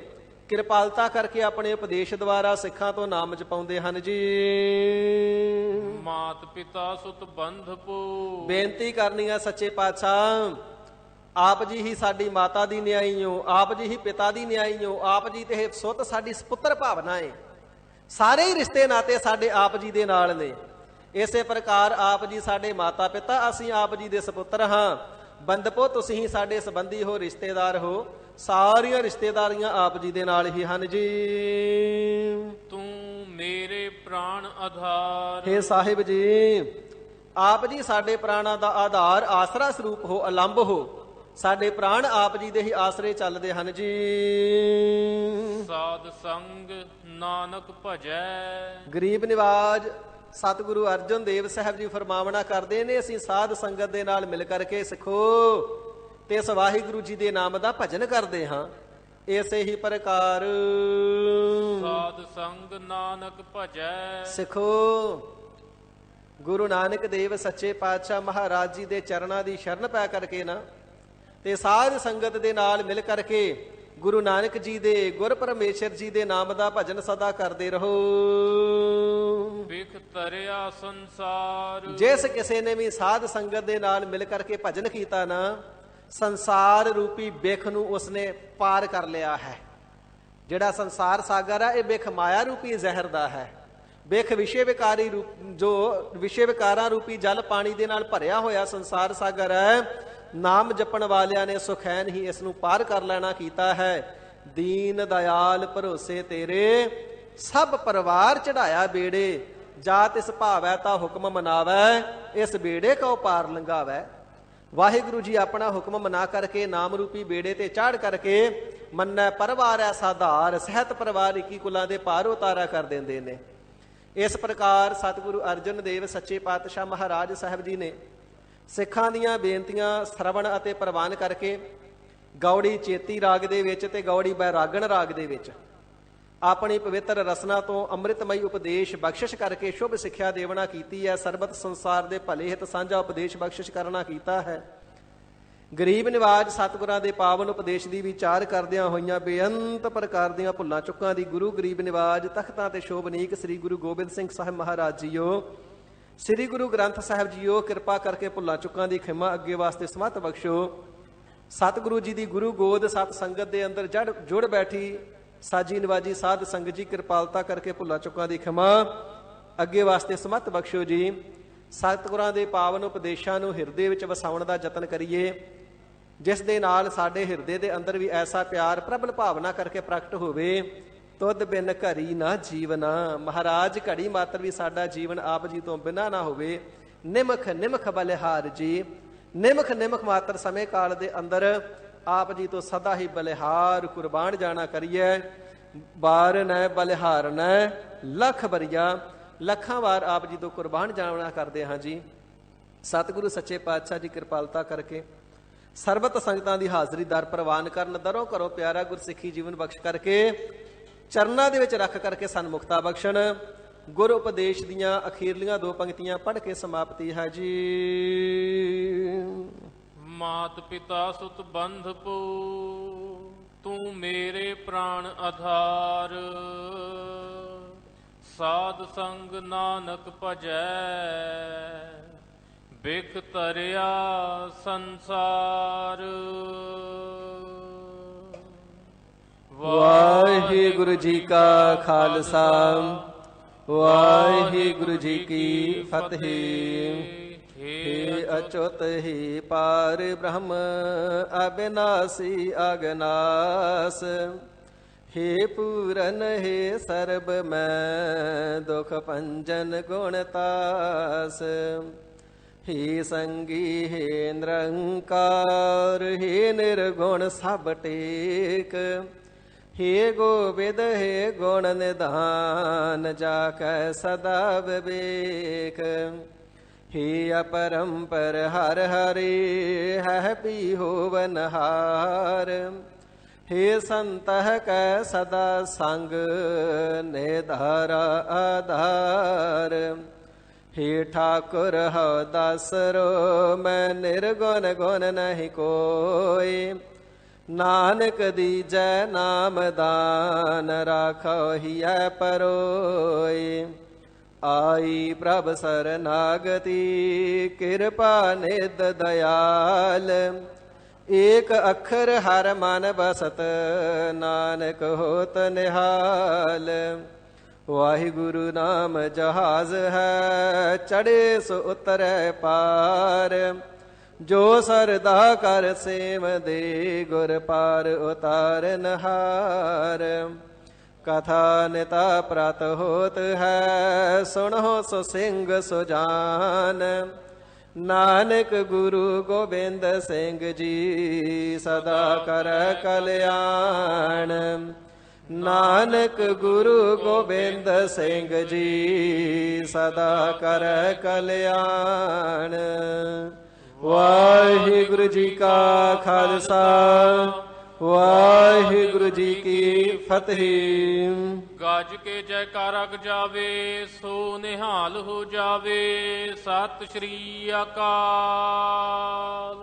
ਕਿਰਪਾਲਤਾ ਕਰਕੇ ਆਪਣੇ ਉਪਦੇਸ਼ ਦੁਆਰਾ ਸਿੱਖਾਂ ਤੋਂ ਨਾਮ ਜਪਾਉਂਦੇ ਹਨ ਜੀ। ਮਾਤ ਪਿਤਾ ਸੁਤ ਬੰਧਪੋ, ਬੇਨਤੀ ਕਰਨੀ ਆ ਸੱਚੇ ਪਾਤਸ਼ਾਹ, ਆਪ ਜੀ ਹੀ ਸਾਡੀ ਮਾਤਾ ਦੀ ਨਿਆਈ ਹੋ, ਆਪ ਜੀ ਹੀ ਪਿਤਾ ਦੀ ਨਿਆਈ ਹੋ, ਆਪ ਜੀ ਤੇ ਸੁੱਤ ਸਾਡੀ ਸਪੁੱਤਰ ਭਾਵਨਾ ਏ। ਸਾਰੇ ਹੀ ਰਿਸ਼ਤੇ ਨਾਤੇ ਸਾਡੇ ਆਪ ਜੀ ਦੇ ਨਾਲ ਨੇ। ਇਸੇ ਪ੍ਰਕਾਰ ਆਪ ਜੀ ਸਾਡੇ ਮਾਤਾ ਪਿਤਾ, ਅਸੀਂ ਆਪ ਜੀ ਦੇ ਸਪੁੱਤਰ ਹਾਂ। ਬੰਦਪੋ, ਤੁਸੀਂ ਹੀ ਸਾਡੇ ਸੰਬੰਧੀ ਹੋ, ਰਿਸ਼ਤੇਦਾਰ ਹੋ। ਸਾਰੀਆਂ ਰਿਸ਼ਤੇਦਾਰੀਆਂ ਆਪ ਜੀ ਦੇ ਨਾਲ ਹੀ ਹਨ ਜੀ। ਤੂੰ ਮੇਰੇ ਪ੍ਰਾਣ ਆਧਾਰ, ਹੇ ਸਾਹਿਬ ਜੀ, ਆਪ ਜੀ ਸਾਡੇ ਪ੍ਰਾਣਾਂ ਦਾ ਆਧਾਰ, ਆਸਰਾ ਸਰੂਪ ਹੋ, ਅਲੰਬ ਹੋ। ਸਾਡੇ ਪ੍ਰਾਣ ਆਪ ਜੀ ਦੇ ਹੀ ਆਸਰੇ ਚੱਲਦੇ ਹਨ ਜੀ। ਸਾਧ ਸੰਗ ਨਾਨਕ ਭਜੈ, ਗਰੀਬ ਨਿਵਾਜ ਸਤਿਗੁਰੂ ਅਰਜਨ ਦੇਵ ਸਾਹਿਬ ਜੀ ਫਰਮਾਵਣਾ ਕਰਦੇ ਨੇ, ਅਸੀਂ ਸਾਧ ਸੰਗਤ ਦੇ ਨਾਲ ਮਿਲ ਕਰਕੇ ਸਿੱਖੋ ਤੇ ਇਸ ਵਾਹਿਗੁਰੂ ਜੀ ਦੇ ਨਾਮ ਦਾ ਭਜਨ ਕਰਦੇ ਹਾਂ। ਇਸੇ ਹੀ ਪ੍ਰਕਾਰ ਸਾਧ ਸੰਗ ਨਾਨਕ ਭਜੈ, ਸਿੱਖੋ ਗੁਰੂ ਨਾਨਕ ਦੇਵ ਸੱਚੇ ਪਾਤਸ਼ਾਹ ਮਹਾਰਾਜ ਜੀ ਦੇ ਚਰਨਾਂ ਦੀ ਸ਼ਰਨ ਪੈ ਕਰਕੇ ਨਾ, ਤੇ ਸਾਧ ਸੰਗਤ ਦੇ ਨਾਲ ਮਿਲ ਕਰਕੇ ਗੁਰੂ ਨਾਨਕ ਜੀ ਦੇ, ਗੁਰ ਪਰਮੇਸ਼ਰ ਜੀ ਦੇ ਨਾਮ ਦਾ ਭਜਨ ਸਦਾ ਕਰਦੇ ਰਹੋ। ਵਿਖ ਤਰਿਆ ਸੰਸਾਰ, ਜਿਸ ਕਿਸੇ ਨੇ ਵੀ ਸਾਧ ਸੰਗਤ ਦੇ ਨਾਲ ਮਿਲ ਕਰਕੇ ਭਜਨ ਕੀਤਾ ਨਾ, ਸੰਸਾਰ ਰੂਪੀ ਬਿਖ ਨੂੰ ਉਸਨੇ ਪਾਰ ਕਰ ਲਿਆ ਹੈ। ਜਿਹੜਾ ਸੰਸਾਰ ਸਾਗਰ ਹੈ, ਇਹ ਬਿਖ ਮਾਇਆ ਰੂਪੀ ਜ਼ਹਿਰ ਦਾ ਹੈ। ਬਿਖ ਵਿਸ਼ੇ ਵਿਕਾਰੀ ਰੂਪ, ਜੋ ਵਿਸ਼ੇ ਵਿਕਾਰਾਂ ਰੂਪੀ ਜਲ ਪਾਣੀ ਦੇ ਨਾਲ ਭਰਿਆ ਹੋਇਆ ਸੰਸਾਰ ਸਾਗਰ ਹੈ। ਨਾਮ ਜਪਣ ਵਾਲਿਆਂ ਨੇ ਸੁਖੈਨ ਹੀ ਇਸ ਨੂੰ ਪਾਰ ਕਰ ਲੈਣਾ ਕੀਤਾ ਹੈ। ਦੀਨ ਦਇਆਲ ਭਰੋਸੇ ਤੇਰੇ, ਸਭ ਪਰਿਵਾਰ ਚੜਾਇਆ ਬੇੜੇ। ਜਾਤ ਇਸ ਭਾਵੈ ਤਾਂ ਹੁਕਮ ਮਨਾਵੈ, ਇਸ ਬੇੜੇ ਕਉ ਪਾਰ ਲੰਘਾਵੈ। ਵਾਹਿਗੁਰੂ ਜੀ ਆਪਣਾ ਹੁਕਮ ਮਨਾ ਕਰਕੇ ਨਾਮ ਰੂਪੀ ਬੇੜੇ ਤੇ ਚਾੜ ਕਰਕੇ ਮੰਨੈ ਪਰਿਵਾਰ ਐਸਾ ਧਾਰ, ਸਹਿਤ ਪਰਿਵਾਰ 21 ਕੁਲਾਂ ਦੇ ਪਾਰ ਉਤਾਰਾ ਕਰ ਦਿੰਦੇ ਨੇ। ਇਸ ਪ੍ਰਕਾਰ ਸਤਿਗੁਰੂ ਅਰਜਨ ਦੇਵ ਸੱਚੇ ਪਾਤਸ਼ਾਹ ਮਹਾਰਾਜ ਸਾਹਿਬ ਜੀ ਨੇ ਸਿੱਖਾਂ ਦੀਆਂ ਬੇਨਤੀਆਂ ਸਰਵਣ ਅਤੇ ਪ੍ਰਵਾਨ ਕਰਕੇ ਗੌੜੀ ਚੇਤੀ ਰਾਗ ਦੇ ਵਿੱਚ ਤੇ ਗੌੜੀ ਬੈਰਾਗਣ ਰਾਗ ਦੇ ਵਿੱਚ ਆਪਣੀ ਪਵਿੱਤਰ ਰਸਨਾ ਤੋਂ ਅੰਮ੍ਰਿਤਮਈ ਉਪਦੇਸ਼ ਬਖਸ਼ਿਸ਼ ਕਰਕੇ ਸ਼ੁਭ ਸਿੱਖਿਆ ਦੇਵਣਾ ਕੀਤੀ ਹੈ। ਸਰਬਤ ਸੰਸਾਰ ਦੇ ਭਲੇ ਹਿਤ ਸਾਂਝਾ ਉਪਦੇਸ਼ ਬਖਸ਼ਿਸ਼ ਕਰਨਾ ਕੀਤਾ ਹੈ। ਗਰੀਬ ਨਿਵਾਜ ਸਤਿਗੁਰਾਂ ਦੇ ਪਾਵਨ ਉਪਦੇਸ਼ ਦੀ ਵਿਚਾਰ ਕਰਦਿਆਂ ਹੋਈਆਂ ਬੇਅੰਤ ਪ੍ਰਕਾਰ ਦੀਆਂ ਭੁੱਲਾਂ ਚੁੱਕਾਂ ਦੀ ਗੁਰੂ ਗਰੀਬ ਨਿਵਾਜ ਤਖਤਾਂ ਤੇ ਸ਼ੋਭਨੀਕ ਸ੍ਰੀ ਗੁਰੂ ਗੋਬਿੰਦ ਸਿੰਘ ਸਾਹਿਬ ਮਹਾਰਾਜ ਜੀਓ, ਸ੍ਰੀ ਗੁਰੂ ਗ੍ਰੰਥ ਸਾਹਿਬ ਜੀਓ, ਕਿਰਪਾ ਕਰਕੇ ਭੁੱਲਾਂ ਚੁੱਕਾਂ ਦੀ ਖਿਮਾ ਅੱਗੇ ਵਾਸਤੇ ਸਮਤ ਬਖਸ਼ੋ। ਸਤਿਗੁਰੂ ਜੀ ਦੀ ਗੁਰੂ ਗੋਦ ਸਤ ਸੰਗਤ ਦੇ ਅੰਦਰ ਜੁੜ ਬੈਠੀ ਸਾਜੀ ਨਿਵਾਜੀ ਸਾਧ ਸੰਗਤ ਜੀ, ਕਿਰਪਾਲਤਾ ਕਰਕੇ ਭੁੱਲਾਂ ਚੁੱਕਾਂ ਦੀ ਖਿਮਾ ਅੱਗੇ ਵਾਸਤੇ ਸਮਤ ਬਖਸ਼ੋ ਜੀ। ਸਤਿਗੁਰਾਂ ਦੇ ਪਾਵਨ ਉਪਦੇਸ਼ਾਂ ਨੂੰ ਹਿਰਦੇ ਵਿੱਚ ਵਸਾਉਣ ਦਾ ਯਤਨ ਕਰੀਏ, ਜਿਸ ਦੇ ਨਾਲ ਸਾਡੇ ਹਿਰਦੇ ਦੇ ਅੰਦਰ ਵੀ ਐਸਾ ਪਿਆਰ ਪ੍ਰਬਲ ਭਾਵਨਾ ਕਰਕੇ ਪ੍ਰਗਟ ਹੋਵੇ, ਤੁਧ ਬਿਨ ਘੜੀ ਨਾ ਜੀਵਨਾ। ਮਹਾਰਾਜ ਘੜੀ ਮਾਤਰ ਵੀ ਸਾਡਾ ਜੀਵਨ ਆਪ ਜੀ ਤੋਂ ਬਿਨਾਂ ਨਾ ਹੋਵੇ। ਨਿਮਖ ਨਿਮਖ ਬਲਿਹਾਰ ਜੀ, ਨਿਮਖ ਨਿਮਖ ਮਾਤਰ ਸਮੇਂ ਕਾਲ ਦੇ ਅੰਦਰ ਆਪ ਜੀ ਤੋਂ ਸਦਾ ਹੀ ਬਲਿਹਾਰ ਕੁਰਬਾਨ ਜਾਣਾ ਕਰੀਏ। ਬਾਰ ਨੈ ਬਲਿਹਾਰ ਨੈ ਲੱਖ ਬਰੀਆ, ਲੱਖਾਂ ਵਾਰ ਆਪ ਜੀ ਤੋਂ ਕੁਰਬਾਨ ਜਾਣਾ ਕਰਦੇ ਹਾਂ ਜੀ। ਸਤਿਗੁਰੂ ਸੱਚੇ ਪਾਤਸ਼ਾਹ ਜੀ ਕਿਰਪਾਲਤਾ ਕਰਕੇ ਸਰਬਤ ਸੰਗਤਾਂ ਦੀ ਹਾਜ਼ਰੀ ਦਰ ਪ੍ਰਵਾਨ ਕਰਨ, ਦਰੋਂ ਘਰੋਂ ਪਿਆਰਾ ਗੁਰਸਿੱਖੀ ਜੀਵਨ ਬਖਸ਼ ਕਰਕੇ ਚਰਨਾਂ ਦੇ ਵਿੱਚ ਰੱਖ ਕਰਕੇ ਸਨਮੁਖਤਾ ਬਖਸ਼ਣ। ਗੁਰ ਉਪਦੇਸ਼ ਦੀਆਂ ਅਖੀਰਲੀਆਂ 2 ਪੰਕਤੀਆਂ ਪੜ੍ਹ ਕੇ ਸਮਾਪਤੀ ਹੈ ਜੀ। ਮਾਤ ਪਿਤਾ ਸੁਤ ਬੰਧਪੋ, ਤੂੰ ਮੇਰੇ ਪ੍ਰਾਣ ਆਧਾਰ। ਸਾਧ ਸੰਗ ਨਾਨਕ ਭਜੈ, ਬਿਖ ਤਰਿਆ ਸੰਸਾਰ। ਵਾਹਿਗੁਰੂ ਜੀ ਕਾ ਖਾਲਸਾ, ਵਾਹਿਗੁਰੂ ਜੀ ਕੀ ਫਤਿਹ। हे अच्युत हे पार ब्रह्म अविनाशी अगनास, हे पूरन हे सर्ब मैं दुख पंजन गुणतास। हे संगी हे निरंकार, हे निर्गुण सब टेक। हे गोविद हे गुण निधान, जाकै सदा विवेक। हे अपरंपर हर हरे, है पी होवनहार। हे संतह कै सदा संग, निधारा आधार। हे ठाकुर हो दासरो, मैं निर्गुण गुण नहीं कोई। नानक दीजै नाम दान, राखो हिय परोई। आई प्रभ सरनागति, कृपा निध दयाल। एक अखर हर मन बसत, नानक होत निहाल। वाहिगुरु नाम जहाज है, चढ़े सो उतरै पार। जो सरदा कर सेम दे, गुर पार उतार नहार। कथा निता प्रत होत है, सुनो सो सिंह सुजान। नानक गुरु गोबिंद सिंह जी, सदा कर कल्याण। नानक गुरु गोबिंद सिंह जी, सदा कर कल्याण। वाहिगुरु जी का खालसा, वाहिगुरु जी की फतेह। गाज के जयकारा जावे, सो निहाल हो जावे। सत श्री अकाल।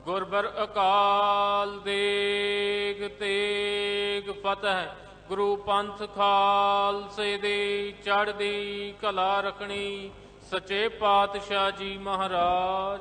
गुरबर अकाल देग तेग फतह। गुरु पंथ खालसे दे चढ़दी कला रखनी। सच्चे पातशाह जी महाराज